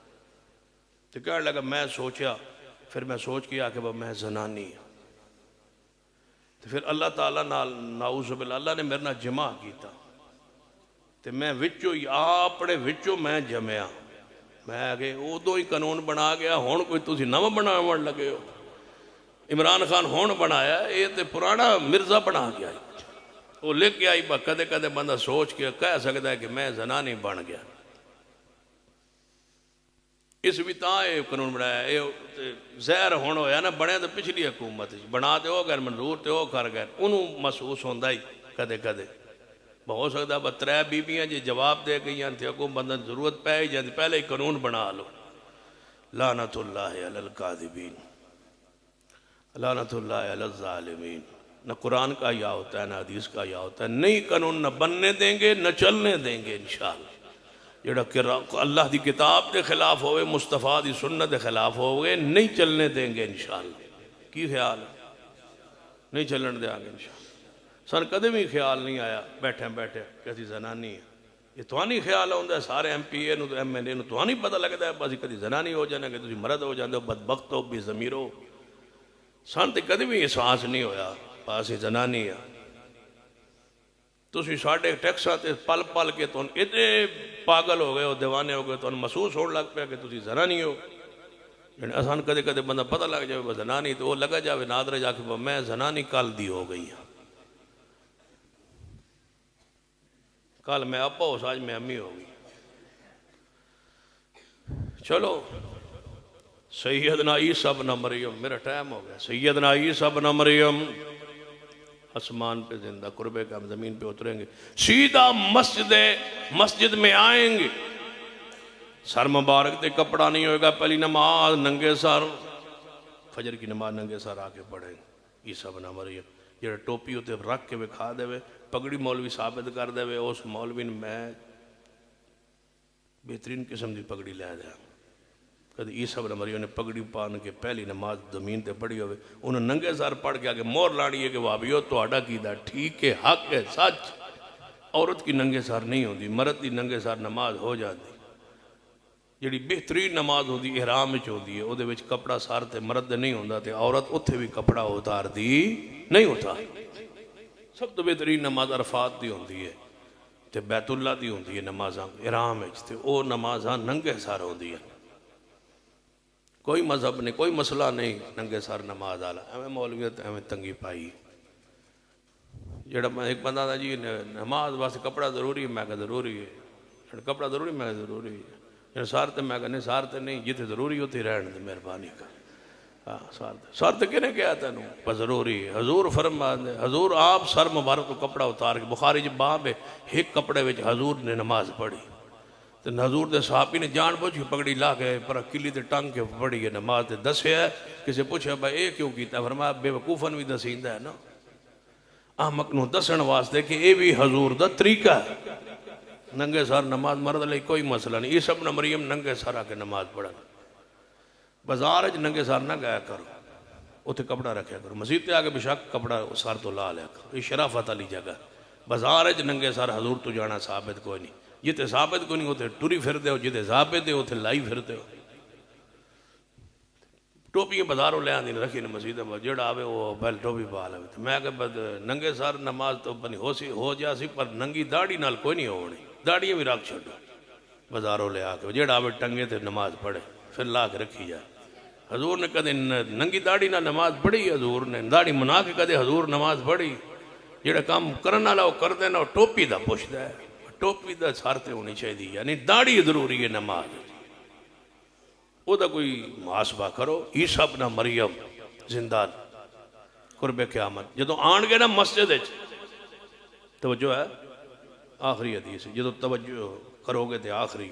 تو کہنے لگا میں سوچا, پھر میں سوچ کے آکھیا میں زنانی ہوں. تو پھر اللہ تعالیٰ نعوذ باللہ اللہ نے میرے نال جمع کیتا, تو میں وچوں ہی اپنے وچوں میں جمعیا. میں آگے ادو ہی قانون بنا گیا, ہون کوئی تسی نو بناون لگے ہو. عمران خان ہون بنایا, یہ تے پرانا مرزا بنا گیا. وہ لکھ کے آئی با کدے کدے بندہ سوچ کے کہہ سکتا ہے کہ میں زنانی بن گیا. اس بھی تاں یہ قانون بنایا یہ زہر ہون ہویا نا بنے تو پچھلی حکومت بنا تے ہو گئے منظور تے ہو کر گئے انہوں محسوس ہوندہ ہی کدے کدے ہو سکتا ہے ترے بیبیاں جی جواب دے گئی ہیں تھے اگوں بندہ ضرورت پہ ہی جاندی پہلے ہی قانون بنا لو. لعنت اللہ علی الکاذبین لعنت اللہ علی الظالمین. نہ قرآن کا یا ہوتا ہے نہ حدیث کا یا ہوتا ہے. نئی قانون نہ بننے دیں گے نہ چلنے دیں گے انشاءاللہ. جڑا کہ اللہ دی کتاب دے خلاف ہوئے مصطفیٰ دی سنت دے خلاف ہوئے نہیں چلنے دیں گے انشاءاللہ. کی خیال ہے؟ نہیں چلنے دیں گے انشاءاللہ. سن کدے بھی خیال نہیں آیا بیٹھے بیٹھے کسی زنانی ہے یہ تو نہیں خیال ہوتا ہے سارے ایم پی اے نو ایم ایل اے نو تو نہیں پتہ لگتا ہے بس کدی زنانی ہو جانا کہ تسی مرد ہو جاندے ہو بدبخت ہو بے ضمیر ہو. سن تے کدے بھی احساس نہیں ہویا بس یہ زنانی ہے. تسی ساڑھے ٹیکساں تے پل پل کے تو اتنے پاگل ہو گئے ہو دیوانے ہو گئے تو محسوس ہونے لگ پیا کہ تسی زنانی ہو. یعنی آسان کدے کدے بندہ پتہ لگ جائے بس زنانی تو وہ لگا جاوے نادرہ جا کے میں زنانی کل دی ہو گئی ہوں. کل میں ابا ہو آج میں امی ہوگی. چلو سیدنا عیسیٰ ابن مریم میرا ٹائم ہو گیا. سیدنا عیسیٰ ابن مریم آسمان پہ زندہ قربے کا ہم زمین پہ اتریں گے سیدھا مسجد میں آئیں گے. سر مبارک تے کپڑا نہیں ہوئے گا پہلی نماز ننگے سر فجر کی نماز ننگے سر آ کے پڑھیں گے. عیسیٰ ابن مریم جڑا ٹوپی ہوتے رکھ کے وکھا دے وے پگڑی مولوی ثابت کر دے وے اس مولوی نے میں بہترین قسم دی پگڑی لے دیا. کدی عیسیٰ ابن مریم نے پگڑی پان کے پہلی نماز زمین تے پڑھی ہوئے انہوں ننگے سر پڑھ کے آگے مور لانی ہے کہ وابیو تو آڈا کی دا ٹھیک ہے حق ہے سچ. عورت کی ننگے سر نہیں ہوتی مرد کی ننگے سر نماز ہو جاتی. جڑی بہترین نماز ہوتی احرام وچ ہوتی ہے او دے وچ کپڑا سر تے مرد نہیں ہوندا تے عورت اتھے بھی کپڑا اتار دی نہیں ہوتا. سب تو بہترین نماز عرفات دی ہوندی ہے تے بیت اللہ دی ہوندی ہے نمازاں احرام وچ تے او نمازاں ننگے سر ہوندی ہے. کوئی مذہب نہیں کوئی مسئلہ نہیں ننگے سر نماز آلا ہمیں مولویت ہمیں تنگی پائی. جڑا ایک بندہ تھا جی نماز واسطے کپڑا ضروری ہے میں کہا ضروری ہے کپڑا ضروری میں کہا ضروری ہے. سارتے میں کہا نہیں سارتے نہیں جتے ضروری ہوتی رہن دے مہربانی کا. سارتے کہنے کیا تھا پر ضروری ہے. حضور فرما دے حضور آپ سر مبارک کو کپڑا اتار کے بخاری جب باب ہے ایک کپڑے وچ حضور نے نماز پڑھی تو حضور دے صحابی نے جان بوجھ کے پگڑی لا کے پر کلی تے ٹنگ کے پڑھی ہے نماز تے دسے ہے کسے پوچھے بھائی اے کیوں کیتا فرمایا بے وقوفن بھی دسیندہ ہے نا احمق نو دسن واسطے کہ اے بھی حضور دا طریقہ ہے. ننگے سر نماز مرد لئی کوئی مسئلہ نہیں. عیسیٰ ابن مریم ننگے سر آ کے نماز پڑھا. بازار وچ ننگے سر نہ گیا کرو اتنے کپڑا رکھیا کرو. مسجد تے آگے بشک کپڑا سر تو لا لیا کرو. یہ شرافت والی جگہ. بازار وچ ننگے سر حضور تو جانا ثابت کوئی نہیں. جتے ثابت کوئی نہیں ہوتے ٹری پھرتے ہو جتے ثابت ہو تے لائی پھرتے ہو. ٹوپی بازاروں لے آندی رکھی نے مسجد میں جڑا آوے وہ پہلے ٹوپی پا لے. میں کہ ننگے سر نماز تو بنی ہو جا سی پر ننگی داڑھی نال کوئی نہیں ہونی. داڑیاں بھی رکھ چھوڑو بازاروں لے آ کے جڑا آوے ٹنگے تے نماز پڑھے پھر لا کے رکھی جائے. حضور نے کدے ننگی داڑھی نہ نماز پڑھی. حضور نے داڑھی منا کے کدے حضور نماز پڑھی. جڑا کام کرنا والا وہ کر دینا ٹوپی دا پوچھتا ہے ٹوپی دا سر تے ہونی چاہیے یعنی داڑھی ضروری ہے نماز او دا کوئی محاسبہ کرو. عیسیٰ ابن مریم زندان قرب قیامت جدو آن گے نا مسجد توجہ ہے آخری حدیث جدو توجہ کرو گے تے آخری.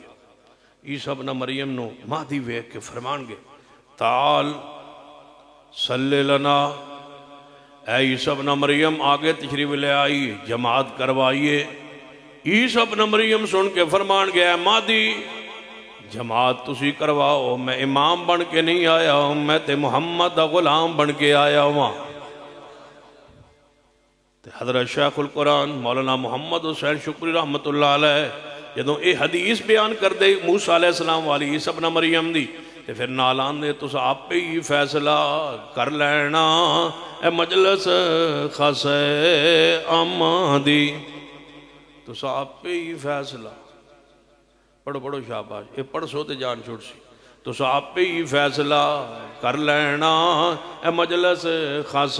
عیسیٰ ابن مریم نو مہدی ویکھ کے فرمان گے تعال صلی لنا. اے عیسیٰ ابن مریم آگے تشریف لے آئی جماعت کروائیے. عیسیٰ ابن مریم سن کے فرمان گیا مہدی جماعت تسی کرواؤ میں امام بن کے نہیں آیا ہوں میں تے محمد دا غلام بن کے آیا ہوں. حضرت شیخ القرآن مولانا محمد حسین شکری رحمت اللہ علیہ جدوں اے حدیث بیان کر دے موسیٰ علیہ السلام والی عیسیٰ ابن مریم دی تے پھر نالان دے تو آپ پہ ہی فیصلہ کر لینا اے مجلس خاص آمدی تو آپ پہ ہی فیصلہ پڑھو پڑھو شاباش اے پڑھ سو تے جان چھوڑ سی تو آپ پہ ہی فیصلہ کر لینا اے مجلس خاص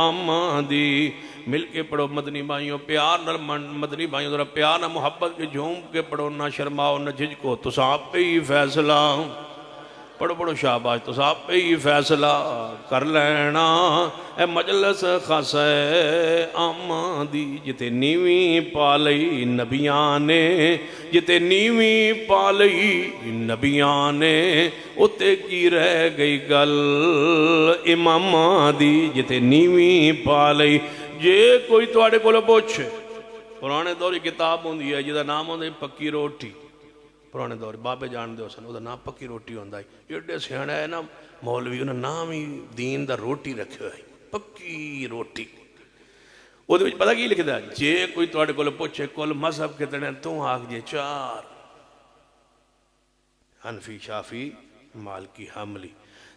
آمدی مل کے پڑھو مدنی بھائیوں، پیار نہ مدنی بھائیوں ذرا پیار نہ محبت کے جھوم کے پڑھو، نہ شرماؤ نہ جھجکو، تو آپ پہ ہی فیصلہ پڑھو پڑھو شاباش، تو آپ پہ ہی فیصلہ کر لینا اے مجلس خاص آمدی، جتے نیویں پالئی نبیاں نے، جتے نیویں پالئی نبیاں نے، اتے کی رہ گئی گل اماماں دی، جتے نیویں پالئی۔ جے کوئی تواڈے کولوں پوچھے، پرانے دور کی کتاب ہوندی ہے جدا نام ہوندے پکی روٹی، پرانے دور بابے جان دے سن، وہ نام پکی روٹی ہوندا ہے، ایڈے سیاںے ہے نا مولوی، انہاں نام ہی دین دا روٹی رکھے ہوئے، پکی روٹی۔ وہ دے وچ پتہ کی لکھدا ہے، جے کوئی تواڈے کول پوچھے کل مذہب کتنے، تو آکھ جے 4، حنفی، شافی، مالکی، حنبلی۔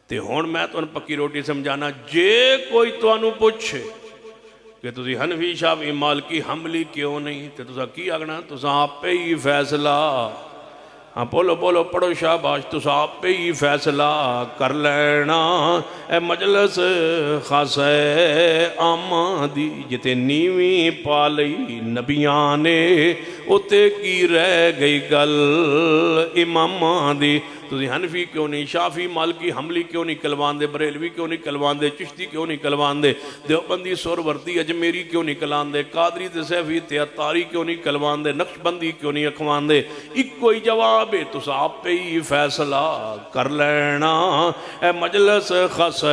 تے ہن میں تانوں پکی روٹی سمجھانا، جے کوئی تانوں پوچھے کہ تسی حنفی، شافی، مالکی، حنبلی کیوں نہیں، تے تساں کی آکھنا، تساں آپ پہ ہی فیصلہ، ہاں بولو بولو پڑھو شاباش، تساں آپ پہ ہی فیصلہ کر لینا اے مجلس خاص آمدی، جتے نیویں پالئی نبیاں نے، اتے کی رہ گئی گل اماماں دی۔ تسی حنفی کیوں نہیں، شافی، مالکی، حنبلی کیوں نہیں کلوان دے، بریلوی کیوں نہیں کلوان دے، چشتی کیوں نہیں کلوان دے، دیوبندی، سہروردی، اجمیری کیوں نہیں کلوان دے، قادری تے سیفی تے عطاری کیوں نہیں کلوان دے، نقشبندی کیوں نہیں اکھوان دے، ایک کوئی جواب ہے، تسا آپ پہ ہی فیصلہ کر لینا اے مجلس خاص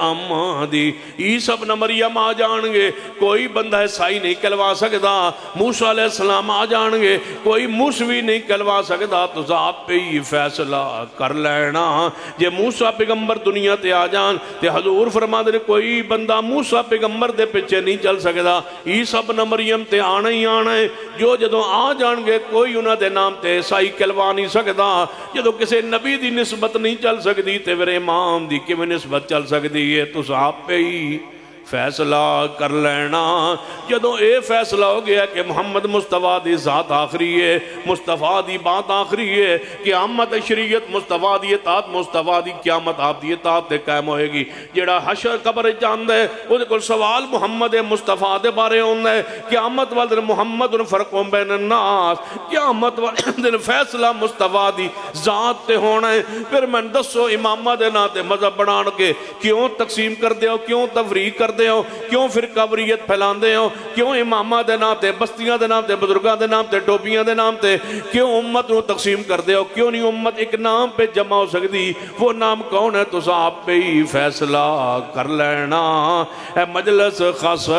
آمدی۔ عیسیٰ ابن مریم آ جان گے، کوئی بندہ عیسائی نہیں کلوا سکدا، موسیٰ علیہ السلام آ جان گے، کوئی موسوی نہیں کلوا سکدا، تسا آپ پہ ہی فیصلہ کر لینا۔ جے موسیٰ پیغمبر دنیا تے آ جان تے حضور فرما دے کوئی بندہ موسیٰ پیغمبر دے پیچھے نہیں چل سکدا، عیسیٰ ابن مریم تے آنا ہی آنا ہے، جو جدوں آ جان گے کوئی انہاں دے نام تے عیسائی کلوا نہیں سکدا، جدوں کسے نبی دی نسبت نہیں چل سکدی تے پھر امام دی کیویں نسبت چل سکدی ہے، تساں آپ پہ ہی فیصلہ کر لینا۔ جدوں اے فیصلہ ہو گیا کہ محمد مصطفیٰ دی ذات آخری ہے، مصطفیٰ دی بات آخری ہے، قیامت شریعت مصطفیٰ دی اطاعت، مصطفیٰ دی قیامت آپ دی اطاعت تے قائم ہوئے گی۔ جیڑا حشر قبر جاندہ ہے وہ دے کل سوال محمد مصطفیٰ دے بارے ہوندہ ہے، قیامت والدن محمد فرقوں بین الناس، قیامت والدن فیصلہ مصطفیٰ دی ذات تے ہونا ہے۔ پھر میں دسو امامہ دے ناتے مذہب بنان کے کیوں تقسیم کر دے ہو، کیوں تفریق کر دے ہو، کیوں فرقہ پھیلان دے ہو، کیوں امامہ دے نام تے، بستیاں دے نام تے، بزرگاں دے نام تے، ٹوپیاں دے نام تے، کیوں امت نو تقسیم کر دے ہو، کیوں نہیں امت ایک نام پہ جمع ہو سکتی، وہ نام کون ہے، تساں آپ پہ ہی فیصلہ کر لینا اے مجلس خاص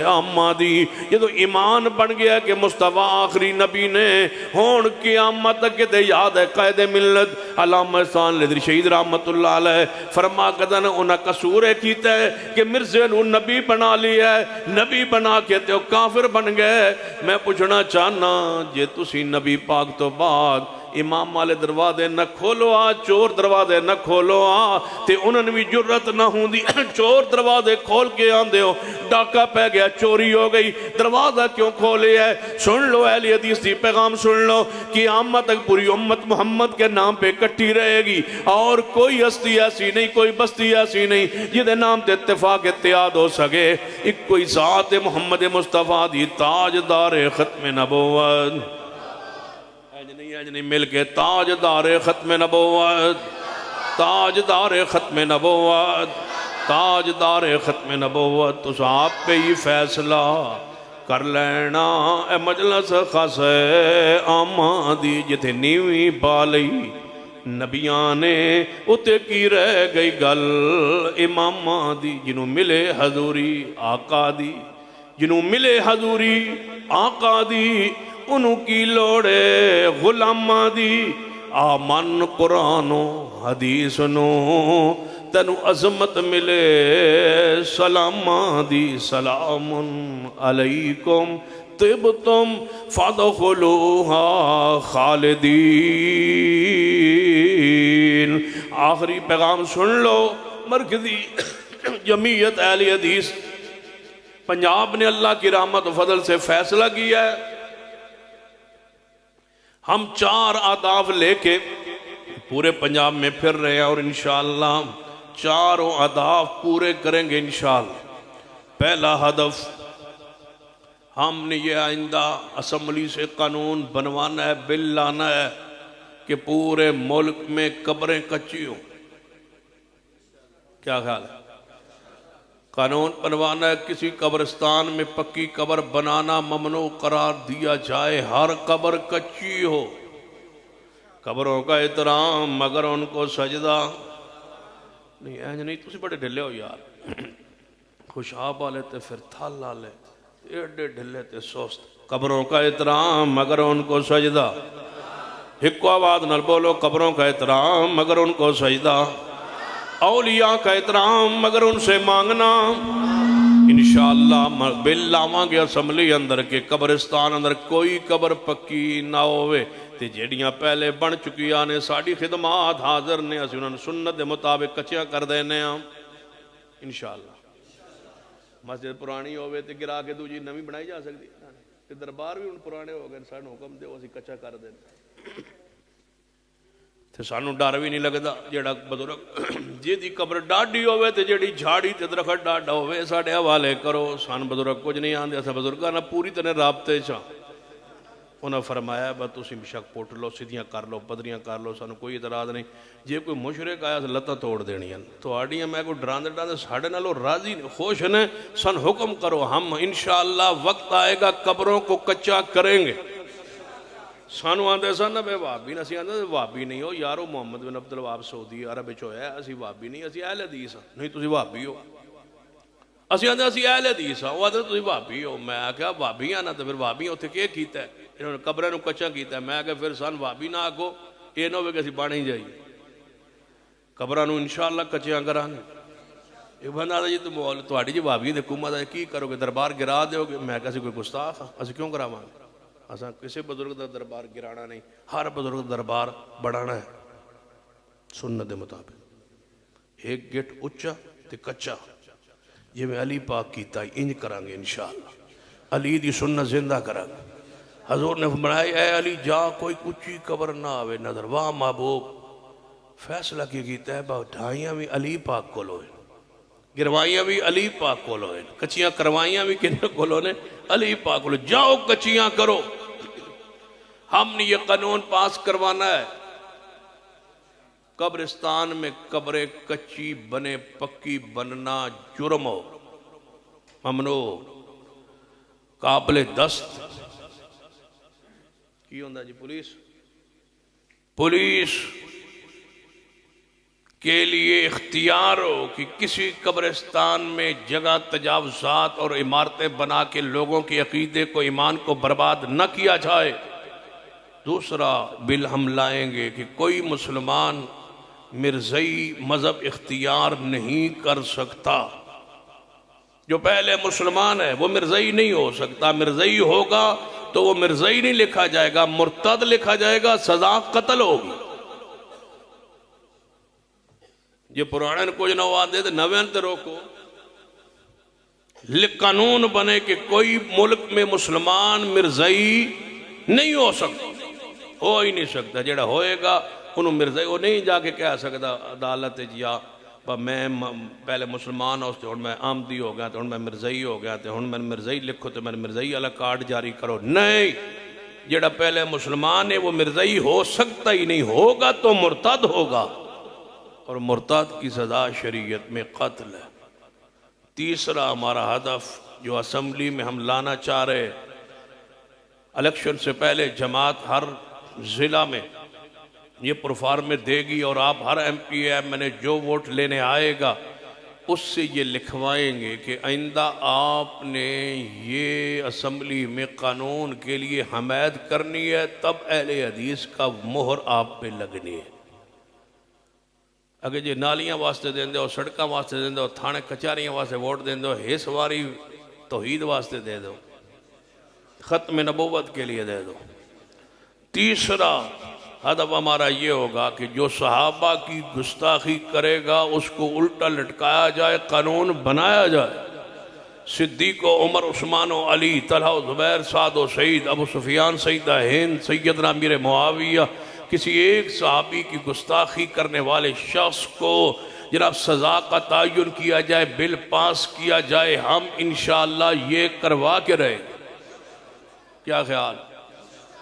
آمدی۔ یہ تو ایمان بن گیا کہ مصطفیٰ آخری نبی نے، ہون قیامت تک تے یاد ہے قائد ملت علامہ احسان لیدری شہید رحمت اللہ علیہ فرما کدن انہاں قصور کیتا ہے کہ مرزے نو نبی بنا لیا ہے، نبی بنا کے تے کافر بن گئے۔ میں پوچھنا چاہنا جے تسی نبی پاک تو بعد امام والے دروازے نہ کھولو آ، چور دروازے نہ کھولو آ، تے انہوں نے بھی جرت نہ ہوں دی چور دروازے کھول کے آن دے ہو، ڈاکہ پہ گیا، چوری ہو گئی، دروازہ کیوں کھولے ہے؟ سن لو اہل حدیث دی پیغام سن لو، قیامت تک پوری امت محمد کے نام پہ کٹی رہے گی، اور کوئی ہستی ایسی نہیں، کوئی بستی ایسی نہیں جدے نام تے اتفاق اتحاد ہو سکے۔ ایک کوئی ذات محمد مصطفیٰ دی تاجدار ختم نبوت، نہیں مل کے تاجدار ختم نبوت، تاجدار ختم نبوت، تاجدار ختم نبوت، تو آپ پہ ہی فیصلہ کر لینا اے مجلس خاص آمدی، جتے نیویں پالئی نبیاں نے، اتے کی رہ گئی گل اماماں دی، جنہوں ملے حضوری آقا دی، جنہوں ملے حضوری آقا دی، انہوں کی لوڑے غلامہ دی، آمن قرآن و حدیث نو تنو عظمت ملے سلامہ دی، سلام علیکم طبتم فادخلوہا خالدین۔ آخری پیغام سن لو، مرکزی جمعیت اہل حدیث پنجاب نے اللہ کی رحمت و فضل سے فیصلہ کیا ہے، ہم 4 اہداف لے کے پورے پنجاب میں پھر رہے ہیں، اور انشاءاللہ 4 اہداف پورے کریں گے انشاءاللہ۔ پہلا ہدف ہم نے یہ آئندہ اسمبلی سے قانون بنوانا ہے، بل لانا ہے کہ پورے ملک میں قبریں کچی ہوں۔ کیا خیال ہے؟ قانون بنوانا ہے کسی قبرستان میں پکی قبر بنانا ممنوع قرار دیا جائے، ہر قبر کچی ہو۔ قبروں کا احترام مگر ان کو سجدہ نہیں۔ اینج نہیں، تسی بڑے ڈھلے ہو یار، خوشاب والے تے پھر تھل والے ایڈے ڈھلے تے سست۔ قبروں کا احترام مگر ان کو سجدہ، ایک آواز نہ بولو، قبروں کا احترام مگر ان کو سجدہ، اولیاء کا احترام مگر ان سے مانگنا۔ انشاءاللہ بل لاواں گے اسمبلی اندر کے قبرستان اندر کوئی قبر پکی نہ ہوئے، تے جیڑیاں پہلے بن چکیاں نے ساڑی خدمات حاضر نے، اسی انہوں نے سنت دے مطابق کچیاں کر دینے ہیں انشاءاللہ۔ مسجد پرانی ہوئے تے گرا کے دوجی نمی بنائی جا سکتی، تے دربار بھی ان پرانے ہو گئے، سانو حکم دے اسی کچا کر دینے، تے سانو ڈر بھی نہیں لگدا۔ جیڑا بزرگ جی دی قبر ڈاڈی ہوئے تے جیڑی جھاڑی تے درخت ڈاڈا ہوئے ساڑے حوالے کرو، سان بزرگ کچھ نہیں آندے، اسا بزرگاں نہ پوری طرح رابطے چاں۔ انہاں فرمایا بس تسی بشک پوٹ لو، سیدھیاں کر لو، پدریاں کر لو، سانو کوئی اعتراض نہیں۔ جے کوئی مشرک آیا لتاں توڑ دینی ہیں تو آڑیاں میں کوئی ڈراندے ڈراندے ساڑے نالو راضی خوش نے، سن حکم کرو، ہم انشاءاللہ وقت آئے گا قبروں کو کچا کریں گے۔ سانو آندے سن بے وہابی نہ، اسی آندے وہابی نہیں ہو یارو، محمد بن عبد الوہاب سعودی عرب وچ ہویا ہے، اسی وہابی نہیں، اسی اہل حدیث ہاں۔ نہیں تسی وہابی ہو، اسی آندے اسی اہل حدیث ہاں، وہ آندے تسی وہابی ہو۔ میں کہا وہابی ہاں نا، تو پھر وہابی اتھے کیا کیتا ہے؟ انہوں نے قبریں نو کچا کیتا ہے۔ میں کہا پھر سان وہابی نہ آگو، یہ نہ ہوئے کہ اسی بان ہی جائیے، قبریں نو انشاءاللہ کچیاں کرانگے۔ ایک بندہ آدھا جی تو آڑی جی وہابی دے حکومت ہے کی کرو گے، دربار گرا دے گے؟ میں کہا اسی کوئی گستاخ ہاں، اسی کیوں کراواں گے؟ اساں کسی بزرگ دا دربار گرانا نہیں، ہر بزرگ دربار بڑھانا ہے سنت دے مطابق۔ ایک گیٹ اچھا تے کچا، یہ میں علی پاک کیتا ہے، انج کرانگے انشاءاللہ، علی دی سنت زندہ کرانگے۔ حضور نے فرمایا اے علی جا کوئی کچی قبر نہ آوے نظر، واہ محبوب فیصلہ کی کیتا ہے، ڈھائیاں بھی علی پاک کو لوئے، گروائیاں بھی علی پاک کو لوئے، کچیاں کروائیاں بھی کن کو لوئے، علی پاک کو لوئے، جاؤ کچیاں کرو۔ ہم نے یہ قانون پاس کروانا ہے، قبرستان میں قبریں کچی بنے پکی بننا جرم ہو، ممنوع، قابل دست کی ہوندہ جی پولیس کے لیے اختیار ہو کہ کسی قبرستان میں جگہ تجاوزات اور عمارتیں بنا کے لوگوں کے عقیدے کو ایمان کو برباد نہ کیا جائے۔ دوسرا بل ہم لائیں گے کہ کوئی مسلمان مرزائی مذہب اختیار نہیں کر سکتا، جو پہلے مسلمان ہے وہ مرزائی نہیں ہو سکتا، مرزائی ہوگا تو وہ مرزائی نہیں لکھا جائے گا، مرتد لکھا جائے گا، سزا قتل ہوگی۔ یہ پرانے کچھ نہ ہوا دے تو نوین تے روکو، قانون بنے کہ کوئی ملک میں مسلمان مرزائی نہیں ہو سکتا، ہو ہی نہیں سکتا، جڑا ہوئے گا انہوں مرزائی وہ نہیں جا کے کہہ سکتا عدالت یا میں پہلے مسلمان ہوں تو میں آمدی ہو گیا تو میں مرزائی ہو گیا تو میں مرزائی لکھو تو میں مرزائی والا کارڈ جاری کرو، نہیں، جڑا پہلے مسلمان ہے وہ مرزائی ہو سکتا ہی نہیں، ہوگا تو مرتد ہوگا، اور مرتد کی سزا شریعت میں قتل ہے۔ تیسرا ہمارا ہدف جو اسمبلی میں ہم لانا چاہ رہے، الیکشن سے پہلے جماعت ہر ضلع میں یہ پرفارم دے گی، اور آپ ہر ایم پی ایم نے جو ووٹ لینے آئے گا اس سے یہ لکھوائیں گے کہ آئندہ آپ نے یہ اسمبلی میں قانون کے لیے حمایت کرنی ہے، تب اہل حدیث کا مہر آپ پہ لگنی ہے۔ اگر جی نالیاں واسطے دیں دو، سڑکاں واسطے دیں دو، تھانے کچاریاں واسطے ووٹ دیں دو، حص واری توحید واسطے دے دو، ختم نبوت کے لیے دے دو۔ تیسرا ہدف ہمارا یہ ہوگا کہ جو صحابہ کی گستاخی کرے گا اس کو الٹا لٹکایا جائے، قانون بنایا جائے۔ صدیق و عمر، عثمان و علی، طلحہ و زبیر، سعد و سعید، ابو سفیان، سیدہ ہند، سیدنا امیر معاویہ، کسی ایک صحابی کی گستاخی کرنے والے شخص کو جناب سزا کا تعین کیا جائے، بل پاس کیا جائے، ہم انشاءاللہ یہ کروا کے رہے۔ کیا خیال؟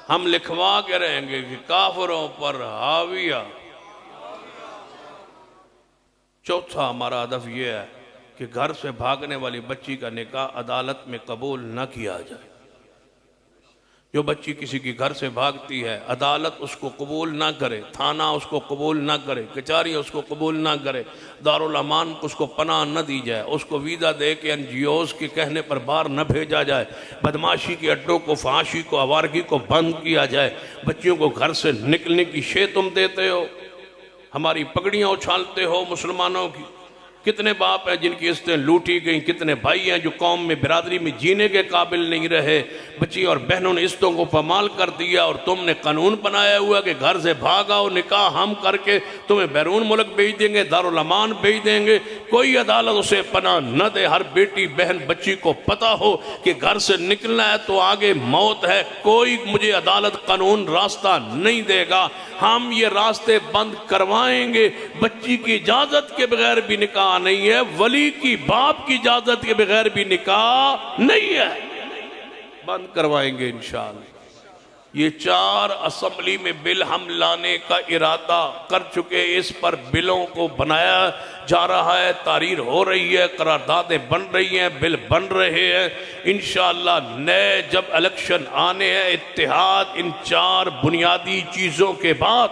ہم لکھوا کے رہیں گے کہ کافروں پر حاویہ۔ چوتھا ہمارا ہدف یہ ہے کہ گھر سے بھاگنے والی بچی کا نکاح عدالت میں قبول نہ کیا جائے۔ جو بچی کسی کی گھر سے بھاگتی ہے، عدالت اس کو قبول نہ کرے، تھانہ اس کو قبول نہ کرے، کچہری اس کو قبول نہ کرے، دارالامان اس کو پناہ نہ دی جائے، اس کو ویزا دے کے NGOs کے کہنے پر باہر نہ بھیجا جائے، بدماشی کے اڈوں کو، فحاشی کو، آوارگی کو بند کیا جائے۔ بچیوں کو گھر سے نکلنے کی شے تم دیتے ہو، ہماری پگڑیاں اچھالتے ہو مسلمانوں کی۔ کتنے باپ ہیں جن کی عزتیں لوٹی گئیں، کتنے بھائی ہیں جو قوم میں برادری میں جینے کے قابل نہیں رہے۔ بچی اور بہنوں نے عزتوں کو پامال کر دیا، اور تم نے قانون بنایا ہوا کہ گھر سے بھاگاؤ، نکاح ہم کر کے تمہیں بیرون ملک بھیج دیں گے، دارالامان بھیج دیں گے۔ کوئی عدالت اسے پناہ نہ دے۔ ہر بیٹی بہن بچی کو پتہ ہو کہ گھر سے نکلنا ہے تو آگے موت ہے۔ کوئی مجھے عدالت قانون راستہ نہیں دے گا، ہم یہ راستے بند کروائیں گے۔ بچی کی اجازت کے بغیر بھی نکاح نہیں ہے، ولی کی باپ کی اجازت کے بغیر بھی نکاح نہیں ہے، بند کروائیں گے انشاءاللہ۔ یہ 4 اسمبلی میں بل ہم لانے کا ارادہ کر چکے، اس پر بلوں کو بنایا جا رہا ہے، تحریر ہو رہی ہے، قراردادیں بن رہی ہیں، بل بن رہے ہیں انشاءاللہ۔ نئے جب الیکشن آنے ہیں، اتحاد ان 4 بنیادی چیزوں کے بعد،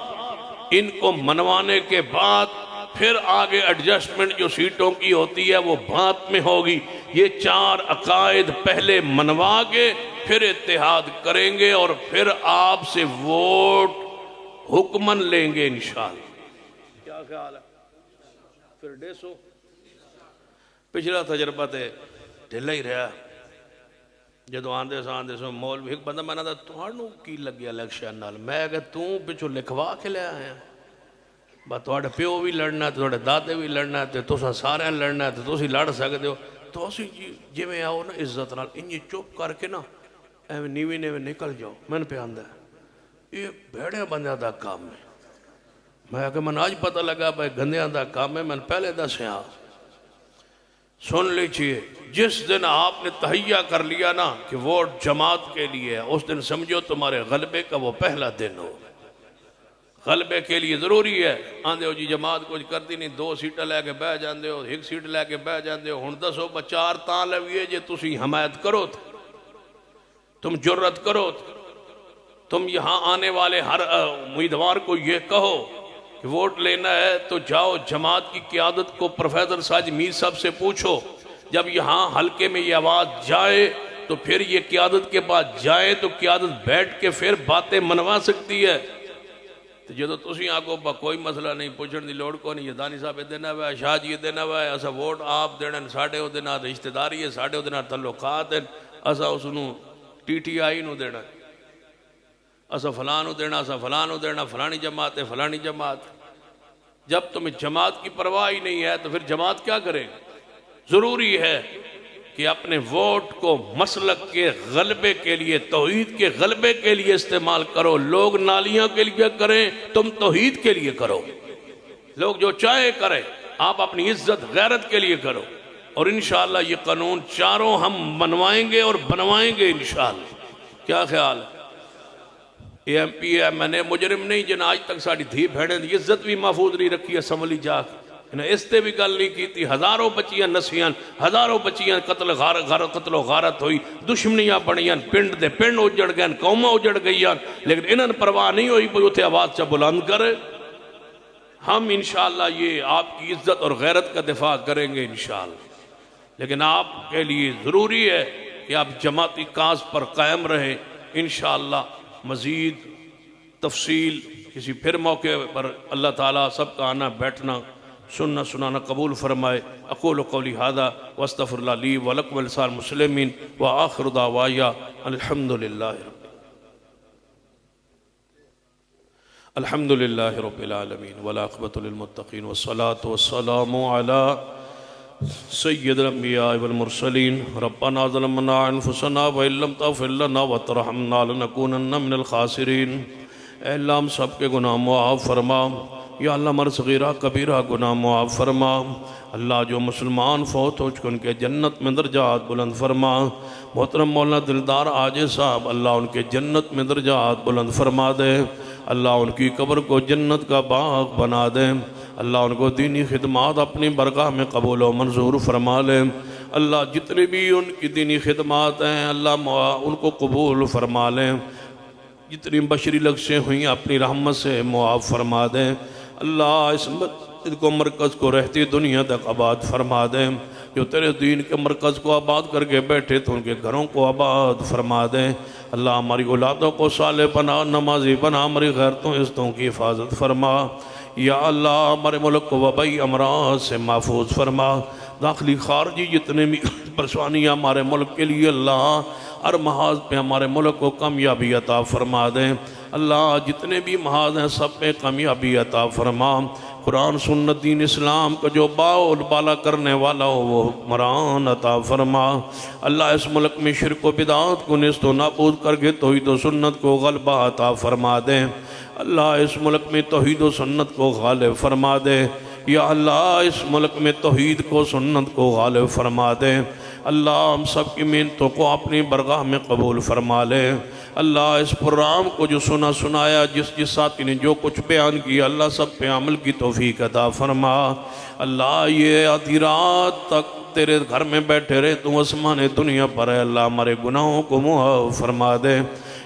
ان کو منوانے کے بعد پھر آگے ایڈجسٹمنٹ جو سیٹوں کی ہوتی ہے وہ بھانت میں ہوگی۔ یہ 4 عقائد پہلے منوا کے پھر اتحاد کریں گے، اور پھر آپ سے ووٹ حکمن لیں گے انشاءاللہ۔ کیا خیال ہے؟ پھر ڈیسو پچھلا تجربہ تے ڈھلا ہی رہا، جدو آندے سو مولوی ایک بندہ میں نے کہا تھانوں کی لگیا الیکشن نال، میں کہ توں پچھو لکھوا کے لے آیا بات تھوڑے پیو بھی لڑنا ہے، تھوڑے دادے بھی لڑنا ہے، تو سارے لڑنا ہے، تو اسی لڑ سکتے ہو۔ تو اسی جی میں آؤ نا عزت نال انجی چپ کر کے نا ایویں نیویں نیویں نکل جاؤ۔ میں نے پہ آندہ ہے یہ بھیڑے بندیاں دا کام ہے۔ میں کہ من آج پتہ لگا بھائی گندیاں دا کام ہے، میں نے پہلے دس ہیں آپ سن لیجئے۔ جس دن آپ نے تہیہ کر لیا نا کہ ووٹ جماعت کے لیے ہے، اس دن سمجھو تمہارے غلبے کا وہ پہلا دن ہو۔ غلبے کے لیے ضروری ہے، آندے ہو جی جماعت کچھ کرتی نہیں، 2 سیٹیں لے کے بہ جاندے ہو، 1 سیٹ لے کے بہ جاندے ہو، ہن دسو 4 تاں لویے جے تسی حمایت کرو تھے، تم جرت کرو تھے، تم یہاں آنے والے ہر امیدوار کو یہ کہو کہ ووٹ لینا ہے تو جاؤ جماعت کی قیادت کو پروفیسر ساجد میر صاحب سے پوچھو۔ جب یہاں حلقے میں یہ آواز جائے تو پھر یہ قیادت کے بعد جائے تو قیادت بیٹھ کے پھر باتیں منوا سکتی ہے۔ تو جدو تسی آگو با کوئی مسئلہ نہیں، پوچھن دی لوڑ کو نہیں، یہ دانی صاحب دینا ہوا ہے، شاہ جی دینا ہوا ہے، اسا ووٹ آپ دینا ساڑھے ہو دینا رشتہ داری ہے، ساڑھے ہو دینا تعلقات ہیں، اسا اس نو TTI نو دینا، اسا فلانو دینا، اسا فلانو دینا، فلانی جماعت ہے، فلانی جماعت۔ جب تمہیں جماعت کی پرواہ ہی نہیں ہے تو پھر جماعت کیا کرے؟ ضروری ہے کہ اپنے ووٹ کو مسلک کے غلبے کے لیے، توحید کے غلبے کے لیے استعمال کرو۔ لوگ نالیاں کے لیے کریں، تم توحید کے لیے کرو۔ لوگ جو چاہے کریں، آپ اپنی عزت غیرت کے لیے کرو، اور انشاءاللہ یہ قانون 4 ہم منوائیں گے اور بنوائیں گے انشاءاللہ۔ کیا خیال ہے؟ MP ہے، میں نے مجرم نہیں جن آج تک ساڑی دھی بھیڑیں دی عزت بھی محفوظ نہیں رکھی، اسمبلی جا کے انہیں اس تے بھی گل نہیں کی تھی۔ ہزاروں بچیاں نسیاں، ہزاروں بچیاں قتل و غارت ہوئی، دشمنیاں بڑیاں، پنڈ دے پنڈ اجڑ گئے، قومیں اجڑ گئیاں، لیکن انہاں پرواہ نہیں ہوئی کوئی اتھے آواز سے بلند کرے۔ ہم انشاءاللہ یہ آپ کی عزت اور غیرت کا دفاع کریں گے انشاءاللہ، لیکن آپ کے لیے ضروری ہے کہ آپ جماعتی کاز پر قائم رہیں۔ انشاءاللہ مزید تفصیل کسی پھر موقع پر اللہ تعالیٰ سب کا آنا بیٹھنا سننا سنانا قبول فرمائے۔ اقول قولی ھذا واستغفر اللہ لی ولکم ولسائر المسلمین وآخر دعوایا الحمدللہ رب العالمین والعاقبۃ للمتقین والصلاة والسلام علی سید الانبیاء والمرسلین۔ ربنا ظلمنا انفسنا وإن لم تغفر لنا وترحمنا لنکونن من الخاسرین۔ اے اللہ ہم سب کے گناہ معاف فرما، یا اللہ ہمارا صغیرہ کبیرہ گناہ معاف فرما۔ اللہ جو مسلمان فوت ہو چکے ان کے جنت میں درجات بلند فرما۔ محترم مولانا دلدار عاجز صاحب، اللہ ان کے جنت میں درجات بلند فرما دے۔ اللہ ان کی قبر کو جنت کا باغ بنا دے۔ اللہ ان کو دینی خدمات اپنی برگاہ میں قبول و منظور فرما لے۔ اللہ جتنے بھی ان کی دینی خدمات ہیں اللہ ان کو قبول فرما لیں۔ جتنی بشری لغزشیں ہوئیں اپنی رحمت سے معاف فرما دیں۔ اللہ اس مسجد کو مرکز کو رہتی دنیا تک آباد فرما دیں۔ جو تیرے دین کے مرکز کو آباد کر کے بیٹھے تو ان کے گھروں کو آباد فرما دیں۔ اللہ ہماری اولادوں کو صالح بنا، نمازی بنا، ہماری غیرتوں عزتوں کی حفاظت فرما۔ یا اللہ ہمارے ملک کو وبائی امراض سے محفوظ فرما۔ داخلی خارجی جتنے بھی پریشانیاں ہمارے ملک کے لیے اللہ ہر محاذ پہ ہمارے ملک کو کامیابی عطا فرما دیں۔ اللہ جتنے بھی محاذ ہیں سب پہ کامیابی عطا فرما۔ قرآن سنت دین اسلام کو جو باول بالا کرنے والا ہو وہ حکمران عطا فرما۔ اللہ اس ملک میں شرک و بدعات کو نیست و نابود کر کے توحید و سنت کو غلبہ عطا فرما دیں۔ اللہ اس ملک میں توحید و سنت کو غالب فرما دے۔ یا اللہ اس ملک میں توحید کو سنت کو غالب فرما دے۔ اللہ ہم سب کی محنتوں کو اپنی برگاہ میں قبول فرما لے۔ اللہ اس پروگرام کو جو سنایا جس ساتھی نے جو کچھ بیان کیا اللہ سب پہ عمل کی توفیق عطا فرما۔ اللہ یہ آدھی رات تک تیرے گھر میں بیٹھے رہے تو آسمان دنیا پر ہے اللہ ہمارے گناہوں کو معاف فرما دے۔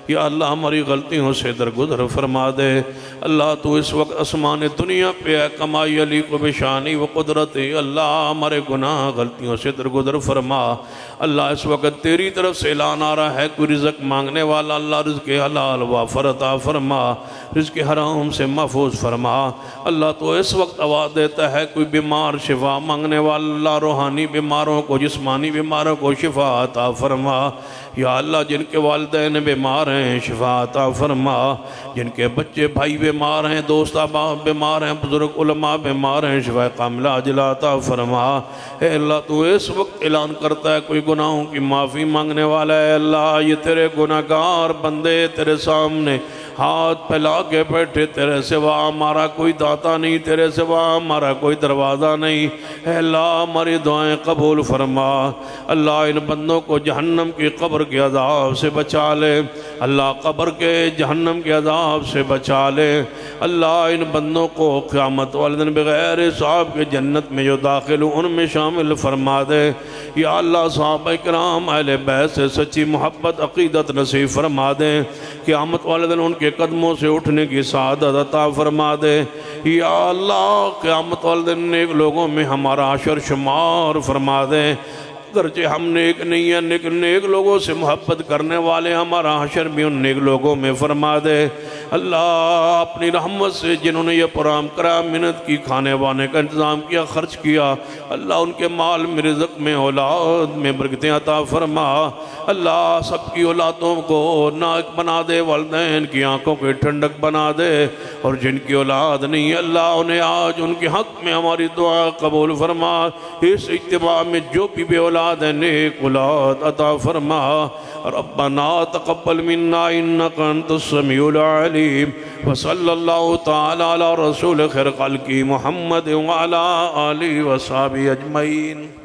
یا اللہ ہماری غلطیوں سے درگزر فرما دے۔ اللہ تو اس وقت آسمان دنیا پہ ہے کمائی علی کو بشانی و قدرت، اللہ ہمارے گناہ غلطیوں سے درگزر فرما۔ اللہ اس وقت تیری طرف سے اعلان آ رہا ہے کوئی رزق مانگنے والا اللہ رزق حلال وافر عطا فرما، رزق حرام سے محفوظ فرما۔ اللہ تو اس وقت آواز دیتا ہے کوئی بیمار شفا مانگنے والا اللہ روحانی بیماروں کو جسمانی بیماروں کو شفا عطا فرما۔ یا اللہ جن کے والدین بیمار ہیں شفا عطا فرما، جن کے بچے بھائی بیمار ہیں دوست احباب بیمار ہیں بزرگ علماء بیمار ہیں شفا کاملہ عاجلہ عطا فرما۔ اے اللہ تو اس وقت اعلان کرتا ہے کوئی گناہوں کی معافی مانگنے والا ہے اللہ یہ تیرے گناہگار بندے تیرے سامنے ہاتھ پھیلا کے بیٹھے، تیرے سوا ہمارا کوئی داتا نہیں، تیرے سوا ہمارا کوئی دروازہ نہیں۔ اے اللہ ہماری دعائیں قبول فرما۔ اللہ ان بندوں کو جہنم کی قبر کے عذاب سے بچا لے، اللہ قبر کے جہنم کے عذاب سے بچا لے۔ اللہ ان بندوں کو قیامت والے دن بغیر حساب کے جنت میں جو داخل ہوں ان میں شامل فرما دے۔ یا اللہ صحابہ کرام اہل بیت سے سچی محبت عقیدت نصیب فرما دے، قیامت والے دن ان کے قدموں سے اٹھنے کی سعادت عطا فرما دے۔ یا اللہ قیامت والے دن نیک لوگوں میں ہمارا حشر شمار فرما دے، اگرچہ ہم نیک نہیں ہیں لیکن نیک لوگوں سے محبت کرنے والے ہمارا حشر بھی ان نیک لوگوں میں فرما دے۔ اللہ اپنی رحمت سے جنہوں نے یہ پروگرام کرا محنت کی کھانے وانے کا انتظام کیا خرچ کیا اللہ ان کے مال میں رزق میں اولاد میں برکتیں عطا فرما۔ اللہ سب کی اولادوں کو نائق بنا دے، والدین کی آنکھوں کو ٹھنڈک بنا دے، اور جن کی اولاد نہیں اللہ انہیں آج ان کے حق میں ہماری دعا قبول فرما۔ اس اجتماع میں جو بھی بے اولاد ہیں نیک اولاد عطا فرما۔ ربنا تقبل منا انك انت السميع العليم وصلى الله تعالى على رسول خير خلق محمد وعلى آله وصحبه اجمعين۔